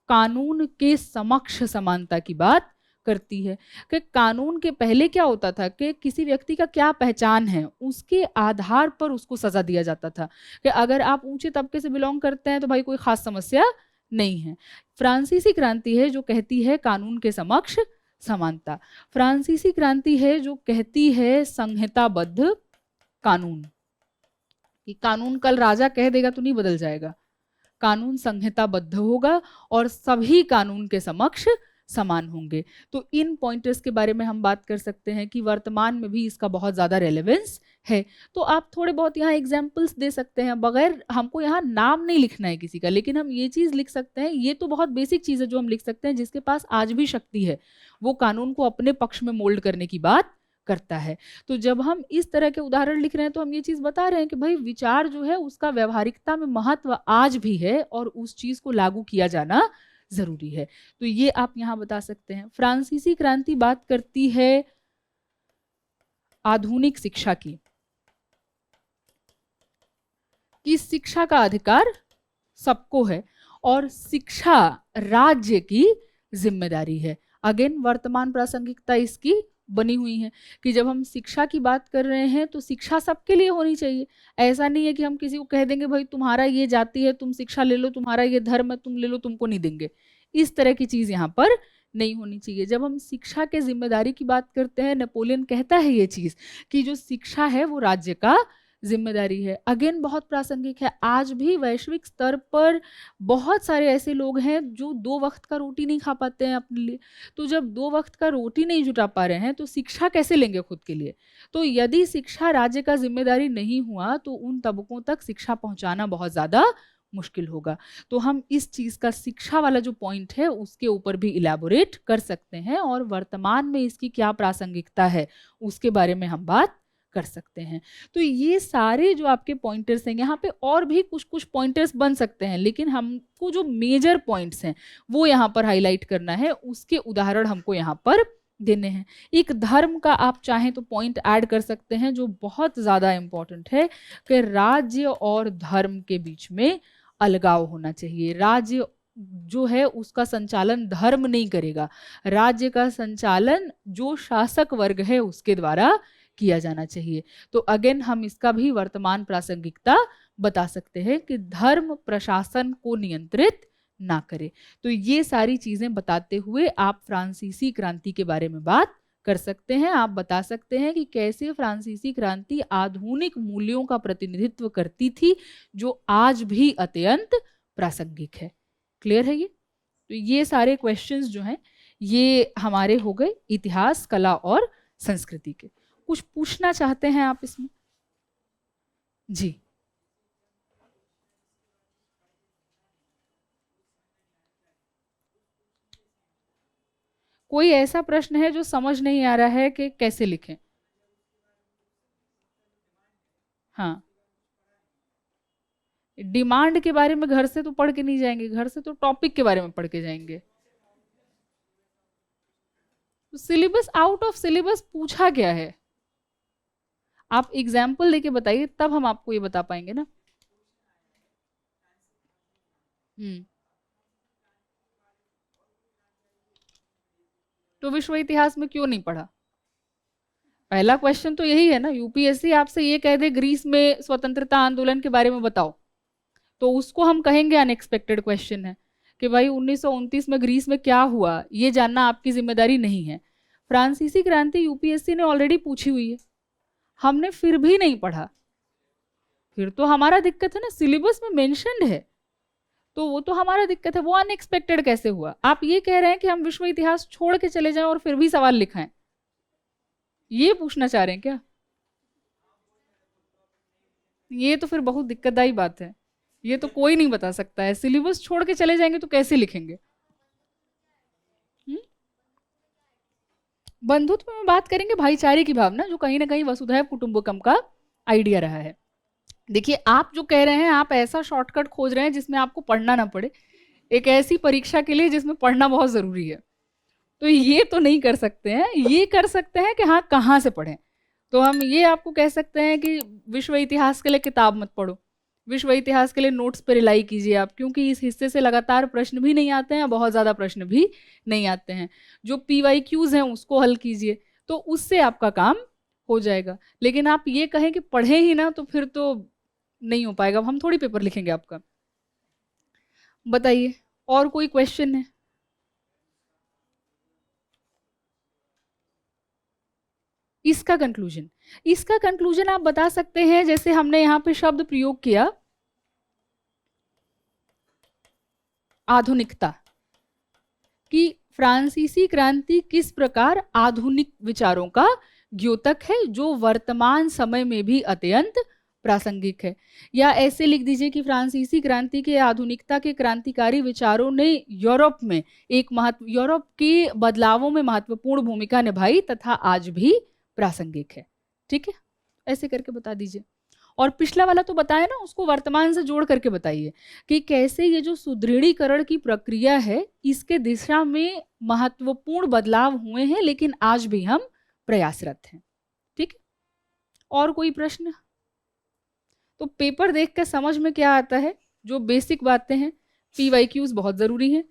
कानून के समक्ष समानता की बात करती है। कि कानून के पहले क्या होता था कि किसी व्यक्ति का क्या पहचान है, उसके आधार पर उसको सजा दिया जाता था। कि अगर आप ऊंचे तबके से बिलोंग करते हैं तो भाई कोई खास समस्या नहीं है। फ्रांसीसी क्रांति है जो कहती है कानून के समक्ष समानता। फ्रांसीसी क्रांति है जो कहती है संहिताबद्ध कानून, कि कानून कल राजा कह देगा तो नहीं बदल जाएगा, कानून संहिताबद्ध होगा और सभी कानून के समक्ष समान होंगे। तो इन पॉइंटर्स के बारे में हम बात कर सकते हैं कि वर्तमान में भी इसका बहुत ज़्यादा रेलेवेंस है। तो आप थोड़े बहुत यहाँ एग्जाम्पल्स दे सकते हैं, बगैर हमको यहाँ नाम नहीं लिखना है किसी का, लेकिन हम ये चीज़ लिख सकते हैं, ये तो बहुत बेसिक चीज़ है जो हम लिख सकते हैं, जिसके पास आज भी शक्ति है वो कानून को अपने पक्ष में मोल्ड करने की बात करता है। तो जब हम इस तरह के उदाहरण लिख रहे हैं तो हम ये चीज़ बता रहे हैं कि भाई विचार जो है उसका व्यवहारिकता में महत्व आज भी है और उस चीज़ को लागू किया जाना जरूरी है। तो ये आप यहाँ बता सकते हैं। फ्रांसीसी क्रांति बात करती है आधुनिक शिक्षा की, कि शिक्षा का अधिकार सबको है और शिक्षा राज्य की जिम्मेदारी है। अगेन वर्तमान प्रासंगिकता इसकी बनी हुई है कि जब हम शिक्षा की बात कर रहे हैं तो शिक्षा सबके लिए होनी चाहिए। ऐसा नहीं है कि हम किसी को कह देंगे भाई तुम्हारा ये जाति है तुम शिक्षा ले लो, तुम्हारा ये धर्म है तुम ले लो, तुमको नहीं देंगे। इस तरह की चीज यहाँ पर नहीं होनी चाहिए। जब हम शिक्षा के जिम्मेदारी की बात करते हैं, नेपोलियन कहता है ये चीज कि जो शिक्षा है वो राज्य का जिम्मेदारी है। अगेन बहुत प्रासंगिक है। आज भी वैश्विक स्तर पर बहुत सारे ऐसे लोग हैं जो 2 वक्त का रोटी नहीं खा पाते हैं अपने लिए। तो जब 2 वक्त का रोटी नहीं जुटा पा रहे हैं तो शिक्षा कैसे लेंगे खुद के लिए? तो यदि शिक्षा राज्य का जिम्मेदारी नहीं हुआ तो उन तबकों तक शिक्षा पहुंचाना बहुत ज्यादा मुश्किल होगा। तो हम इस चीज का शिक्षा वाला जो पॉइंट है उसके ऊपर भी इलैबोरेट कर सकते हैं और वर्तमान में इसकी क्या प्रासंगिकता है उसके बारे में हम बात कर सकते हैं। तो ये सारे जो आपके पॉइंटर्स हैं, यहाँ पे और भी कुछ कुछ पॉइंटर्स बन सकते हैं, लेकिन हमको जो मेजर पॉइंट्स हैं वो यहाँ पर हाईलाइट करना है, उसके उदाहरण हमको यहाँ पर देने हैं। एक धर्म का आप चाहें तो पॉइंट ऐड कर सकते हैं जो बहुत ज़्यादा इम्पोर्टेंट है कि राज्य और धर्म के बीच में अलगाव होना चाहिए। राज्य जो है उसका संचालन धर्म नहीं करेगा, राज्य का संचालन जो शासक वर्ग है उसके द्वारा किया जाना चाहिए। तो अगेन हम इसका भी वर्तमान प्रासंगिकता बता सकते हैं कि धर्म प्रशासन को नियंत्रित ना करे। तो ये सारी चीजें बताते हुए आप फ्रांसीसी क्रांति के बारे में बात कर सकते हैं। आप बता सकते हैं कि कैसे फ्रांसीसी क्रांति आधुनिक मूल्यों का प्रतिनिधित्व करती थी जो आज भी अत्यंत प्रासंगिक है। क्लियर है ये? तो ये सारे क्वेश्चंस जो हैं ये हमारे हो गए इतिहास, कला और संस्कृति के। कुछ पूछना चाहते हैं आप इसमें? जी कोई ऐसा प्रश्न है जो समझ नहीं आ रहा है कि कैसे लिखें? हाँ, डिमांड के बारे में घर से तो पढ़ के नहीं जाएंगे, घर से तो टॉपिक के बारे में पढ़ के जाएंगे। तो सिलेबस, आउट ऑफ सिलेबस पूछा क्या है? आप एग्जाम्पल देके बताइए तब हम आपको ये बता पाएंगे ना। तो विश्व इतिहास में क्यों नहीं पढ़ा? पहला क्वेश्चन तो यही है ना। यूपीएससी आपसे ये कह दे ग्रीस में स्वतंत्रता आंदोलन के बारे में बताओ, तो उसको हम कहेंगे अनएक्सपेक्टेड क्वेश्चन है कि भाई 1929 में ग्रीस में क्या हुआ ये जानना आपकी जिम्मेदारी नहीं है। फ्रांसीसी क्रांति यूपीएससी ने ऑलरेडी पूछी हुई है, हमने फिर भी नहीं पढ़ा, फिर तो हमारा दिक्कत है ना। सिलेबस में मेंशन्ड है तो वो तो हमारा दिक्कत है। वो अनएक्सपेक्टेड कैसे हुआ? आप ये कह रहे हैं कि हम विश्व इतिहास छोड़ के चले जाएं और फिर भी सवाल लिखाएं, ये पूछना चाह रहे हैं क्या? ये तो फिर बहुत दिक्कतदायी बात है, ये तो कोई नहीं बता सकता है। सिलेबस छोड़ के चले जाएंगे तो कैसे लिखेंगे? बंधुत्व में बात करेंगे, भाईचारे की भावना जो कहीं ना कहीं वसुधैव कुटुंबकम का आइडिया रहा है। देखिए आप जो कह रहे हैं, आप ऐसा शॉर्टकट खोज रहे हैं जिसमें आपको पढ़ना ना पड़े, एक ऐसी परीक्षा के लिए जिसमें पढ़ना बहुत जरूरी है। तो ये तो नहीं कर सकते हैं। ये कर सकते हैं कि हाँ कहाँ से पढ़ें। तो हम ये आपको कह सकते हैं कि विश्व इतिहास के लिए किताब मत पढ़ो, विश्व इतिहास के लिए नोट्स पर रिलाई कीजिए आप, क्योंकि इस हिस्से से लगातार प्रश्न भी नहीं आते हैं, बहुत ज़्यादा प्रश्न भी नहीं आते हैं। जो PYQs हैं उसको हल कीजिए, तो उससे आपका काम हो जाएगा। लेकिन आप ये कहें कि पढ़े ही ना, तो फिर तो नहीं हो पाएगा, हम थोड़ी पेपर लिखेंगे आपका। बताइए और कोई क्वेश्चन है? इसका कंक्लूजन आप बता सकते हैं, जैसे हमने यहाँ पे शब्द प्रयोग किया आधुनिकता, कि फ्रांसीसी क्रांति किस प्रकार आधुनिक विचारों का द्योतक है जो वर्तमान समय में भी अत्यंत प्रासंगिक है। या ऐसे लिख दीजिए कि फ्रांसीसी क्रांति के आधुनिकता के क्रांतिकारी विचारों ने यूरोप में यूरोप के बदलावों में महत्वपूर्ण भूमिका निभाई तथा आज भी प्रासंगिक है। ठीक है, ऐसे करके बता दीजिए। और पिछला वाला तो बताया ना, उसको वर्तमान से जोड़ करके बताइए कि कैसे ये जो सुदृढ़ीकरण की प्रक्रिया है इसके दिशा में महत्वपूर्ण बदलाव हुए हैं, लेकिन आज भी हम प्रयासरत हैं। ठीक है, और कोई प्रश्न? तो पेपर देख कर समझ में क्या आता है? जो बेसिक बातें हैं, PYQs बहुत ज़रूरी है,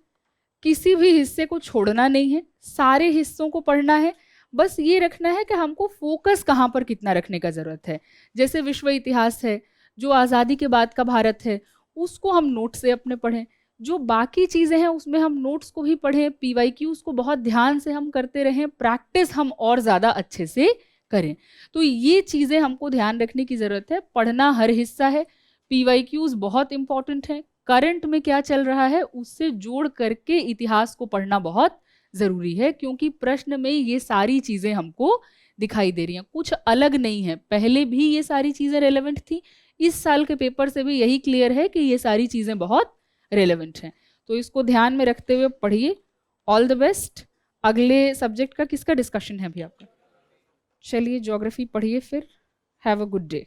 किसी भी हिस्से को छोड़ना नहीं है, सारे हिस्सों को पढ़ना है। बस ये रखना है कि हमको फोकस कहाँ पर कितना रखने का ज़रूरत है। जैसे विश्व इतिहास है, जो आज़ादी के बाद का भारत है, उसको हम नोट से अपने पढ़ें। जो बाकी चीज़ें हैं उसमें हम नोट्स को भी पढ़ें, PYQs को बहुत ध्यान से हम करते रहें, प्रैक्टिस हम और ज़्यादा अच्छे से करें। तो ये चीज़ें हमको ध्यान रखने की ज़रूरत है। पढ़ना हर हिस्सा है, PYQs बहुत इंपॉर्टेंट है, करंट में क्या चल रहा है उससे जोड़ करके इतिहास को पढ़ना बहुत ज़रूरी है, क्योंकि प्रश्न में ये सारी चीज़ें हमको दिखाई दे रही हैं, कुछ अलग नहीं है। पहले भी ये सारी चीज़ें रेलेवेंट थी, इस साल के पेपर से भी यही क्लियर है कि ये सारी चीज़ें बहुत रेलेवेंट हैं। तो इसको ध्यान में रखते हुए पढ़िए। All the best. अगले सब्जेक्ट का किसका डिस्कशन है अभी आपका? चलिए ज्योग्राफी पढ़िए फिर। Have a good day.